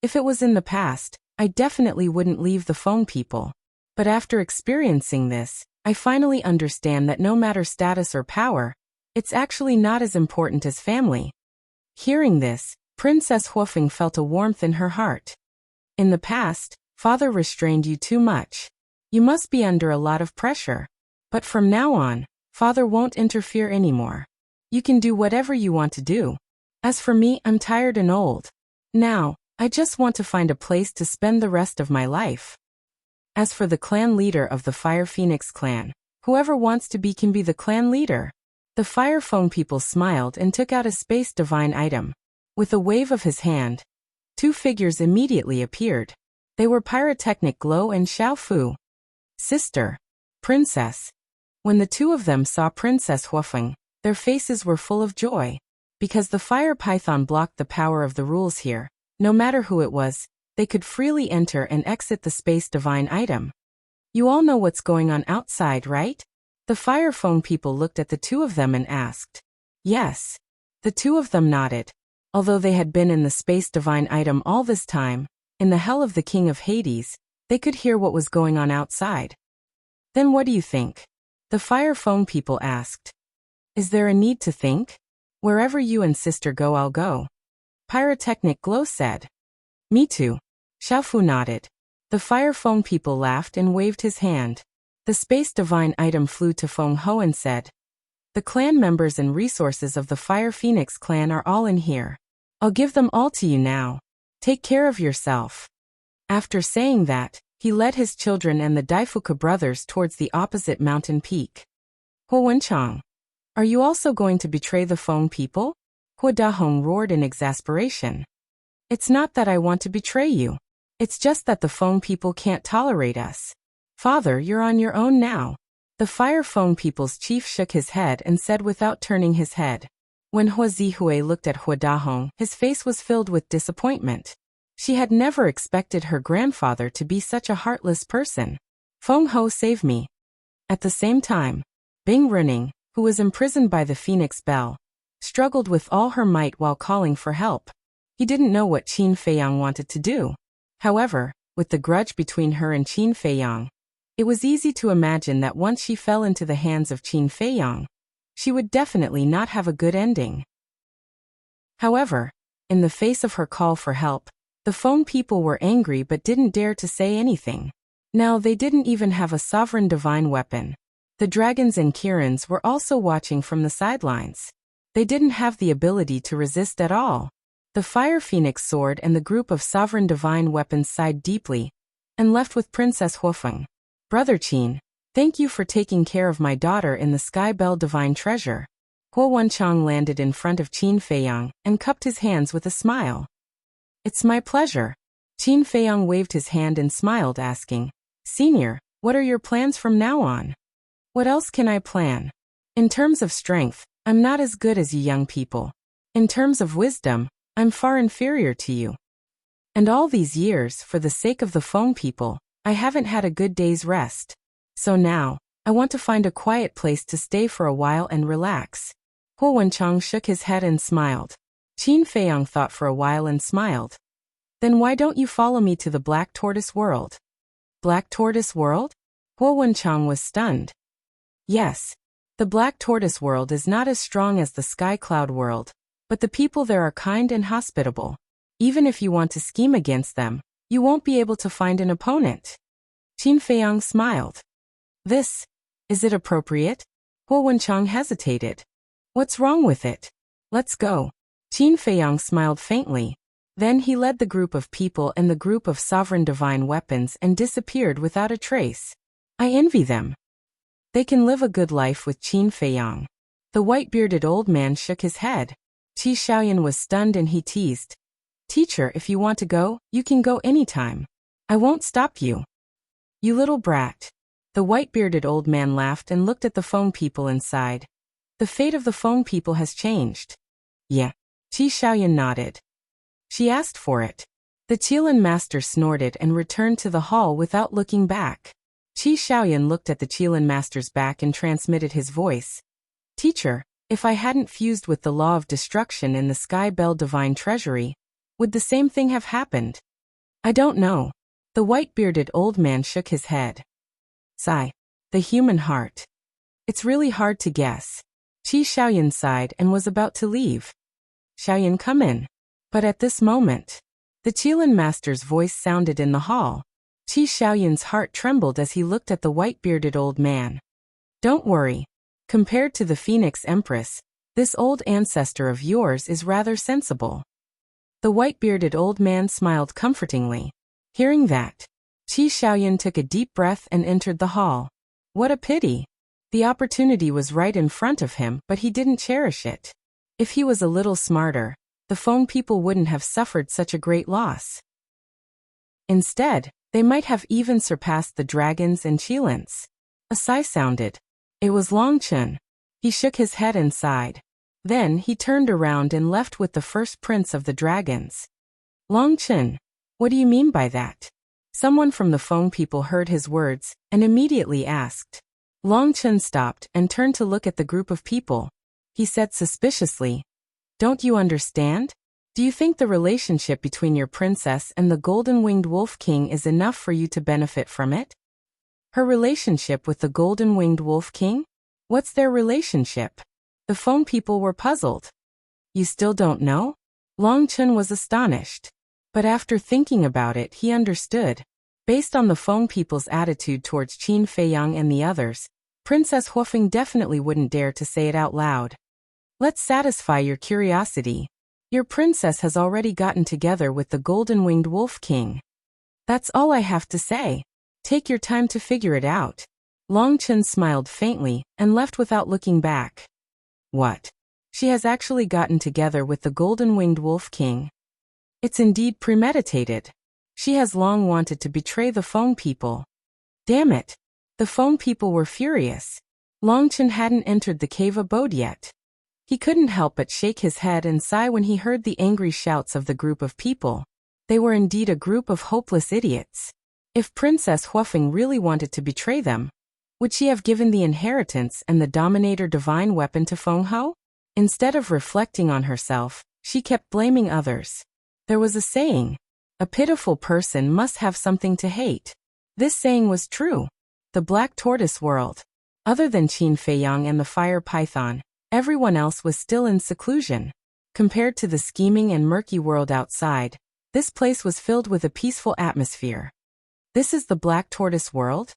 if it was in the past, I definitely wouldn't leave the Feng people. But after experiencing this, I finally understand that no matter status or power, it's actually not as important as family. Hearing this, Princess Huafeng felt a warmth in her heart. In the past, father restrained you too much. You must be under a lot of pressure. But from now on, father won't interfere anymore. You can do whatever you want to do. As for me, I'm tired and old. Now, I just want to find a place to spend the rest of my life. As for the clan leader of the Fire Phoenix clan, whoever wants to be can be the clan leader. The Fire Feng people smiled and took out a space divine item. With a wave of his hand, two figures immediately appeared. They were Pyrotechnic Glow and Xiao Fu. Sister. Princess. When the two of them saw Princess Huafeng, their faces were full of joy. Because the fire python blocked the power of the rules here, no matter who it was, they could freely enter and exit the space divine item. You all know what's going on outside, right? The Fire Feng people looked at the two of them and asked. Yes. The two of them nodded. Although they had been in the space divine item all this time, in the hell of the King of Hades, they could hear what was going on outside. Then what do you think? The Fire Feng people asked. Is there a need to think? Wherever you and sister go, I'll go. Pyrotechnic Glow said. Me too. Xiaofu nodded. The Fire Feng people laughed and waved his hand. The space divine item flew to Feng Ho and said, the clan members and resources of the Fire Phoenix clan are all in here. I'll give them all to you now. Take care of yourself. After saying that, he led his children and the Daifuka brothers towards the opposite mountain peak. Hua Wenchang. Are you also going to betray the Feng people? Hua Dahong roared in exasperation. It's not that I want to betray you. It's just that the Feng people can't tolerate us. Father, you're on your own now. The Fire Feng people's chief shook his head and said without turning his head. When Hua Zihue looked at Hua Dahong, his face was filled with disappointment. She had never expected her grandfather to be such a heartless person. Feng Ho, save me. At the same time, Bing Runing, who was imprisoned by the Phoenix Bell, struggled with all her might while calling for help. He didn't know what Qin Feiyang wanted to do. However, with the grudge between her and Qin Feiyang, it was easy to imagine that once she fell into the hands of Qin Feiyang, she would definitely not have a good ending. However, In the face of her call for help, the phone people were angry but didn't dare to say anything. Now they didn't even have a sovereign divine weapon. The dragons and Kirans were also watching from the sidelines. They didn't have the ability to resist at all. The Fire Phoenix sword and the group of sovereign divine weapons sighed deeply, and left with Princess Huofeng. Brother Qin, thank you for taking care of my daughter in the Sky Bell Divine Treasure. Huo Wenchang landed in front of Qin Feiyang and cupped his hands with a smile. It's my pleasure. Qin Feiyang waved his hand and smiled, asking, Senior, what are your plans from now on? What else can I plan? In terms of strength, I'm not as good as you young people. In terms of wisdom, I'm far inferior to you. And all these years, for the sake of the phone people, I haven't had a good day's rest. So now, I want to find a quiet place to stay for a while and relax. Huo Wenchang shook his head and smiled. Qin Feiyang thought for a while and smiled. Then why don't you follow me to the Black Tortoise World? Black Tortoise World? Huo Wenchang was stunned. Yes. The Black Tortoise World is not as strong as the Sky Cloud World, but the people there are kind and hospitable. Even if you want to scheme against them, you won't be able to find an opponent. Qin Feiyang smiled. Is it appropriate? Huo Wenchang hesitated. What's wrong with it? Let's go. Qin Feiyang smiled faintly. Then he led the group of people and the group of sovereign divine weapons and disappeared without a trace. I envy them. They can live a good life with Qin Feiyang. The white-bearded old man shook his head. Qi Xiaoyan was stunned and he teased. Teacher, if you want to go, you can go anytime. I won't stop you. You little brat. The white-bearded old man laughed and looked at the phone people inside. The fate of the phone people has changed. Yeah. Qi Xiaoyan nodded. She asked for it. The Qilin master snorted and returned to the hall without looking back. Qi Xiaoyan looked at the Qilin master's back and transmitted his voice. Teacher, if I hadn't fused with the law of destruction in the Sky Bell Divine Treasury, would the same thing have happened? I don't know. The white-bearded old man shook his head. Sigh. The human heart. It's really hard to guess. Qi Xiaoyan sighed and was about to leave. Xiaoyan, come in. But at this moment, the Qilin master's voice sounded in the hall. Qi Xiaoyan's heart trembled as he looked at the white-bearded old man. Don't worry. Compared to the Phoenix Empress, this old ancestor of yours is rather sensible. The white-bearded old man smiled comfortingly. Hearing that, Qi Xiaoyan took a deep breath and entered the hall. What a pity. The opportunity was right in front of him, but he didn't cherish it. If he was a little smarter, the phone people wouldn't have suffered such a great loss. Instead, they might have even surpassed the dragons and Qilins. A sigh sounded. It was Long Chun. He shook his head and sighed. Then he turned around and left with the first prince of the dragons. Long Chun, what do you mean by that? Someone from the phone people heard his words and immediately asked. Long Chun stopped and turned to look at the group of people. He said suspiciously, Don't you understand? Do you think the relationship between your princess and the golden-winged wolf king is enough for you to benefit from it? Her relationship with the golden-winged wolf king? What's their relationship? The phone people were puzzled. You still don't know? Long Chun was astonished. But after thinking about it, he understood. Based on the phone people's attitude towards Qin Feiyang and the others, Princess Huofeng definitely wouldn't dare to say it out loud. Let's satisfy your curiosity. Your princess has already gotten together with the golden-winged wolf king. That's all I have to say. Take your time to figure it out. Long Chun smiled faintly and left without looking back. What? She has actually gotten together with the golden-winged wolf king. It's indeed premeditated. She has long wanted to betray the phone people. Damn it. The phone people were furious. Long Chun hadn't entered the cave abode yet. He couldn't help but shake his head and sigh when he heard the angry shouts of the group of people. They were indeed a group of hopeless idiots. If Princess Huofeng really wanted to betray them, would she have given the inheritance and the Dominator divine weapon to Feng Ho? Instead of reflecting on herself, she kept blaming others. There was a saying, a pitiful person must have something to hate. This saying was true. The Black Tortoise World. Other than Qin Feiyang and the Fire Python, everyone else was still in seclusion. Compared to the scheming and murky world outside, this place was filled with a peaceful atmosphere. This is the Black Tortoise world?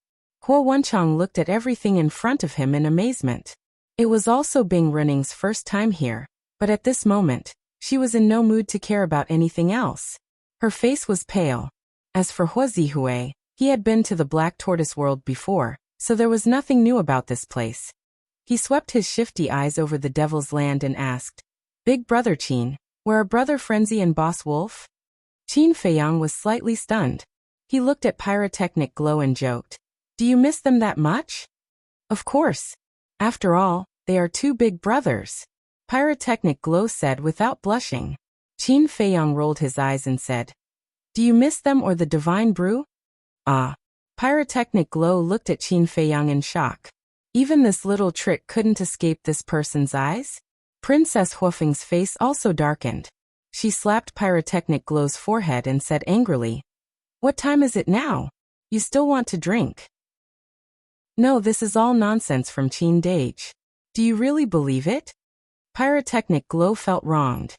Huo Wenchang looked at everything in front of him in amazement. It was also Bing Rening's first time here, but at this moment, she was in no mood to care about anything else. Her face was pale. As for Huo Zihui, he had been to the Black Tortoise world before, so there was nothing new about this place. He swept his shifty eyes over the Devil's Land and asked, Big Brother Qin, where are Brother Frenzy and Boss Wolf? Qin Feiyang was slightly stunned. He looked at Pyrotechnic Glow and joked, Do you miss them that much? Of course. After all, they are two big brothers. Pyrotechnic Glow said without blushing. Qin Feiyang rolled his eyes and said, Do you miss them or the divine brew? Ah. Pyrotechnic Glow looked at Qin Feiyang in shock. Even this little trick couldn't escape this person's eyes? Princess Huofeng's face also darkened. She slapped Pyrotechnic Glow's forehead and said angrily, What time is it now? You still want to drink? No, this is all nonsense from Qin Dage. Do you really believe it? Pyrotechnic Glow felt wronged.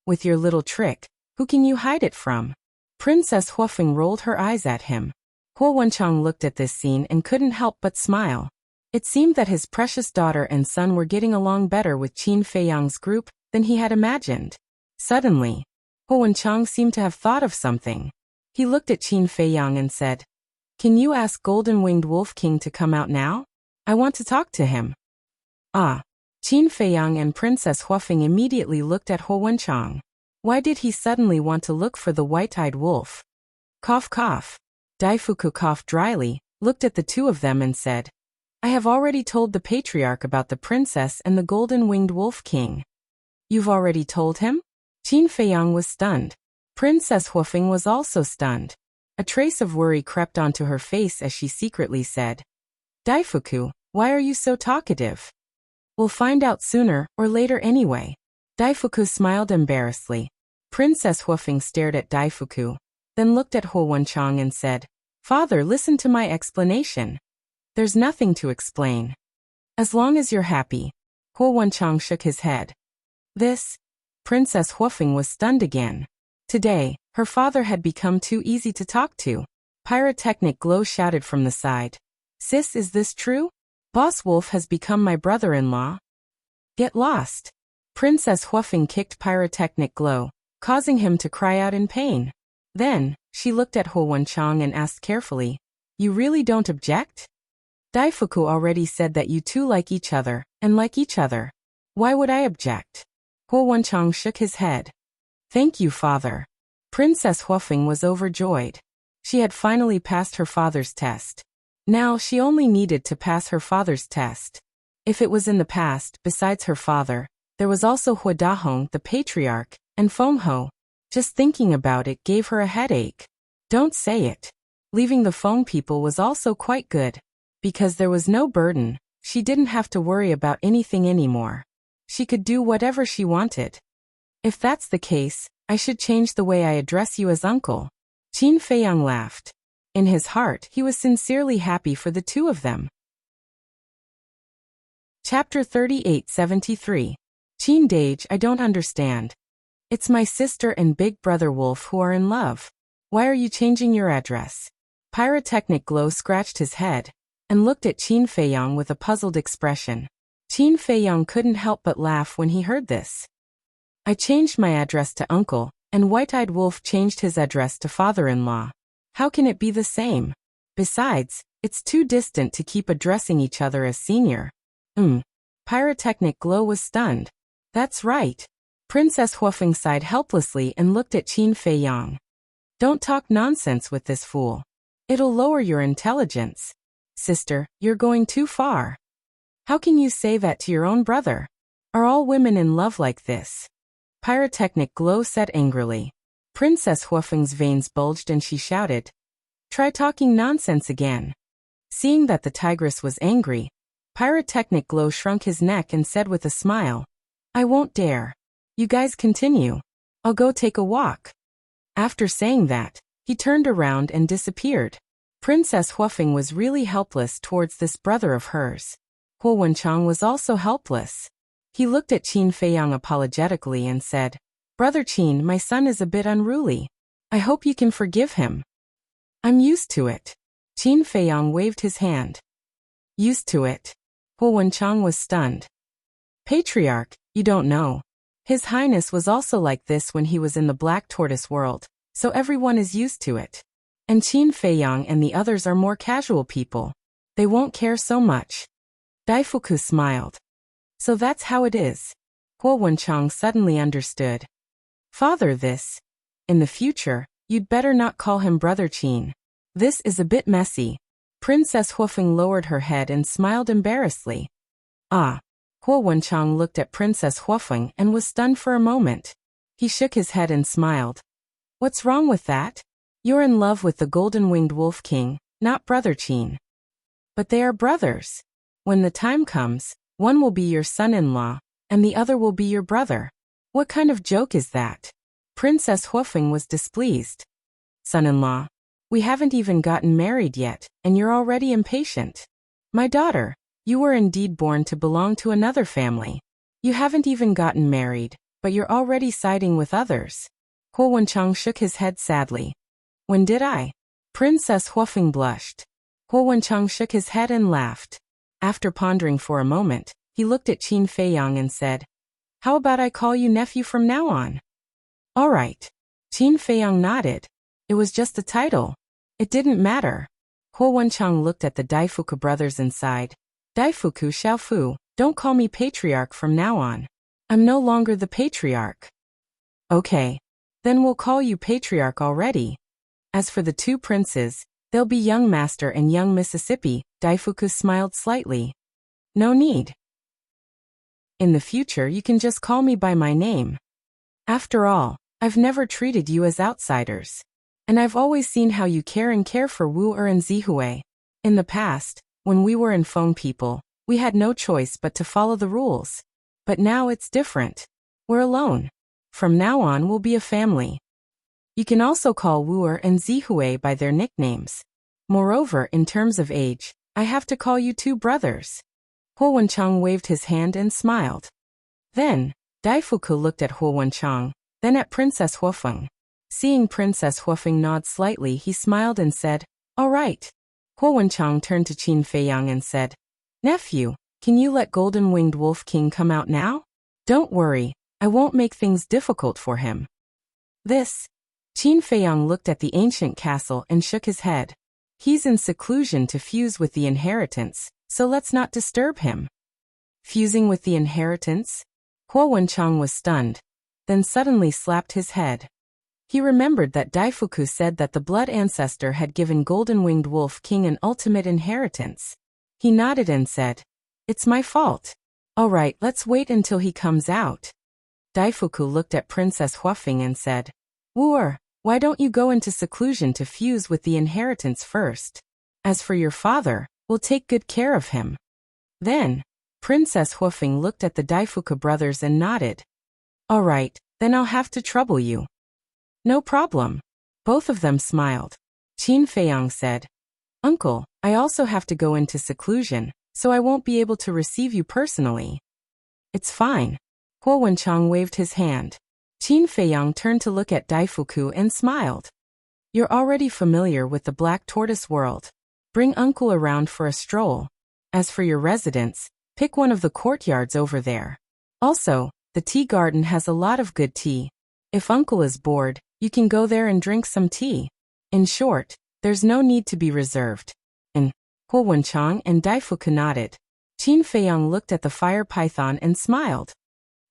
With your little trick, who can you hide it from? Princess Huofeng rolled her eyes at him. Huo Wenchang looked at this scene and couldn't help but smile. It seemed that his precious daughter and son were getting along better with Qin Feiyang's group than he had imagined. Suddenly, Huo Wenchang seemed to have thought of something. He looked at Qin Feiyang and said, Can you ask Golden-Winged Wolf King to come out now? I want to talk to him. Ah. Qin Feiyang and Princess Huofeng immediately looked at Huo Wenchang. Why did he suddenly want to look for the white-eyed wolf? Cough cough. Daifuku coughed dryly, looked at the two of them and said, I have already told the patriarch about the princess and the Golden-Winged Wolf King. You've already told him? Qin Feiyang was stunned. Princess Huofeng was also stunned. A trace of worry crept onto her face as she secretly said, Daifuku, why are you so talkative? We'll find out sooner or later anyway. Daifuku smiled embarrassedly. Princess Huofeng stared at Daifuku, then looked at Huo Wenchang and said, Father, listen to my explanation. There's nothing to explain. As long as you're happy. Huo Wenchang shook his head. This? Princess Huofeng was stunned again. Today, her father had become too easy to talk to. Pyrotechnic Glow shouted from the side. Sis, is this true? Boss Wolf has become my brother-in-law. Get lost. Princess Huofeng kicked Pyrotechnic Glow, causing him to cry out in pain. Then, she looked at Huo Wenchang and asked carefully, You really don't object? Daifuku already said that you two like each other, and like each other. Why would I object? Huo Wenchang shook his head. Thank you, father. Princess Huofeng was overjoyed. She had finally passed her father's test. Now she only needed to pass her father's test. If it was in the past, besides her father, there was also Huo Dahong, the patriarch, and Feng Ho. Just thinking about it gave her a headache. Don't say it. Leaving the Feng people was also quite good. Because there was no burden, she didn't have to worry about anything anymore. She could do whatever she wanted. If that's the case, I should change the way I address you as uncle. Qin Feiyang laughed. In his heart, he was sincerely happy for the two of them. Chapter 3873. Qin Dage, I don't understand. It's my sister and big brother Wolf who are in love. Why are you changing your address? Pyrotechnic Glow scratched his head and looked at Qin Feiyang with a puzzled expression. Qin Feiyang couldn't help but laugh when he heard this. I changed my address to uncle, and White-Eyed Wolf changed his address to father-in-law. How can it be the same? Besides, it's too distant to keep addressing each other as senior. Pyrotechnic Glow was stunned. That's right. Princess Huofeng sighed helplessly and looked at Qin Feiyang. Don't talk nonsense with this fool. It'll lower your intelligence. Sister, you're going too far. How can you say that to your own brother? Are all women in love like this? Pyrotechnic Glow said angrily. Princess Huofeng's veins bulged and she shouted, Try talking nonsense again. Seeing that the tigress was angry, Pyrotechnic Glow shrunk his neck and said with a smile, I won't dare. You guys continue. I'll go take a walk. After saying that, he turned around and disappeared. Princess Huofeng was really helpless towards this brother of hers. Huo Wenchang was also helpless. He looked at Qin Feiyang apologetically and said, Brother Qin, my son is a bit unruly. I hope you can forgive him. I'm used to it. Qin Feiyang waved his hand. Used to it? Huo Wenchang was stunned. Patriarch, you don't know. His Highness was also like this when he was in the Black Tortoise world, so everyone is used to it. And Qin Feiyang and the others are more casual people. They won't care so much. Daifuku smiled. So that's how it is. Huo Wenchang suddenly understood. Father, in the future, you'd better not call him Brother Qin. This is a bit messy. Princess Huofeng lowered her head and smiled embarrassedly. Ah. Huo Wenchang looked at Princess Huofeng and was stunned for a moment. He shook his head and smiled. What's wrong with that? You're in love with the golden-winged wolf king, not Brother Qin. But they are brothers. When the time comes, one will be your son-in-law, and the other will be your brother. What kind of joke is that? Princess Huofeng was displeased. Son-in-law, we haven't even gotten married yet, and you're already impatient. My daughter, you were indeed born to belong to another family. You haven't even gotten married, but you're already siding with others. Huo Wenchang shook his head sadly. When did I? Princess Huofeng blushed. Huo Wenchang shook his head and laughed. After pondering for a moment, he looked at Qin Feiyang and said, How about I call you nephew from now on? All right. Qin Feiyang nodded. It was just a title. It didn't matter. Huo Wenchang looked at the Daifuku brothers and sighed. Daifuku Xiaofu, don't call me patriarch from now on. I'm no longer the patriarch. Okay. Then we'll call you patriarch already. As for the two princes, they'll be young master and young Mississippi. Daifuku smiled slightly. No need. In the future you can just call me by my name. After all, I've never treated you as outsiders. And I've always seen how you care for Wu Er and Zihui. In the past, when we were in Feng people, we had no choice but to follow the rules. But now it's different. We're alone. From now on we'll be a family. You can also call Wu Er and Zihui by their nicknames. Moreover, in terms of age, I have to call you two brothers. Huo Wenchang waved his hand and smiled. Then, Daifuku looked at Huo Wenchang, then at Princess Huofeng. Seeing Princess Huofeng nod slightly, he smiled and said, All right. Huo Wenchang turned to Qin Feiyang and said, Nephew, can you let Golden-Winged Wolf King come out now? Don't worry, I won't make things difficult for him. Qin Feiyang looked at the ancient castle and shook his head. He's in seclusion to fuse with the inheritance, so let's not disturb him. Fusing with the inheritance? Huo Wenchang was stunned, then suddenly slapped his head. He remembered that Daifuku said that the blood ancestor had given Golden-Winged Wolf King an ultimate inheritance. He nodded and said, It's my fault. All right, let's wait until he comes out. Daifuku looked at Princess Huofeng and said, Wu Er, why don't you go into seclusion to fuse with the inheritance first? As for your father, we'll take good care of him. Then, Princess Huofeng looked at the Daifuku brothers and nodded. All right, then I'll have to trouble you. No problem. Both of them smiled. Qin Feiyang said, Uncle, I also have to go into seclusion, so I won't be able to receive you personally. It's fine. Huo Wenchang waved his hand. Qin Feiyang turned to look at Daifuku and smiled. You're already familiar with the Black Tortoise world. Bring Uncle around for a stroll. As for your residence, pick one of the courtyards over there. Also, the tea garden has a lot of good tea. If Uncle is bored, you can go there and drink some tea. In short, there's no need to be reserved. And Huo Wenchang and Daifuku nodded. Qin Feiyang looked at the fire python and smiled.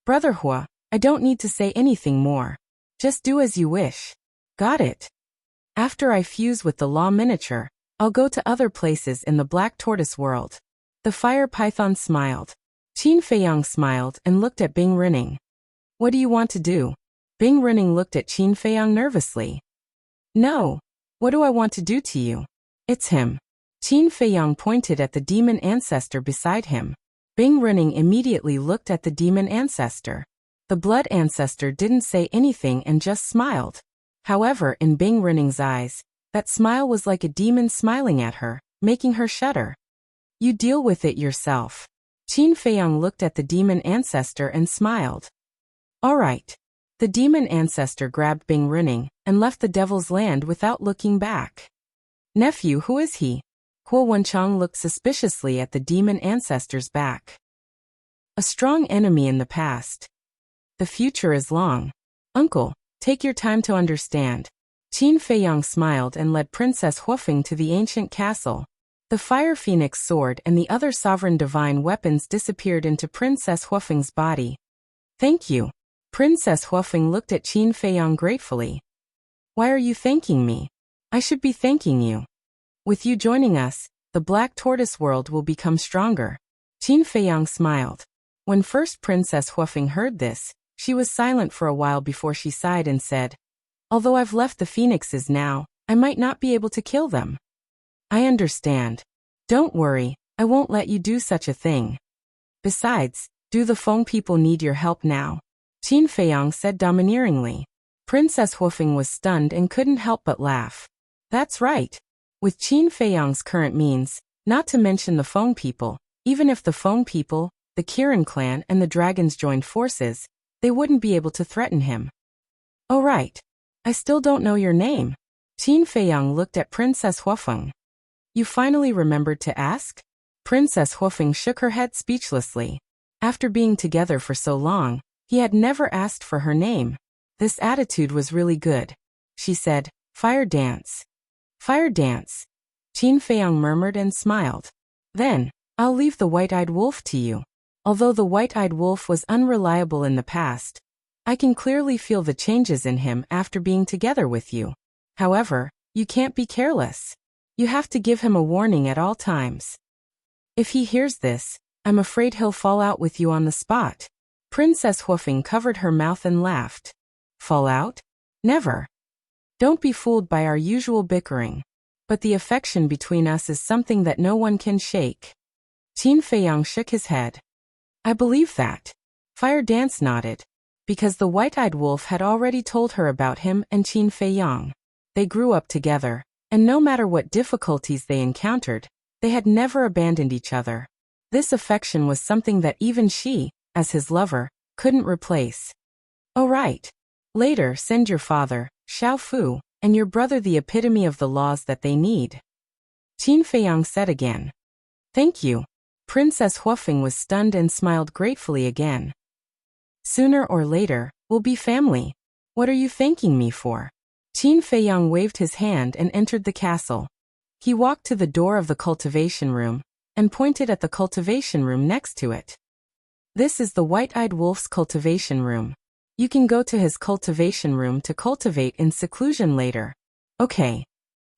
Brother Huo, I don't need to say anything more. Just do as you wish. Got it. After I fuse with the law miniature, I'll go to other places in the Black Tortoise world. The fire python smiled. Qin Feiyang smiled and looked at Bing Rinning. What do you want to do? Bing Rinning looked at Qin Feiyang nervously. No. What do I want to do to you? It's him. Qin Feiyang pointed at the demon ancestor beside him. Bing Rinning immediately looked at the demon ancestor. The blood ancestor didn't say anything and just smiled. However, in Bing Rinning's eyes, that smile was like a demon smiling at her, making her shudder. You deal with it yourself. Qin Feiyang looked at the demon ancestor and smiled. All right. The demon ancestor grabbed Bing Runing and left the devil's land without looking back. Nephew, who is he? Kuo Wenchang looked suspiciously at the demon ancestor's back. A strong enemy in the past. The future is long. Uncle, take your time to understand. Qin Feiyang smiled and led Princess Huofeng to the ancient castle. The Fire Phoenix sword and the other sovereign divine weapons disappeared into Princess Huofeng's body. Thank you. Princess Huofeng looked at Qin Feiyang gratefully. Why are you thanking me? I should be thanking you. With you joining us, the Black Tortoise world will become stronger. Qin Feiyang smiled. When first Princess Huofeng heard this, she was silent for a while before she sighed and said, Although I've left the phoenixes now, I might not be able to kill them. I understand. Don't worry, I won't let you do such a thing. Besides, do the Feng people need your help now? Qin Feiyang said domineeringly. Princess Huofeng was stunned and couldn't help but laugh. That's right. With Qin Feiyang's current means, not to mention the Feng people, even if the Feng people, the Kirin clan and the dragons joined forces, they wouldn't be able to threaten him. Oh right. I still don't know your name. Qin Feiyang looked at Princess Huofeng. You finally remembered to ask? Princess Huofeng shook her head speechlessly. After being together for so long, he had never asked for her name. This attitude was really good. She said, Fire dance. Fire dance. Qin Feiyang murmured and smiled. Then, I'll leave the white-eyed wolf to you. Although the white-eyed wolf was unreliable in the past, I can clearly feel the changes in him after being together with you. However, you can't be careless. You have to give him a warning at all times. If he hears this, I'm afraid he'll fall out with you on the spot. Princess Huofeng covered her mouth and laughed. Fall out? Never. Don't be fooled by our usual bickering. But the affection between us is something that no one can shake. Qin Feiyang shook his head. I believe that. Fire Dance nodded. Because the white-eyed wolf had already told her about him and Qin Feiyang. They grew up together, and no matter what difficulties they encountered, they had never abandoned each other. This affection was something that even she, as his lover, couldn't replace. Oh right. Later send your father, Xiao Fu, and your brother the epitome of the laws that they need. Qin Feiyang said again. Thank you. Princess Huofeng was stunned and smiled gratefully again. Sooner or later, we'll be family. What are you thanking me for? Qin Feiyang waved his hand and entered the castle. He walked to the door of the cultivation room, and pointed at the cultivation room next to it. This is the white-eyed wolf's cultivation room. You can go to his cultivation room to cultivate in seclusion later. Okay.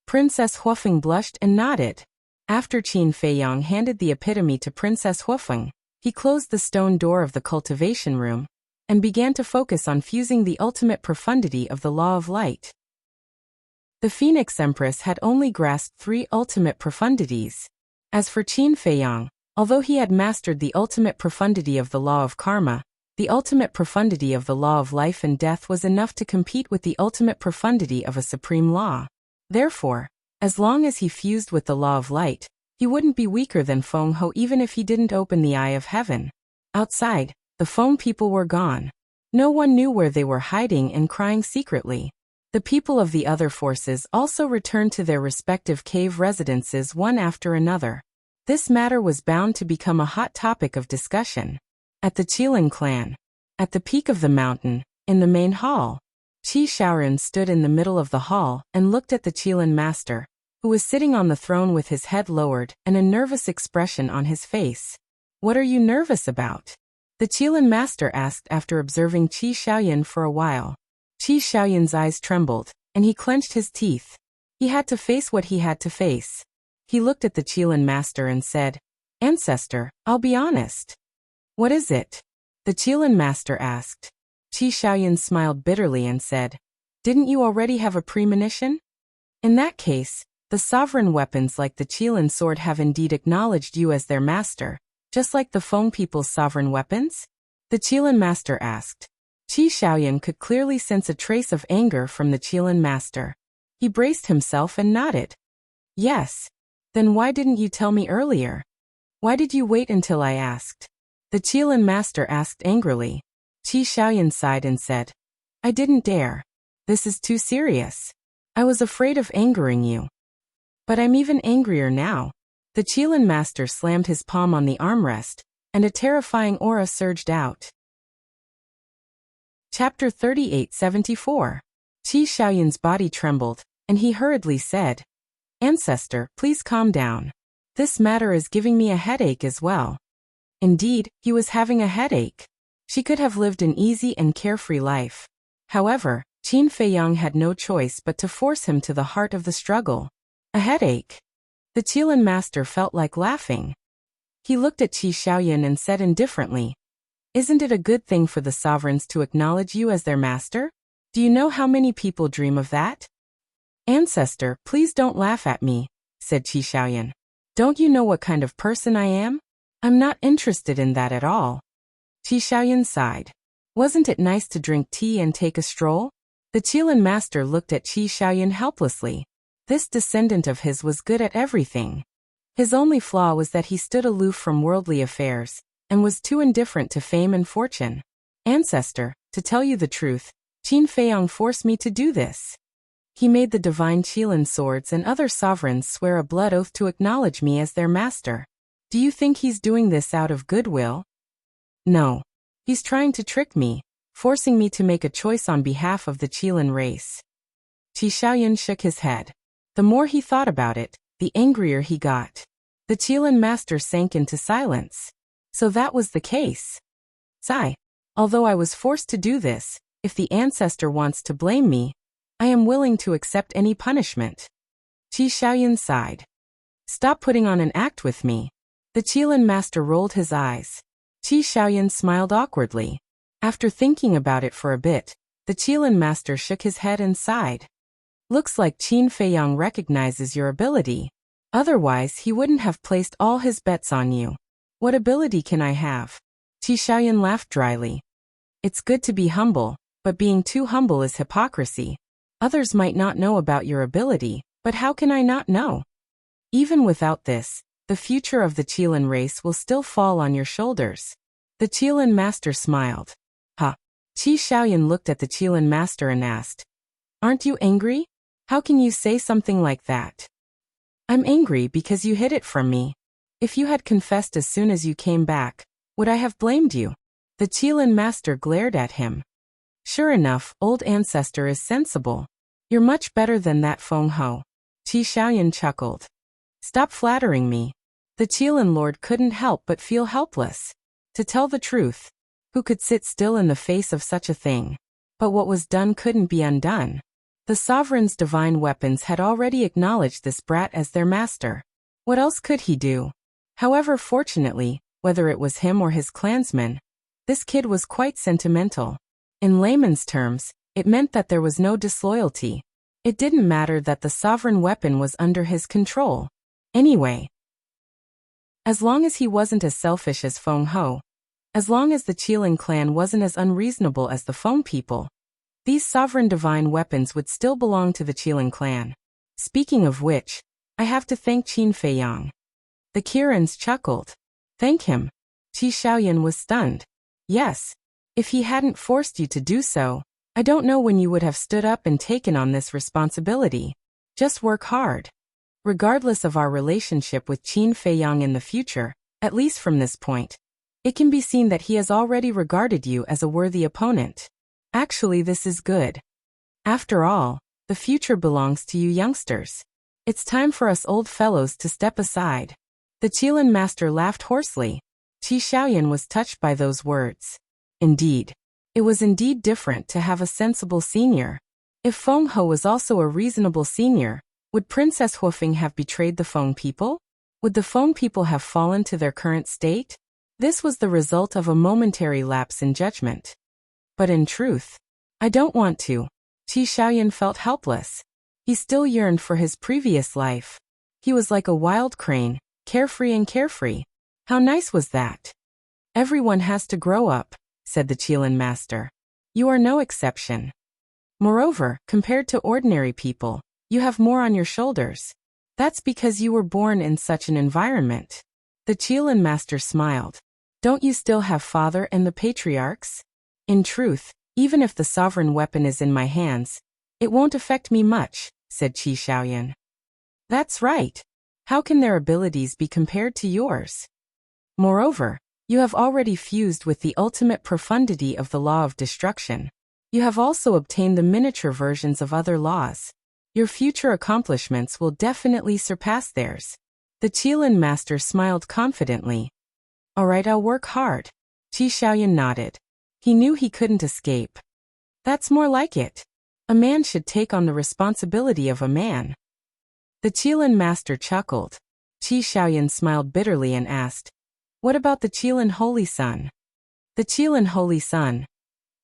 Princess Huofeng blushed and nodded. After Qin Feiyang handed the epitome to Princess Huofeng, he closed the stone door of the cultivation room, and began to focus on fusing the ultimate profundity of the law of light. The Phoenix Empress had only grasped 3 ultimate profundities. As for Qin Feiyang, although he had mastered the ultimate profundity of the law of karma, the ultimate profundity of the law of life and death was enough to compete with the ultimate profundity of a supreme law. Therefore, as long as he fused with the law of light, he wouldn't be weaker than Feng Ho even if he didn't open the eye of heaven. Outside, the Feng people were gone. No one knew where they were hiding and crying secretly. The people of the other forces also returned to their respective cave residences one after another. This matter was bound to become a hot topic of discussion. At the Qilin clan, at the peak of the mountain, in the main hall, Qi Shaoren stood in the middle of the hall and looked at the Qilin master, who was sitting on the throne with his head lowered and a nervous expression on his face. What are you nervous about? The Qilin master asked after observing Qi Shaoyan for a while. Qi Shaoyan's eyes trembled, and he clenched his teeth. He had to face what he had to face. He looked at the Qilin master and said, Ancestor, I'll be honest. What is it? The Qilin master asked. Qi Shaoyan smiled bitterly and said, Didn't you already have a premonition? In that case, the sovereign weapons like the Qilin sword have indeed acknowledged you as their master, just like the Feng people's sovereign weapons? The Qilin master asked. Qi Shaoyan could clearly sense a trace of anger from the Qilin master. He braced himself and nodded. Yes. Then why didn't you tell me earlier? Why did you wait until I asked? The Qilin master asked angrily. Qi Xiaoyan sighed and said, I didn't dare. This is too serious. I was afraid of angering you. But I'm even angrier now. The Qilin master slammed his palm on the armrest, and a terrifying aura surged out. Chapter 3874. Qi Xiaoyan's body trembled, and he hurriedly said, Ancestor, please calm down. This matter is giving me a headache as well. Indeed, he was having a headache. She could have lived an easy and carefree life. However, Qin Feiyang had no choice but to force him to the heart of the struggle. A headache. The Qilin master felt like laughing. He looked at Qi Xiaoyan and said indifferently, Isn't it a good thing for the sovereigns to acknowledge you as their master? Do you know how many people dream of that? Ancestor, please don't laugh at me, said Qi Xiaoyan. Don't you know what kind of person I am? I'm not interested in that at all. Qi Xiaoyan sighed. Wasn't it nice to drink tea and take a stroll? The Qilin master looked at Qi Xiaoyan helplessly. This descendant of his was good at everything. His only flaw was that he stood aloof from worldly affairs, and was too indifferent to fame and fortune. Ancestor, to tell you the truth, Qin Feiyang forced me to do this. He made the divine Qilin swords and other sovereigns swear a blood oath to acknowledge me as their master. Do you think he's doing this out of goodwill? No. He's trying to trick me, forcing me to make a choice on behalf of the Qilin race. Qi Xiaoyan shook his head. The more he thought about it, the angrier he got. The Qilin master sank into silence. So that was the case. Sigh. Although I was forced to do this, if the ancestor wants to blame me, I am willing to accept any punishment. Qi Xiaoyan sighed. Stop putting on an act with me. The Qilin master rolled his eyes. Qi Xiaoyan smiled awkwardly. After thinking about it for a bit, the Qilin master shook his head and sighed. Looks like Qin Feiyang recognizes your ability. Otherwise, he wouldn't have placed all his bets on you. What ability can I have? Qi Xiaoyan laughed dryly. It's good to be humble, but being too humble is hypocrisy. Others might not know about your ability, but how can I not know? Even without this, the future of the Qilin race will still fall on your shoulders. The Qilin master smiled. Ha! Qi Xiaoyan looked at the Qilin master and asked, Aren't you angry? How can you say something like that? I'm angry because you hid it from me. If you had confessed as soon as you came back, would I have blamed you? The Qilin master glared at him. Sure enough, old ancestor is sensible. You're much better than that Feng Ho. Qi Xiaoyan chuckled. Stop flattering me. The Qilin lord couldn't help but feel helpless. To tell the truth, who could sit still in the face of such a thing? But what was done couldn't be undone. The sovereign's divine weapons had already acknowledged this brat as their master. What else could he do? However, fortunately, whether it was him or his clansmen, this kid was quite sentimental. In layman's terms, it meant that there was no disloyalty. It didn't matter that the sovereign weapon was under his control. Anyway, as long as he wasn't as selfish as Feng Ho, as long as the Qilin clan wasn't as unreasonable as the Feng people, these sovereign divine weapons would still belong to the Qilin clan. Speaking of which, I have to thank Qin Feiyang. The Kirins chuckled. Thank him. Qi Xiaoyan was stunned. Yes. If he hadn't forced you to do so, I don't know when you would have stood up and taken on this responsibility. Just work hard. Regardless of our relationship with Qin Feiyang in the future, at least from this point, it can be seen that he has already regarded you as a worthy opponent. Actually, this is good. After all, the future belongs to you youngsters. It's time for us old fellows to step aside. The Qilin master laughed hoarsely. Qi Xiaoyan was touched by those words. Indeed. It was indeed different to have a sensible senior. If Feng Ho was also a reasonable senior, would Princess Huofeng have betrayed the Feng people? Would the Feng people have fallen to their current state? This was the result of a momentary lapse in judgment. But in truth, I don't want to. Qi Xiaoyan felt helpless. He still yearned for his previous life. He was like a wild crane, carefree and carefree. How nice was that? Everyone has to grow up, said the Qilin master. You are no exception. Moreover, compared to ordinary people, you have more on your shoulders. That's because you were born in such an environment. The Qilin master smiled. Don't you still have father and the patriarchs? In truth, even if the sovereign weapon is in my hands, it won't affect me much, said Qi Shaoyan. That's right. How can their abilities be compared to yours? Moreover, you have already fused with the ultimate profundity of the law of destruction. You have also obtained the miniature versions of other laws. Your future accomplishments will definitely surpass theirs. The Qilin master smiled confidently. All right, I'll work hard. Qi Shaoyan nodded. He knew he couldn't escape. That's more like it. A man should take on the responsibility of a man. The Qilin master chuckled. Qi Shaoyan smiled bitterly and asked, what about the Qilin Holy Sun? The Qilin Holy Sun.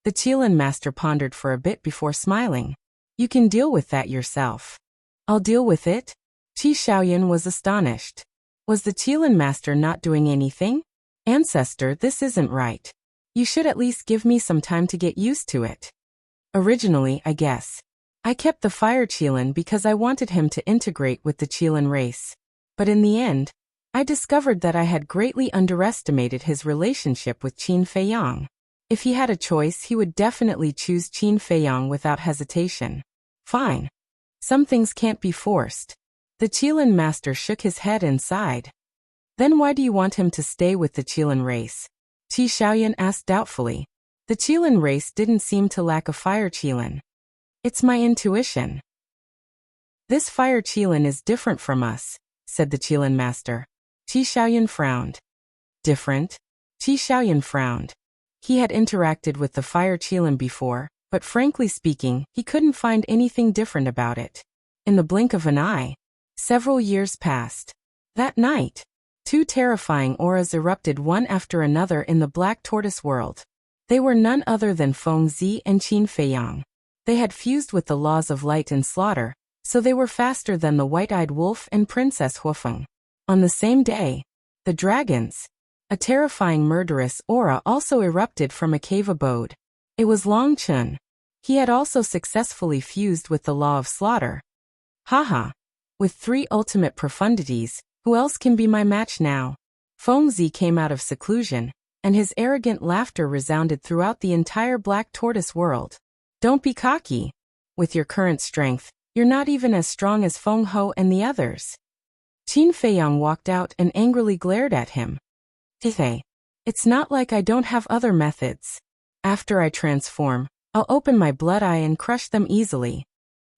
The Qilin master pondered for a bit before smiling. You can deal with that yourself. I'll deal with it? Qi Shaoyan was astonished. Was the Qilin master not doing anything? Ancestor, this isn't right. You should at least give me some time to get used to it. Originally, I guess, I kept the Fire Qilin because I wanted him to integrate with the Qilin race. But in the end, I discovered that I had greatly underestimated his relationship with Qin Feiyang. If he had a choice, he would definitely choose Qin Feiyang without hesitation. Fine. Some things can't be forced. The Qilin master shook his head and sighed. Then why do you want him to stay with the Qilin race? Qi Shaoyan asked doubtfully. The Qilin race didn't seem to lack a Fire Qilin. It's my intuition. This Fire Qilin is different from us, said the Qilin master. Qi Shaoyan frowned. Different? Qi Shaoyan frowned. He had interacted with the Fire Qilin before, but frankly speaking, he couldn't find anything different about it. In the blink of an eye, several years passed. That night, two terrifying auras erupted one after another in the Black Tortoise world. They were none other than Feng Zi and Qin Feiyang. They had fused with the laws of light and slaughter, so they were faster than the white-eyed wolf and Princess Huofeng. On the same day, the dragons, a terrifying murderous aura, also erupted from a cave abode. It was Long Chun. He had also successfully fused with the law of slaughter. Haha. With 3 ultimate profundities, who else can be my match now? Feng Zi came out of seclusion, and his arrogant laughter resounded throughout the entire Black Tortoise world. Don't be cocky. With your current strength, you're not even as strong as Feng Ho and the others. Qin Feiyang walked out and angrily glared at him. Tithe. It's not like I don't have other methods. After I transform, I'll open my blood eye and crush them easily.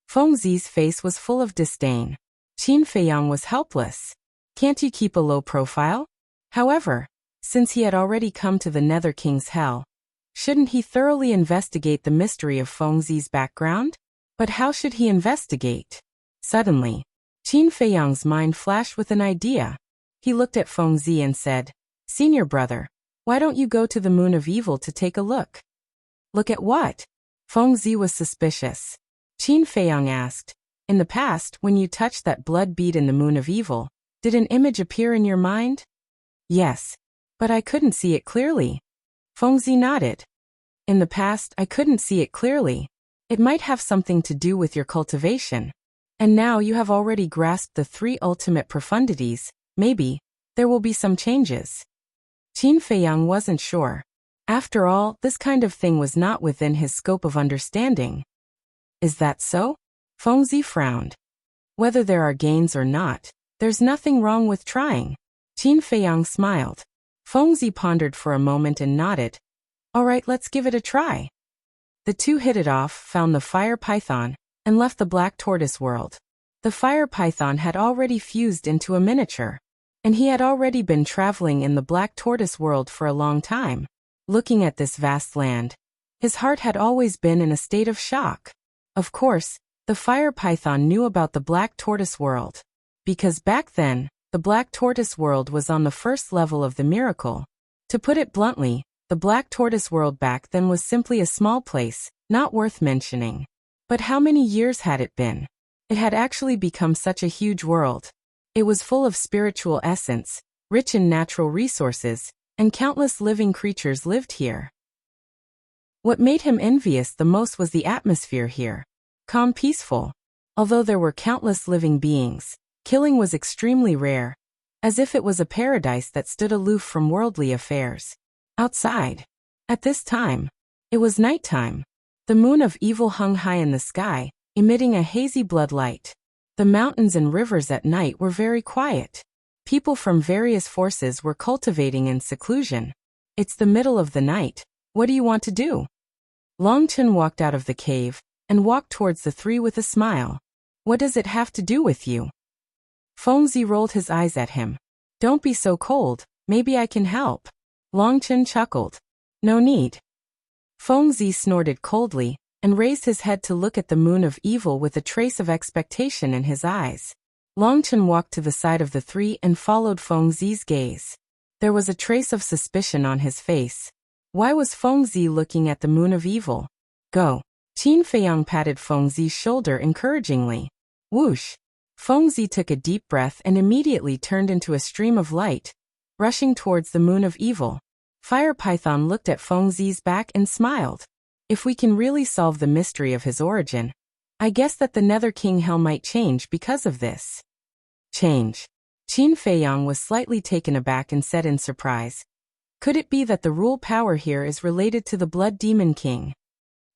Feng Zi's face was full of disdain. Qin Feiyang was helpless. Can't you keep a low profile? However, since he had already come to the Nether King's hell, shouldn't he thoroughly investigate the mystery of Feng Zi's background? But how should he investigate? Suddenly, Qin Feiyang's mind flashed with an idea. He looked at Feng Zi and said, Senior brother, why don't you go to the Moon of Evil to take a look? Look at what? Feng Zi was suspicious. Qin Feiyang asked, in the past, when you touched that blood bead in the Moon of Evil, did an image appear in your mind? Yes, but I couldn't see it clearly. Feng Zi nodded. In the past, I couldn't see it clearly. It might have something to do with your cultivation. And now you have already grasped the 3 ultimate profundities, maybe there will be some changes. Qin Feiyang wasn't sure. After all, this kind of thing was not within his scope of understanding. Is that so? Feng Zi frowned. Whether there are gains or not, there's nothing wrong with trying. Qin Feiyang smiled. Feng Zi pondered for a moment and nodded. All right, let's give it a try. The two hit it off, found the fire python, and left the Black Tortoise world. The fire python had already fused into a miniature, and he had already been traveling in the Black Tortoise world for a long time. Looking at this vast land, his heart had always been in a state of shock. Of course, the fire python knew about the Black Tortoise world, because back then, the Black Tortoise world was on the first level of the miracle. To put it bluntly, the Black Tortoise world back then was simply a small place, not worth mentioning. But how many years had it been? It had actually become such a huge world. It was full of spiritual essence, rich in natural resources, and countless living creatures lived here. What made him envious the most was the atmosphere here. Calm, peaceful. Although there were countless living beings, killing was extremely rare. as if it was a paradise that stood aloof from worldly affairs. Outside, at this time, it was nighttime. The moon of evil hung high in the sky, emitting a hazy blood light. The mountains and rivers at night were very quiet. People from various forces were cultivating in seclusion. It's the middle of the night. What do you want to do? Long Chen walked out of the cave and walked towards the three with a smile. What does it have to do with you? Fengzi rolled his eyes at him. Don't be so cold, maybe I can help. Long Chen chuckled. No need. Fengzi snorted coldly and raised his head to look at the moon of evil with a trace of expectation in his eyes. Long Chen walked to the side of the three and followed Fengzi's gaze. There was a trace of suspicion on his face. Why was Fengzi looking at the moon of evil? Go. Qin Feiyang patted Fengzi's shoulder encouragingly. Whoosh. Fengzi took a deep breath and immediately turned into a stream of light, rushing towards the moon of evil. Fire Python looked at Fengzi's back and smiled. If we can really solve the mystery of his origin, I guess that the Nether King Hell might change because of this. Change. Qin Feiyang was slightly taken aback and said in surprise. Could it be that the rule power here is related to the Blood Demon King?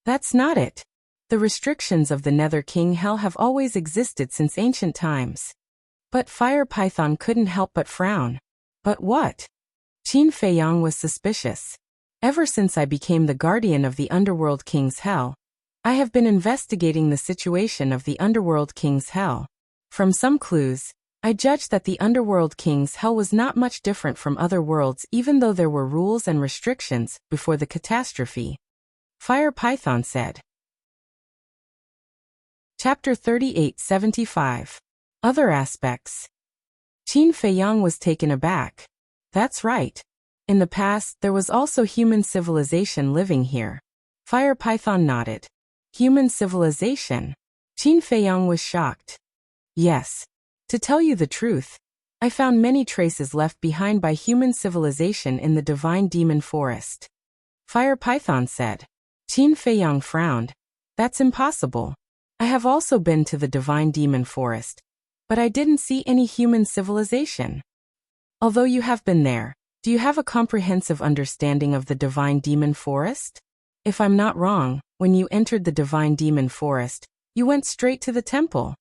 That's not it. The restrictions of the Nether King Hell have always existed since ancient times. But Fire Python couldn't help but frown. But what? Qin Feiyang was suspicious. Ever since I became the guardian of the Underworld King's Hell, I have been investigating the situation of the Underworld King's Hell. From some clues, I judged that the Underworld King's Hell was not much different from other worlds even though there were rules and restrictions before the catastrophe. Fire Python said. Chapter 3875. Other aspects. Qin Feiyang was taken aback. That's right. In the past, there was also human civilization living here. Fire Python nodded. Human civilization? Qin Feiyang was shocked. Yes. To tell you the truth, I found many traces left behind by human civilization in the Divine Demon Forest. Fire Python said. Qin Feiyang frowned. That's impossible. I have also been to the Divine Demon Forest, but I didn't see any human civilization. Although you have been there, do you have a comprehensive understanding of the Divine Demon Forest? If I'm not wrong, when you entered the Divine Demon Forest, you went straight to the temple.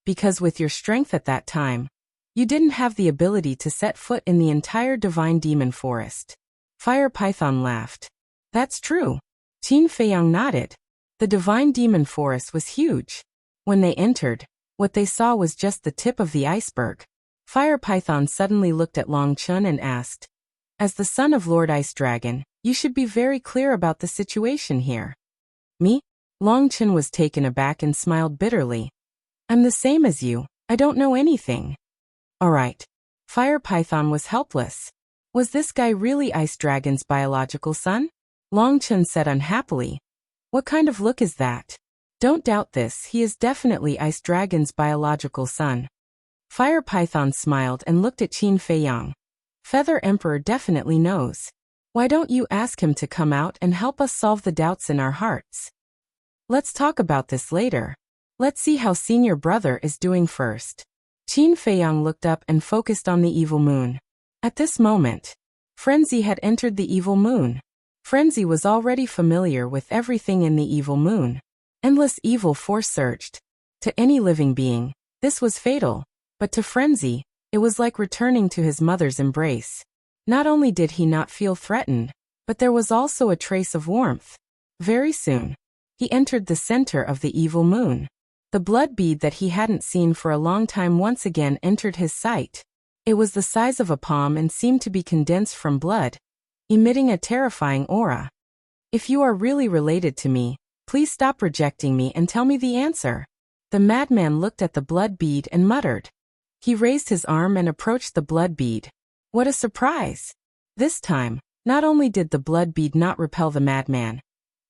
Because with your strength at that time, you didn't have the ability to set foot in the entire Divine Demon Forest. Fire Python laughed. That's true. Qin Feiyang nodded. The Divine Demon Forest was huge. When they entered, what they saw was just the tip of the iceberg. Fire Python suddenly looked at Long Chen and asked, as the son of Lord Ice Dragon, you should be very clear about the situation here. Me? Long Chen was taken aback and smiled bitterly. I'm the same as you, I don't know anything. Alright. Fire Python was helpless. Was this guy really Ice Dragon's biological son? Long Chen said unhappily. What kind of look is that? Don't doubt this, he is definitely Ice Dragon's biological son. Fire Python smiled and looked at Qin Feiyang. Feather Emperor definitely knows. Why don't you ask him to come out and help us solve the doubts in our hearts? Let's talk about this later. Let's see how senior brother is doing first. Qin Feiyang looked up and focused on the evil moon. At this moment, Frenzy had entered the evil moon. Frenzy was already familiar with everything in the evil moon. Endless evil force surged. To any living being, this was fatal, but to Frenzy, it was like returning to his mother's embrace. Not only did he not feel threatened, but there was also a trace of warmth. Very soon, he entered the center of the evil moon. The blood bead that he hadn't seen for a long time once again entered his sight. It was the size of a palm and seemed to be condensed from blood, emitting a terrifying aura. If you are really related to me, please stop rejecting me and tell me the answer. The madman looked at the blood bead and muttered. He raised his arm and approached the blood bead. What a surprise! This time, not only did the blood bead not repel the madman,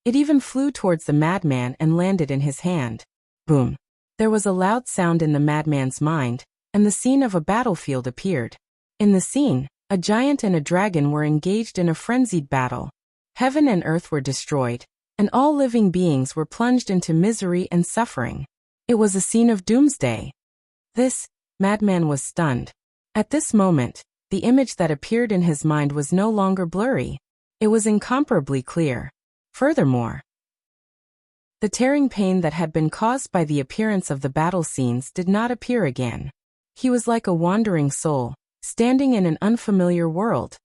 it even flew towards the madman and landed in his hand. Boom! There was a loud sound in the madman's mind, and the scene of a battlefield appeared. In the scene, a giant and a dragon were engaged in a frenzied battle. Heaven and earth were destroyed, and all living beings were plunged into misery and suffering. It was a scene of doomsday. This madman was stunned. At this moment, the image that appeared in his mind was no longer blurry. It was incomparably clear. Furthermore, the tearing pain that had been caused by the appearance of the battle scenes did not appear again. He was like a wandering soul, standing in an unfamiliar world,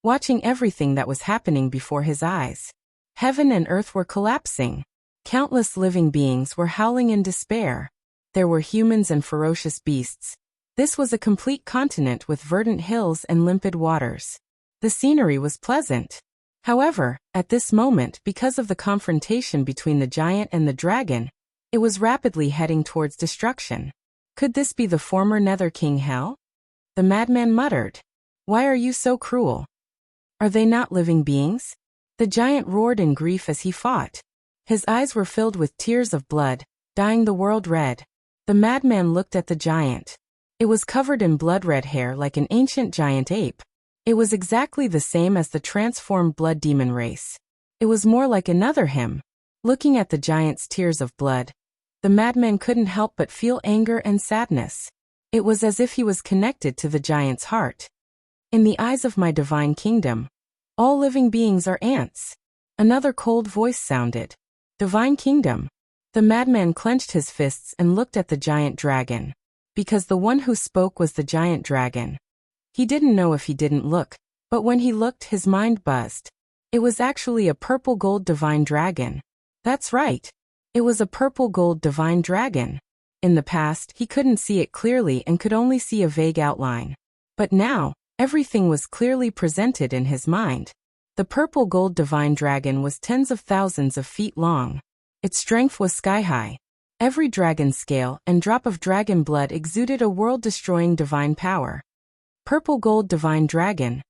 watching everything that was happening before his eyes. Heaven and earth were collapsing. Countless living beings were howling in despair. There were humans and ferocious beasts. This was a complete continent with verdant hills and limpid waters. The scenery was pleasant. However, at this moment, because of the confrontation between the giant and the dragon, it was rapidly heading towards destruction. Could this be the former Nether King Hel? The madman muttered. Why are you so cruel? Are they not living beings? The giant roared in grief as he fought. His eyes were filled with tears of blood, dyeing the world red. The madman looked at the giant. It was covered in blood-red hair like an ancient giant ape. It was exactly the same as the transformed blood demon race. It was more like another him. Looking at the giant's tears of blood, the madman couldn't help but feel anger and sadness. It was as if he was connected to the giant's heart. In the eyes of my divine kingdom, all living beings are ants. Another cold voice sounded. Divine kingdom. The madman clenched his fists and looked at the giant dragon. Because the one who spoke was the giant dragon. He didn't know if he didn't look, but when he looked, his mind buzzed. It was actually a purple gold divine dragon. That's right. It was a purple gold divine dragon. In the past, he couldn't see it clearly and could only see a vague outline. But now, everything was clearly presented in his mind. The purple gold divine dragon was tens of thousands of feet long. Its strength was sky-high. Every dragon scale and drop of dragon blood exuded a world-destroying divine power. Purple gold divine dragon.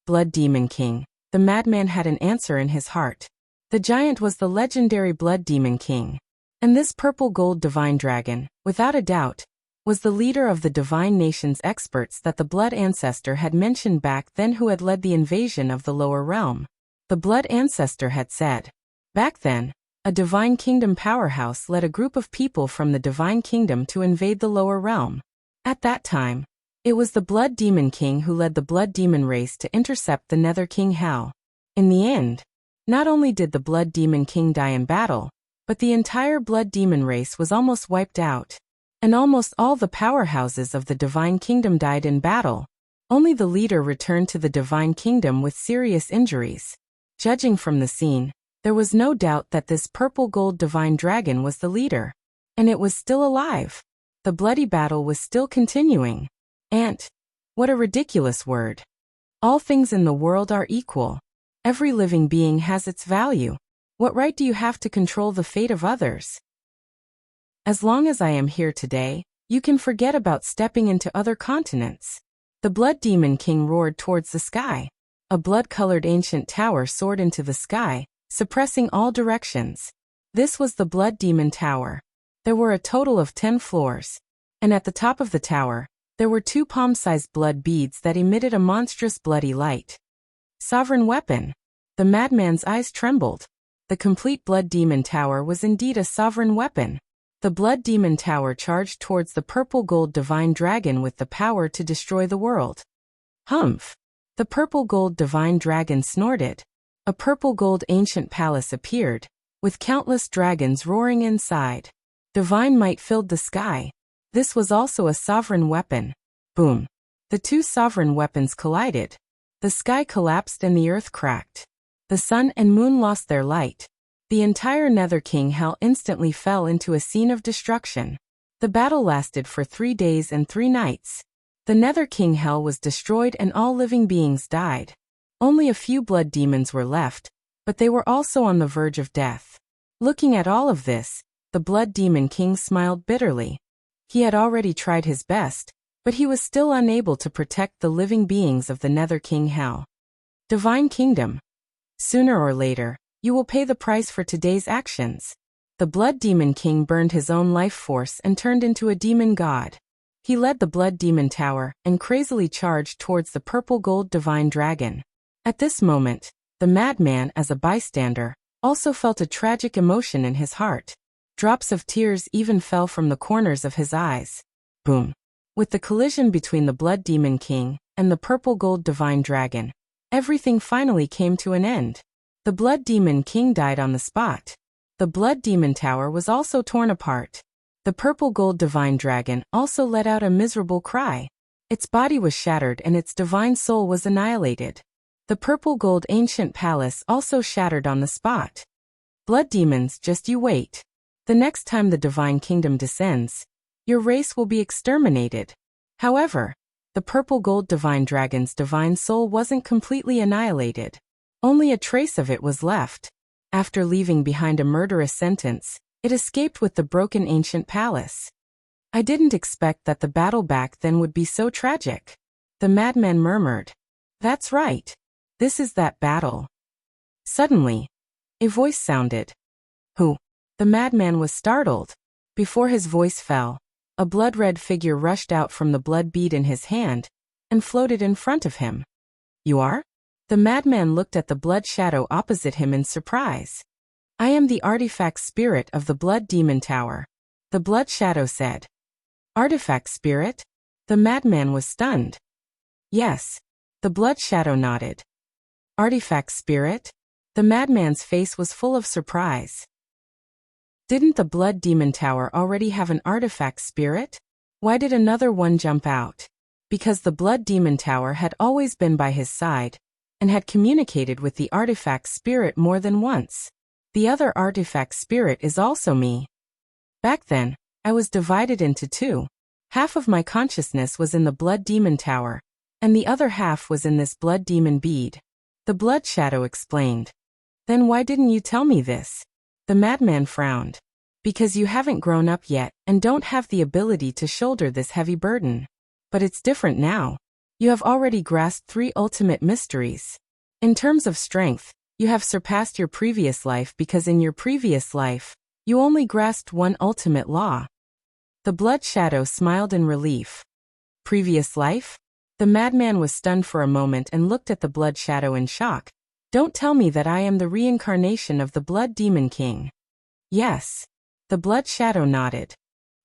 Blood demon king. The madman had an answer in his heart. The giant was the legendary blood demon king. And this purple gold divine dragon, without a doubt, was the leader of the divine nation's experts that the blood ancestor had mentioned back then, who had led the invasion of the lower realm. The blood ancestor had said, back then, a divine kingdom powerhouse led a group of people from the divine kingdom to invade the lower realm. At that time, it was the blood demon king who led the blood demon race to intercept the Nether King Hel. In the end, not only did the blood demon king die in battle, but the entire blood demon race was almost wiped out. And almost all the powerhouses of the divine kingdom died in battle. Only the leader returned to the divine kingdom with serious injuries. Judging from the scene, there was no doubt that this purple gold divine dragon was the leader. And it was still alive. The bloody battle was still continuing. And, what a ridiculous word. All things in the world are equal. Every living being has its value. What right do you have to control the fate of others? As long as I am here today, you can forget about stepping into other continents. The blood demon king roared towards the sky. A blood-colored ancient tower soared into the sky, suppressing all directions. This was the blood demon tower. There were a total of 10 floors. And at the top of the tower, there were 2 palm-sized blood beads that emitted a monstrous bloody light. Sovereign weapon. The madman's eyes trembled. The complete blood demon tower was indeed a sovereign weapon. The blood demon tower charged towards the purple gold divine dragon with the power to destroy the world. Humph! The purple gold divine dragon snorted. A purple gold ancient palace appeared, with countless dragons roaring inside. Divine might filled the sky. This was also a sovereign weapon. Boom! The 2 sovereign weapons collided. The sky collapsed and the earth cracked. The sun and moon lost their light. The entire Nether King Hel instantly fell into a scene of destruction. The battle lasted for 3 days and 3 nights. The Nether King Hel was destroyed and all living beings died. Only a few blood demons were left, but they were also on the verge of death. Looking at all of this, the blood demon king smiled bitterly. He had already tried his best, but he was still unable to protect the living beings of the Nether King Hel. Divine Kingdom. Sooner or later, you will pay the price for today's actions. The blood demon king burned his own life force and turned into a demon god. He led the blood demon tower and crazily charged towards the purple gold divine dragon. At this moment, the madman, as a bystander, also felt a tragic emotion in his heart. Drops of tears even fell from the corners of his eyes. Boom! With the collision between the Blood Demon King and the Purple Gold Divine Dragon, everything finally came to an end. The Blood Demon King died on the spot. The Blood Demon Tower was also torn apart. The Purple Gold Divine Dragon also let out a miserable cry. Its body was shattered and its divine soul was annihilated. The Purple Gold Ancient Palace also shattered on the spot. Blood demons, just you wait. The next time the Divine Kingdom descends, your race will be exterminated. However, the Purple Gold Divine Dragon's divine soul wasn't completely annihilated. Only a trace of it was left. After leaving behind a murderous sentence, it escaped with the broken ancient palace. I didn't expect that the battle back then would be so tragic. The madman murmured. That's right. This is that battle. Suddenly, a voice sounded. Who? The madman was startled. Before his voice fell, a blood-red figure rushed out from the blood bead in his hand and floated in front of him. You are? The madman looked at the blood shadow opposite him in surprise. I am the artifact spirit of the Blood Demon Tower, the blood shadow said. Artifact spirit? The madman was stunned. Yes. The blood shadow nodded. Artifact spirit? The madman's face was full of surprise. Didn't the Blood Demon Tower already have an artifact spirit? Why did another one jump out? Because the Blood Demon Tower had always been by his side and had communicated with the artifact spirit more than once. The other artifact spirit is also me. Back then, I was divided into two. Half of my consciousness was in the Blood Demon Tower, and the other half was in this Blood Demon bead. The blood shadow explained. Then why didn't you tell me this? The madman frowned. Because you haven't grown up yet and don't have the ability to shoulder this heavy burden. But it's different now. You have already grasped 3 ultimate mysteries. In terms of strength, you have surpassed your previous life because in your previous life, you only grasped 1 ultimate law. The blood shadow smiled in relief. Previous life? The madman was stunned for a moment and looked at the blood shadow in shock. Don't tell me that I am the reincarnation of the Blood Demon King. Yes. The blood shadow nodded.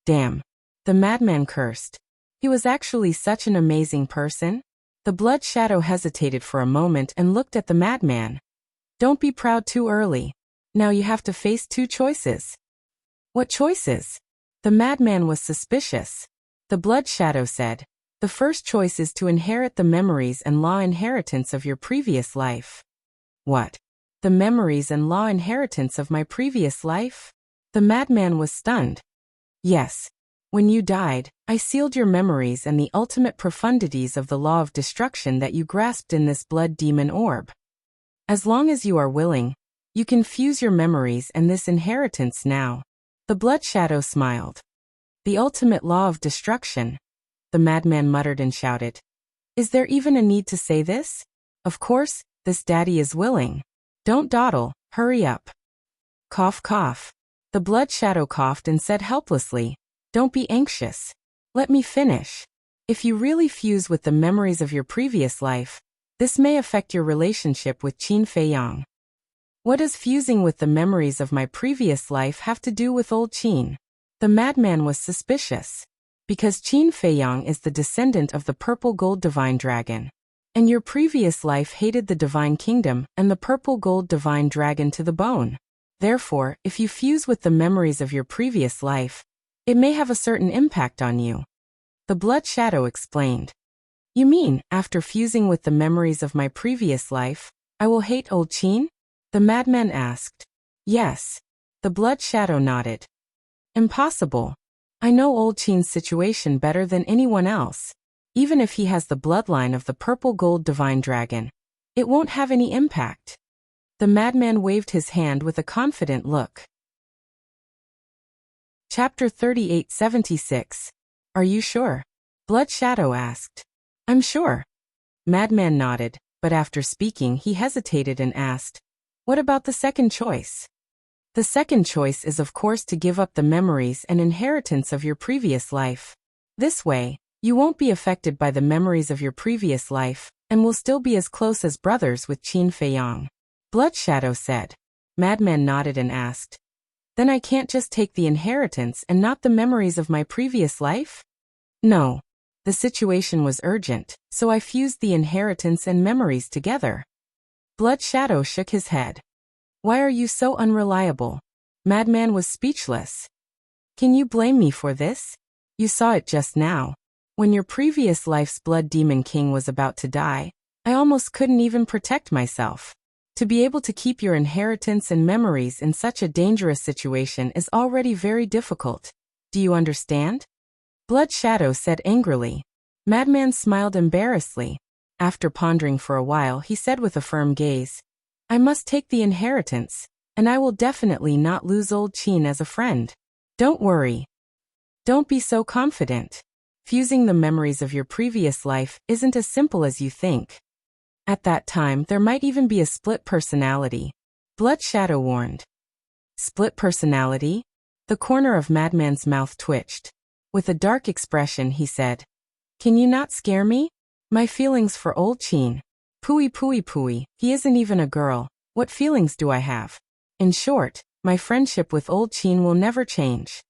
Damn. The madman cursed. He was actually such an amazing person. The blood shadow hesitated for a moment and looked at the madman. Don't be proud too early. Now you have to face 2 choices. What choices? The madman was suspicious. The blood shadow said. The first choice is to inherit the memories and law inheritance of your previous life. What? The memories and law inheritance of my previous life? The madman was stunned. Yes. When you died, I sealed your memories and the ultimate profundities of the law of destruction that you grasped in this blood demon orb. As long as you are willing, you can fuse your memories and this inheritance now. The blood shadow smiled. The ultimate law of destruction. The madman muttered and shouted. Is there even a need to say this? Of course, this daddy is willing. Don't dawdle, hurry up. Cough cough. The blood shadow coughed and said helplessly. Don't be anxious. Let me finish. If you really fuse with the memories of your previous life, this may affect your relationship with Qin Feiyang. What does fusing with the memories of my previous life have to do with old Qin? The madman was suspicious. Because Qin Feiyang is the descendant of the Purple Gold Divine Dragon. And your previous life hated the Divine Kingdom and the Purple Gold Divine Dragon to the bone. Therefore, if you fuse with the memories of your previous life, it may have a certain impact on you. The blood shadow explained. You mean, after fusing with the memories of my previous life, I will hate old Qin? The madman asked. Yes. The blood shadow nodded. Impossible. I know old Qin's situation better than anyone else. Even if he has the bloodline of the Purple Gold Divine Dragon, it won't have any impact. The madman waved his hand with a confident look. Chapter 3876. Are you sure? Blood Shadow asked. I'm sure. Madman nodded, but after speaking he hesitated and asked, what about the second choice? The second choice is of course to give up the memories and inheritance of your previous life. This way, you won't be affected by the memories of your previous life, and will still be as close as brothers with Qin Feiyang. Blood Shadow said. Madman nodded and asked, then I can't just take the inheritance and not the memories of my previous life? No. The situation was urgent, so I fused the inheritance and memories together. Blood Shadow shook his head. Why are you so unreliable? Madman was speechless. Can you blame me for this? You saw it just now. When your previous life's Blood Demon King was about to die, I almost couldn't even protect myself. To be able to keep your inheritance and memories in such a dangerous situation is already very difficult. Do you understand? Blood Shadow said angrily. Madman smiled embarrassedly. After pondering for a while, he said with a firm gaze, I must take the inheritance, and I will definitely not lose old Qin as a friend. Don't worry. Don't be so confident. Fusing the memories of your previous life isn't as simple as you think. At that time, there might even be a split personality. Blood Shadow warned. Split personality? The corner of Madman's mouth twitched. With a dark expression, he said, Can you not scare me? My feelings for old Qin. Pooey, he isn't even a girl. What feelings do I have? In short, my friendship with old Qin will never change.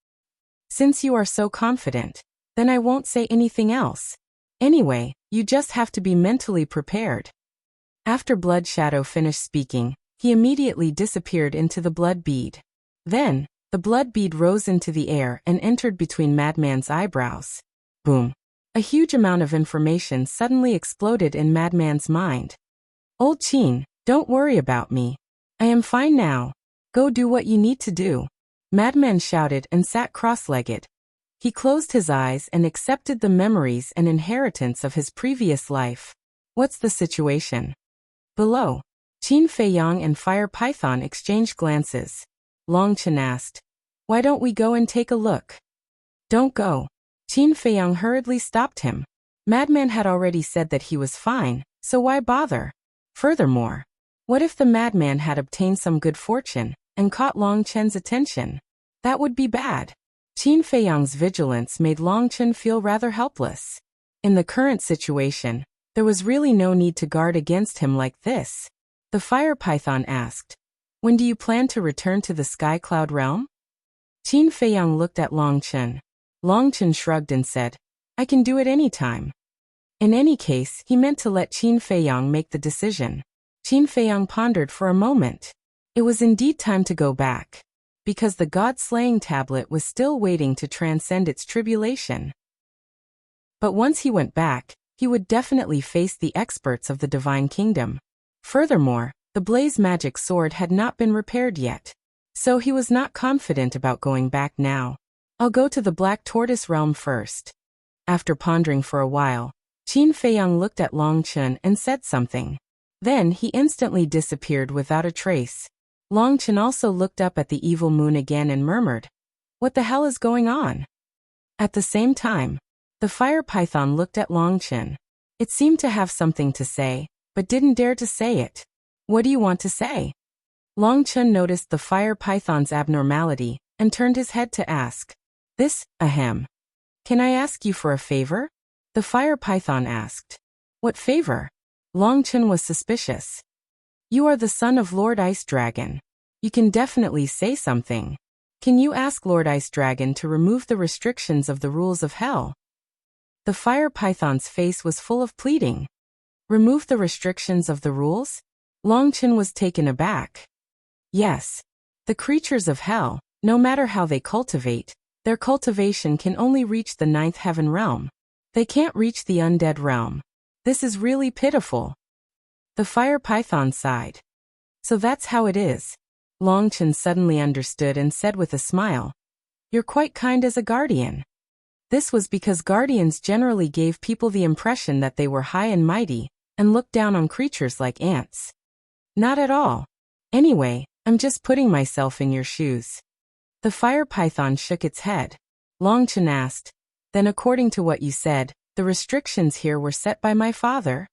Since you are so confident, then I won't say anything else. Anyway, you just have to be mentally prepared. After Blood Shadow finished speaking, he immediately disappeared into the blood bead. Then, the blood bead rose into the air and entered between Madman's eyebrows. Boom. A huge amount of information suddenly exploded in Madman's mind. Old Qin, don't worry about me. I am fine now. Go do what you need to do. Madman shouted and sat cross-legged. He closed his eyes and accepted the memories and inheritance of his previous life. What's the situation? Below, Qin Feiyang and Fire Python exchanged glances. Long Chen asked, Why don't we go and take a look? Don't go. Qin Feiyang hurriedly stopped him. Madman had already said that he was fine, so why bother? Furthermore, what if the madman had obtained some good fortune and caught Long Chen's attention? That would be bad. Qin Feiyang's vigilance made Long Chen feel rather helpless. In the current situation, there was really no need to guard against him like this. The Fire Python asked, When do you plan to return to the Sky Cloud realm? Qin Feiyang looked at Long Chen. Long Chen shrugged and said, I can do it any time. In any case, he meant to let Qin Feiyang make the decision. Qin Feiyang pondered for a moment. It was indeed time to go back, because the God-slaying tablet was still waiting to transcend its tribulation. But once he went back, he would definitely face the experts of the Divine Kingdom. Furthermore, the blaze magic sword had not been repaired yet, so he was not confident about going back now. I'll go to the Black Tortoise realm first. After pondering for a while, Qin Feiyang looked at Long Chen and said something. Then he instantly disappeared without a trace. Long Chen also looked up at the evil moon again and murmured, What the hell is going on? At the same time, the Fire Python looked at Long Chen. It seemed to have something to say, but didn't dare to say it. What do you want to say? Long Chen noticed the Fire Python's abnormality and turned his head to ask, Ahem. Can I ask you for a favor? The Fire Python asked. What favor? Long Chen was suspicious. You are the son of Lord Ice Dragon. You can definitely say something. Can you ask Lord Ice Dragon to remove the restrictions of the rules of hell? The Fire Python's face was full of pleading. Remove the restrictions of the rules? Long Chen was taken aback. Yes. The creatures of hell, no matter how they cultivate, their cultivation can only reach the 9th heaven realm. They can't reach the undead realm. This is really pitiful. The Fire Python sighed. So that's how it is. Long Chen suddenly understood and said with a smile, You're quite kind as a guardian. This was because guardians generally gave people the impression that they were high and mighty, and looked down on creatures like ants. Not at all. Anyway, I'm just putting myself in your shoes. The Fire Python shook its head. Long Chen asked, Then according to what you said, the restrictions here were set by my father?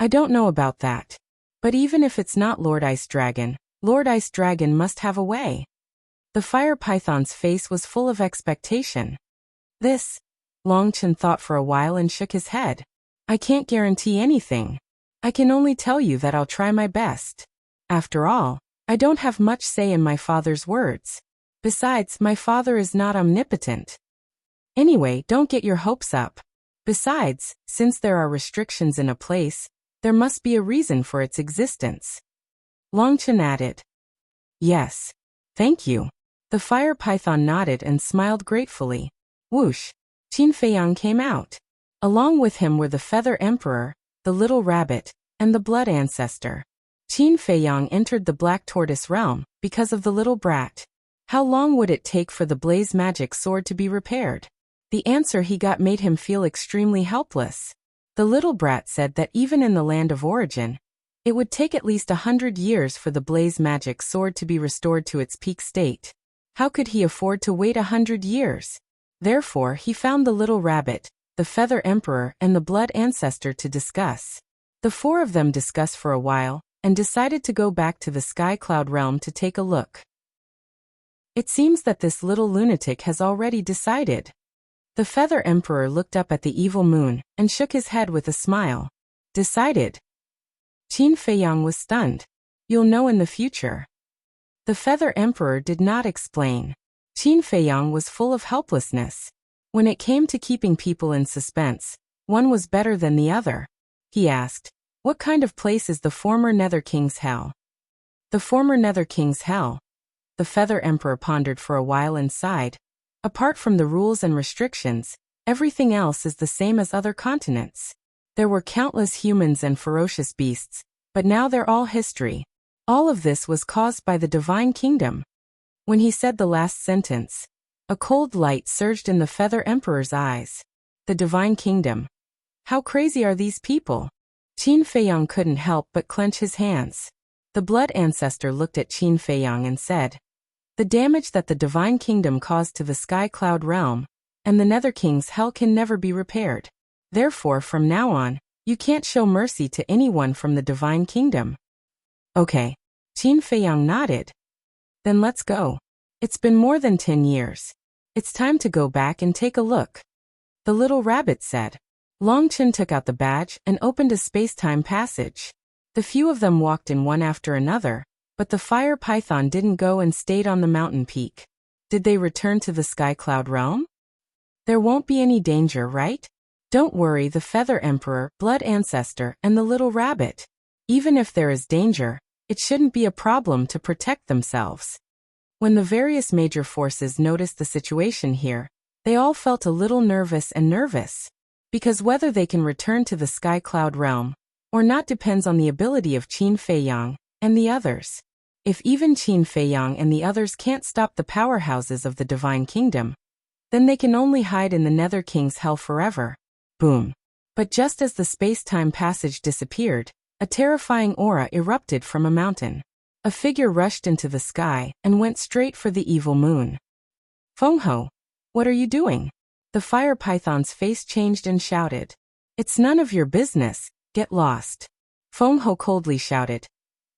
I don't know about that. But even if it's not Lord Ice Dragon must have a way. The Fire Python's face was full of expectation. Long Chen thought for a while and shook his head. I can't guarantee anything. I can only tell you that I'll try my best. After all, I don't have much say in my father's words. Besides, my father is not omnipotent. Anyway, don't get your hopes up. Besides, since there are restrictions in a place, there must be a reason for its existence. Longchen added. Yes. Thank you. The fire python nodded and smiled gratefully. Whoosh! Qin Feiyang came out. Along with him were the Feather Emperor, the Little Rabbit, and the Blood Ancestor. Qin Feiyang entered the Black Tortoise realm because of the little brat. How long would it take for the blaze magic sword to be repaired? The answer he got made him feel extremely helpless. The little brat said that even in the land of origin, it would take at least 100 years for the blaze magic sword to be restored to its peak state. How could he afford to wait 100 years? Therefore, he found the little rabbit, the Feather Emperor, and the Blood Ancestor to discuss. The four of them discussed for a while, and decided to go back to the Sky Cloud realm to take a look. It seems that this little lunatic has already decided. The Feather Emperor looked up at the evil moon, and shook his head with a smile. Decided? Qin Feiyang was stunned. You'll know in the future. The Feather Emperor did not explain. Qin Feiyang was full of helplessness. When it came to keeping people in suspense, one was better than the other. He asked, what kind of place is the former Nether King's Hell? The former Nether King's Hell? The Feather Emperor pondered for a while and sighed. Apart from the rules and restrictions, everything else is the same as other continents. There were countless humans and ferocious beasts, but now they're all history. All of this was caused by the Divine Kingdom. When he said the last sentence, a cold light surged in the Feather Emperor's eyes. The Divine Kingdom. How crazy are these people? Qin Feiyang couldn't help but clench his hands. The Blood Ancestor looked at Qin Feiyang and said, the damage that the Divine Kingdom caused to the Sky Cloud realm and the Nether King's Hell can never be repaired. Therefore, from now on, you can't show mercy to anyone from the Divine Kingdom. Okay. Qin Feiyang nodded. Then let's go. It's been more than 10 years. It's time to go back and take a look. The little rabbit said. Longchen took out the badge and opened a space-time passage. The few of them walked in one after another, but the fire python didn't go and stayed on the mountain peak. Did they return to the Sky Cloud realm? There won't be any danger, right? Don't worry, the Feather Emperor, Blood Ancestor, and the little rabbit. Even if there is danger, it shouldn't be a problem to protect themselves. When the various major forces noticed the situation here, they all felt a little nervous, because whether they can return to the Sky Cloud realm or not depends on the ability of Qin Feiyang and the others. If even Qin Feiyang and the others can't stop the powerhouses of the Divine Kingdom, then they can only hide in the Nether King's Hell forever. Boom. But just as the space-time passage disappeared, a terrifying aura erupted from a mountain. A figure rushed into the sky and went straight for the evil moon. Fengho, what are you doing? The fire python's face changed and shouted. It's none of your business, get lost. Fengho coldly shouted,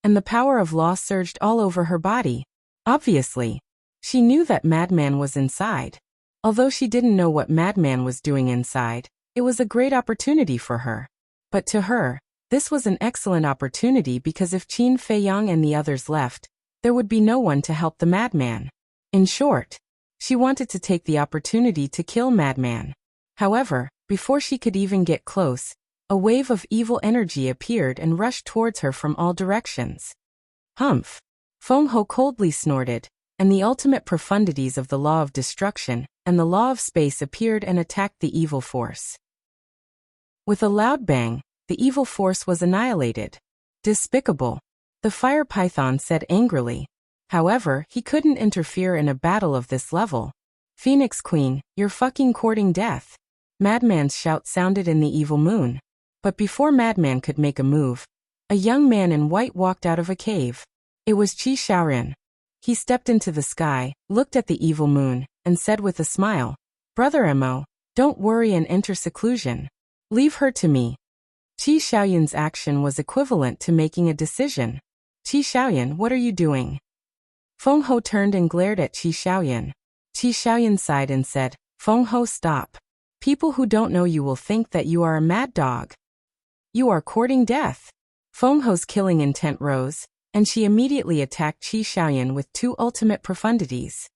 and the power of law surged all over her body. Obviously, she knew that Madman was inside. Although she didn't know what Madman was doing inside, it was a great opportunity for her. But to her, this was an excellent opportunity because if Qin Feiyang and the others left, there would be no one to help the Madman. In short, she wanted to take the opportunity to kill Madman. However, before she could even get close, a wave of evil energy appeared and rushed towards her from all directions. Humph! Fengho coldly snorted, and the ultimate profundities of the law of destruction and the law of space appeared and attacked the evil force. With a loud bang, the evil force was annihilated. Despicable! The fire python said angrily. However, he couldn't interfere in a battle of this level. Phoenix Queen, you're fucking courting death. Madman's shout sounded in the evil moon. But before Madman could make a move, a young man in white walked out of a cave. It was Qi Shaoran. He stepped into the sky, looked at the evil moon, and said with a smile, Brother Mo, don't worry and enter seclusion. Leave her to me. Qi Shaoyan's action was equivalent to making a decision. Qi Shaoyan, what are you doing? Fengho turned and glared at Qi Shaoyan. Qi Shaoyan sighed and said, Fengho, stop. People who don't know you will think that you are a mad dog. You are courting death. Fengho's killing intent rose, and she immediately attacked Qi Shaoyan with two ultimate profundities.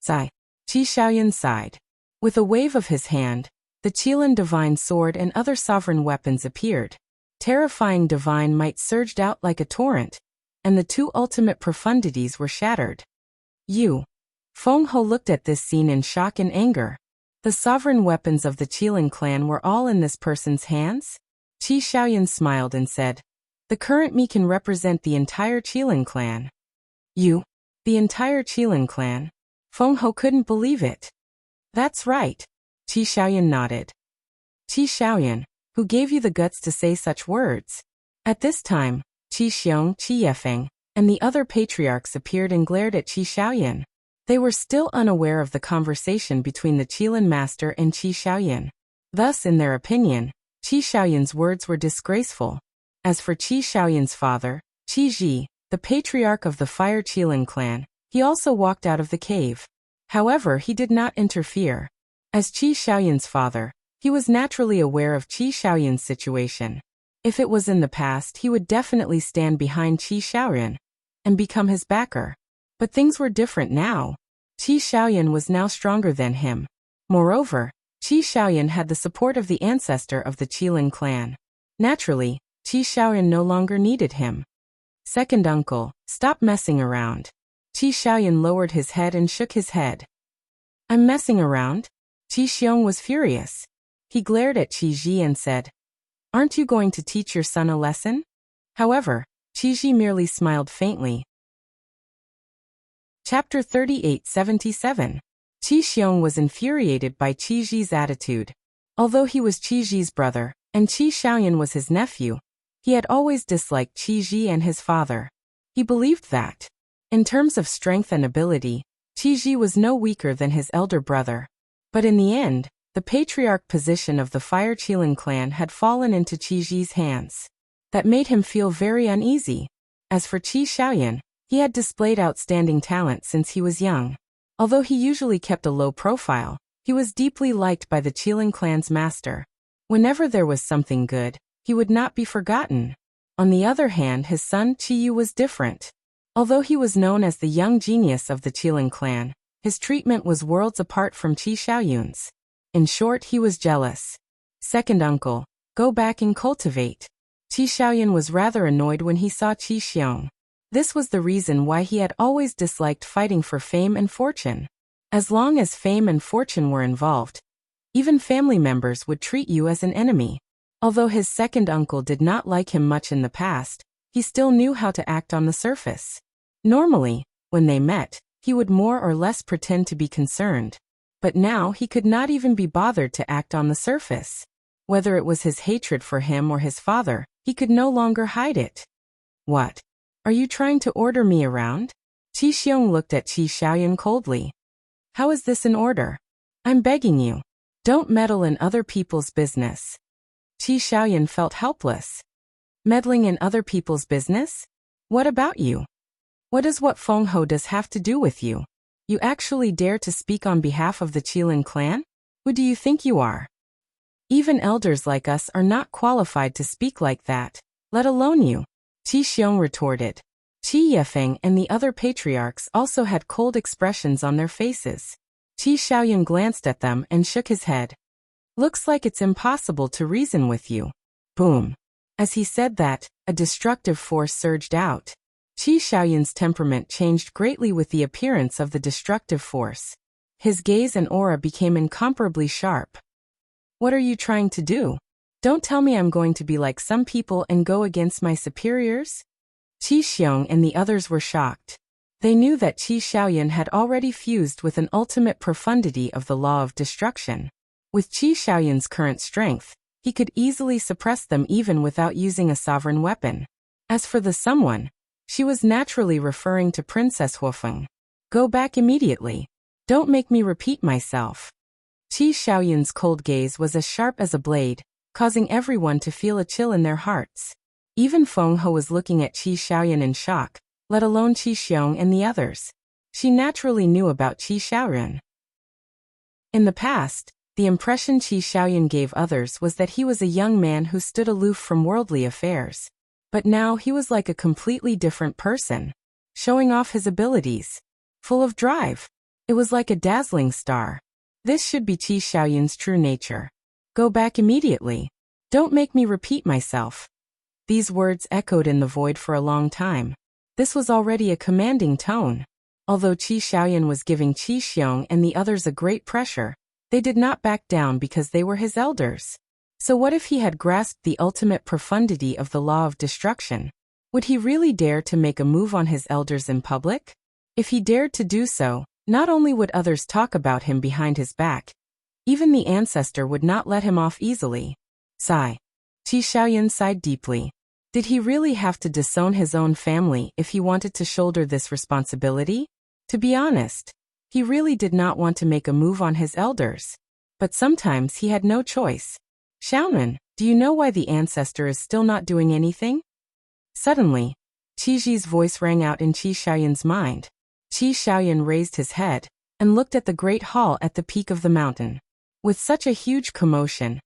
Sigh. Qi Shaoyan sighed. With a wave of his hand, The Qilin divine sword and other sovereign weapons appeared. Terrifying divine might surged out like a torrent, and the two ultimate profundities were shattered. Feng Ho looked at this scene in shock and anger. The sovereign weapons of the Qilin clan were all in this person's hands? Qi Xiaoyan smiled and said, "The current me can represent the entire Qilin clan." "You? The entire Qilin clan?" Feng Ho couldn't believe it. "That's right." Qi Xiaoyan nodded. "Qi Xiaoyan, who gave you the guts to say such words?" At this time, Qi Xiong, Qi Yefeng, and the other patriarchs appeared and glared at Qi Xiaoyan. They were still unaware of the conversation between the Qilin master and Qi Xiaoyan. Thus, in their opinion, Qi Xiaoyan's words were disgraceful. As for Qi Xiaoyan's father, Qi Ji, the patriarch of the Fire Qilin clan, he also walked out of the cave. However, he did not interfere. As Qi Xiaoyan's father, he was naturally aware of Qi Xiaoyan's situation. If it was in the past, he would definitely stand behind Qi Xiaoyan and become his backer. But things were different now. Qi Xiaoyan was now stronger than him. Moreover, Qi Xiaoyan had the support of the ancestor of the Qilin clan. Naturally, Qi Xiaoyan no longer needed him. "Second uncle, stop messing around." Qi Xiaoyan lowered his head and shook his head. "I'm messing around?" Qi Xiong was furious. He glared at Qi Ji and said, "Aren't you going to teach your son a lesson?" However, Qi Ji merely smiled faintly. Chapter 38-77. Qi Xiong was infuriated by Qi Ji's attitude. Although he was Qi Ji's brother, and Qi Xiaoyan was his nephew, he had always disliked Qi Ji and his father. He believed that, in terms of strength and ability, Qi Ji was no weaker than his elder brother. But in the end, the patriarch position of the Fire Qilin clan had fallen into Qi Ji's hands. That made him feel very uneasy. As for Qi Xiaoyan, he had displayed outstanding talent since he was young. Although he usually kept a low profile, he was deeply liked by the Qilin clan's master. Whenever there was something good, he would not be forgotten. On the other hand, his son Qi Yu was different. Although he was known as the young genius of the Qilin clan, his treatment was worlds apart from Qi Xiaoyun's. In short, he was jealous. "Second uncle, go back and cultivate." Qi Xiaoyan was rather annoyed when he saw Qi Xiong. This was the reason why he had always disliked fighting for fame and fortune. As long as fame and fortune were involved, even family members would treat you as an enemy. Although his second uncle did not like him much in the past, he still knew how to act on the surface. Normally, when they met, he would more or less pretend to be concerned. But now he could not even be bothered to act on the surface. Whether it was his hatred for him or his father, he could no longer hide it. "What? Are you trying to order me around?" Qi Xiong looked at Qi Xiaoyan coldly. "How is this in order? I'm begging you. Don't meddle in other people's business." Qi Xiaoyan felt helpless. "Meddling in other people's business? What about you? What does what Feng Ho does have to do with you? You actually dare to speak on behalf of the Qilin clan? Who do you think you are? Even elders like us are not qualified to speak like that, let alone you." Qi Xiong retorted. Qi Yefeng and the other patriarchs also had cold expressions on their faces. Qi Xiaoyan glanced at them and shook his head. "Looks like it's impossible to reason with you." Boom. As he said that, a destructive force surged out. Qi Xiaoyan's temperament changed greatly with the appearance of the destructive force. His gaze and aura became incomparably sharp. "What are you trying to do? Don't tell me I'm going to be like some people and go against my superiors?" Qi Xiong and the others were shocked. They knew that Qi Xiaoyan had already fused with an ultimate profundity of the law of destruction. With Qi Xiaoyan's current strength, he could easily suppress them even without using a sovereign weapon. As for the someone, she was naturally referring to Princess Huofeng. "Go back immediately. Don't make me repeat myself." Qi Xiaoyan's cold gaze was as sharp as a blade, causing everyone to feel a chill in their hearts. Even Feng Ho was looking at Qi Xiaoyan in shock, let alone Qi Xiong and the others. She naturally knew about Qi Xiaoyan. In the past, the impression Qi Xiaoyan gave others was that he was a young man who stood aloof from worldly affairs. But now he was like a completely different person, showing off his abilities, full of drive. It was like a dazzling star. This should be Qi Xiaoyan's true nature. Go back immediately. Don't make me repeat myself. These words echoed in the void for a long time. This was already a commanding tone. Although Qi Xiaoyan was giving Qi Xiong and the others a great pressure, they did not back down because they were his elders. So what if he had grasped the ultimate profundity of the law of destruction? Would he really dare to make a move on his elders in public? If he dared to do so, not only would others talk about him behind his back, even the ancestor would not let him off easily. Sigh. Qi Xiaoyan sighed deeply. Did he really have to disown his own family if he wanted to shoulder this responsibility? To be honest, he really did not want to make a move on his elders. But sometimes he had no choice. Xiaonan, do you know why the ancestor is still not doing anything? Suddenly, Qi Ji's voice rang out in Qi Xiaoyan's mind. Qi Xiaoyan raised his head and looked at the great hall at the peak of the mountain. With such a huge commotion,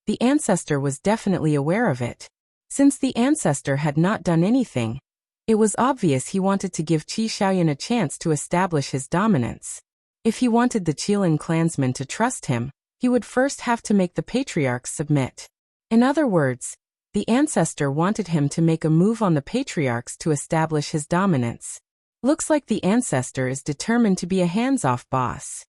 the ancestor was definitely aware of it. Since the ancestor had not done anything, it was obvious he wanted to give Qi Xiaoyan a chance to establish his dominance. If he wanted the Qilin clansmen to trust him, he would first have to make the patriarchs submit. In other words, the ancestor wanted him to make a move on the patriarchs to establish his dominance. Looks like the ancestor is determined to be a hands-off boss.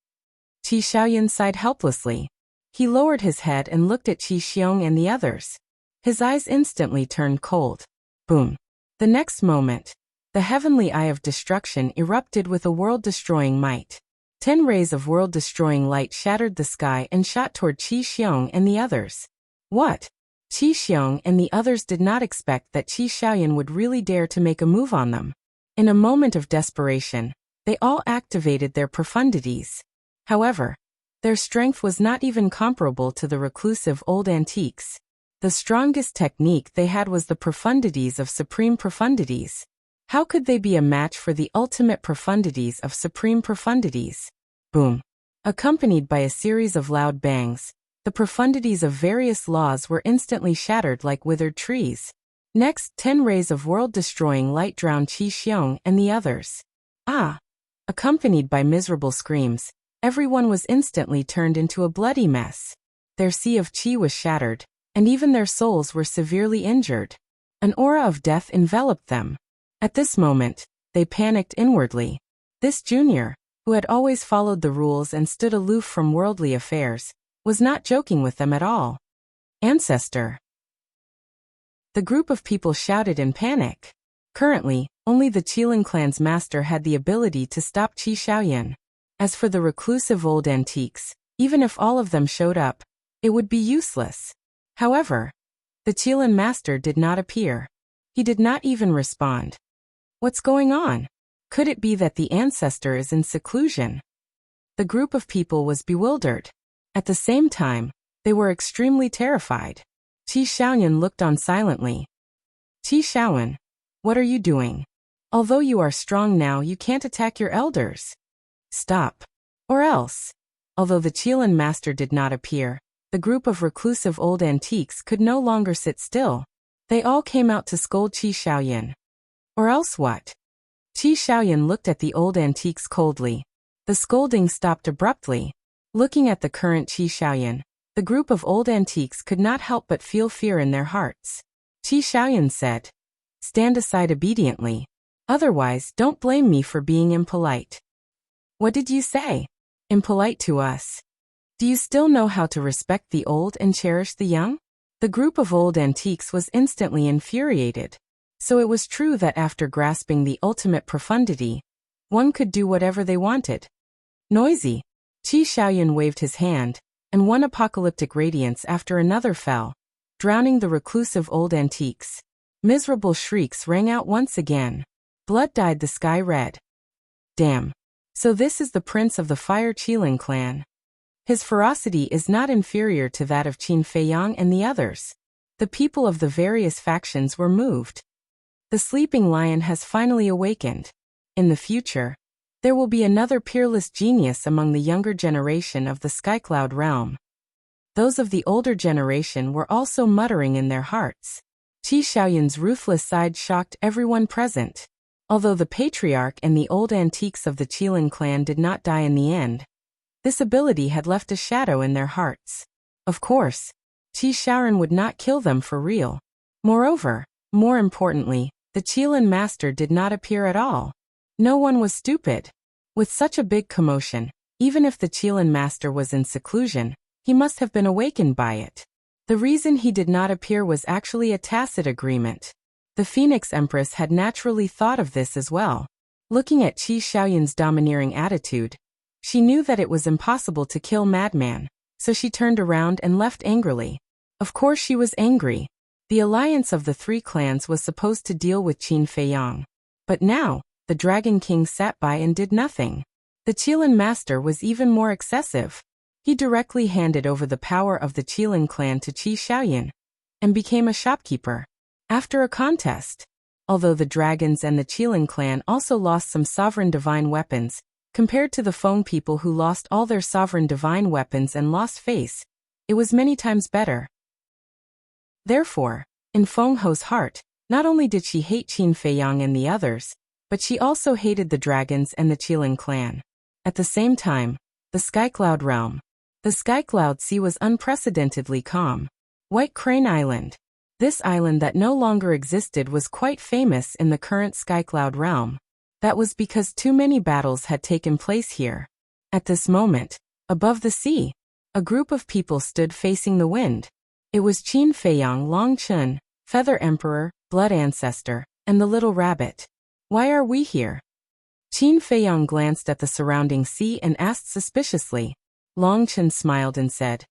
Qi Xiaoyan sighed helplessly. He lowered his head and looked at Qi Xiong and the others. His eyes instantly turned cold. Boom. The next moment, the heavenly eye of destruction erupted with a world-destroying might. 10 rays of world-destroying light shattered the sky and shot toward Qi Xiong and the others. What? Qi Xiong and the others did not expect that Qi Xiaoyan would really dare to make a move on them. In a moment of desperation, they all activated their profundities. However, their strength was not even comparable to the reclusive old antiques. The strongest technique they had was the profundities of supreme profundities. How could they be a match for the ultimate profundities of supreme profundities? Boom. Accompanied by a series of loud bangs, the profundities of various laws were instantly shattered like withered trees. Next, 10 rays of world-destroying light drowned Qi Xiong and the others. Ah! Accompanied by miserable screams, everyone was instantly turned into a bloody mess. Their sea of qi was shattered, and even their souls were severely injured. An aura of death enveloped them. At this moment, they panicked inwardly. This junior, who had always followed the rules and stood aloof from worldly affairs, was not joking with them at all. Ancestor! The group of people shouted in panic. Currently, only the Qilin clan's master had the ability to stop Qi Xiaoyan. As for the reclusive old antiques, even if all of them showed up, it would be useless. However, the Qilin master did not appear. He did not even respond. What's going on? Could it be that the ancestor is in seclusion? The group of people was bewildered. At the same time, they were extremely terrified. Qi Xiaoyan looked on silently. Qi Xiaoyan, what are you doing? Although you are strong now, you can't attack your elders. Stop. Or else. Although the Qilin master did not appear, the group of reclusive old antiques could no longer sit still. They all came out to scold Qi Xiaoyan. Or else what? Qi Xiaoyan looked at the old antiques coldly. The scolding stopped abruptly. Looking at the current Qi Xiaoyan, the group of old antiques could not help but feel fear in their hearts. Qi Xiaoyan said, "Stand aside obediently. Otherwise, don't blame me for being impolite." What did you say? Impolite to us? Do you still know how to respect the old and cherish the young? The group of old antiques was instantly infuriated. So it was true that after grasping the ultimate profundity, one could do whatever they wanted. Noisy. Qi Xiaoyan waved his hand, and one apocalyptic radiance after another fell, drowning the reclusive old antiques. Miserable shrieks rang out once again. Blood dyed the sky red. Damn. So this is the prince of the Fire Qilin clan. His ferocity is not inferior to that of Qin Feiyang and the others. The people of the various factions were moved. The sleeping lion has finally awakened. In the future, there will be another peerless genius among the younger generation of the Skycloud realm. Those of the older generation were also muttering in their hearts. Qi Xiaoyan's ruthless side shocked everyone present. Although the patriarch and the old antiques of the Qilin clan did not die in the end, this ability had left a shadow in their hearts. Of course, Qi Shaoran would not kill them for real. Moreover, more importantly, the Qilin master did not appear at all. No one was stupid. With such a big commotion, even if the Qilin master was in seclusion, he must have been awakened by it. The reason he did not appear was actually a tacit agreement. The Phoenix Empress had naturally thought of this as well. Looking at Qi Shaoyan's domineering attitude, she knew that it was impossible to kill Madman, so she turned around and left angrily. Of course she was angry. The alliance of the three clans was supposed to deal with Qin Feiyang. But now, the Dragon King sat by and did nothing. The Qilin master was even more excessive. He directly handed over the power of the Qilin clan to Qi Shaoyan and became a shopkeeper. After a contest, although the dragons and the Qilin clan also lost some sovereign divine weapons, compared to the Feng people who lost all their sovereign divine weapons and lost face, it was many times better. Therefore, in Feng Ho's heart, not only did she hate Qin Feiyang and the others, but she also hated the dragons and the Qilin clan. At the same time, the Skycloud realm. The Skycloud Sea was unprecedentedly calm. White Crane Island. This island that no longer existed was quite famous in the current Skycloud realm. That was because too many battles had taken place here. At this moment, above the sea, a group of people stood facing the wind. It was Qin Feiyang, Long Chun, Feather Emperor, Blood Ancestor, and the Little Rabbit. Why are we here? Qin Feiyang glanced at the surrounding sea and asked suspiciously. Long Chun smiled and said,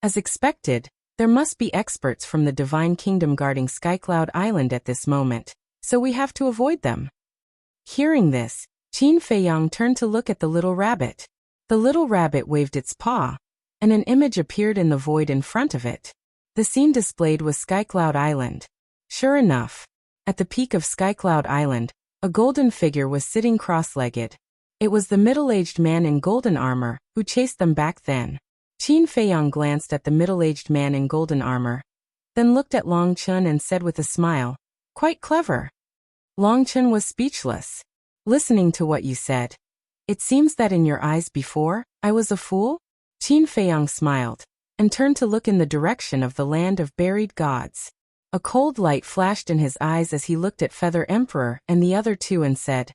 as expected, there must be experts from the Divine Kingdom guarding Skycloud Island at this moment, so we have to avoid them. Hearing this, Qin Feiyang turned to look at the Little Rabbit. The Little Rabbit waved its paw, and an image appeared in the void in front of it. The scene displayed was Skycloud Island. Sure enough, at the peak of Skycloud Island, a golden figure was sitting cross-legged. It was the middle-aged man in golden armor, who chased them back then. Qin Feiyang glanced at the middle-aged man in golden armor, then looked at Long Chun and said with a smile, quite clever. Long Chun was speechless. Listening to what you said. It seems that in your eyes before, I was a fool? Qin Feiyang smiled, and turned to look in the direction of the land of buried gods. A cold light flashed in his eyes as he looked at Feather Emperor and the other two and said,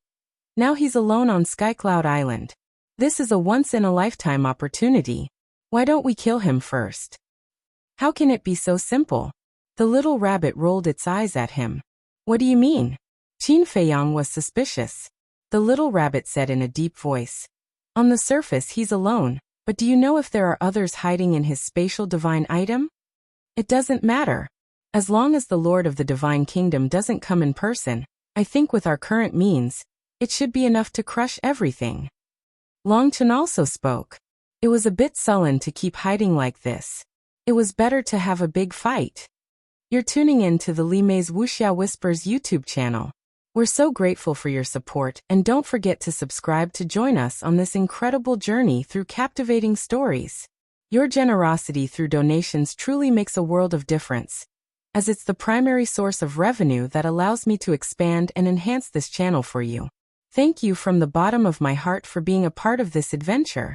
now he's alone on Skycloud Island. This is a once-in-a-lifetime opportunity. Why don't we kill him first? How can it be so simple? The Little Rabbit rolled its eyes at him. What do you mean? Qin Feiyang was suspicious. The Little Rabbit said in a deep voice. On the surface he's alone, but do you know if there are others hiding in his spatial divine item? It doesn't matter. As long as the Lord of the Divine Kingdom doesn't come in person, I think with our current means, it should be enough to crush everything. Long Chun also spoke. It was a bit sullen to keep hiding like this. It was better to have a big fight. You're tuning in to the Li Mei's Wuxia Whispers YouTube channel. We're so grateful for your support, and don't forget to subscribe to join us on this incredible journey through captivating stories. Your generosity through donations truly makes a world of difference, as it's the primary source of revenue that allows me to expand and enhance this channel for you. Thank you from the bottom of my heart for being a part of this adventure.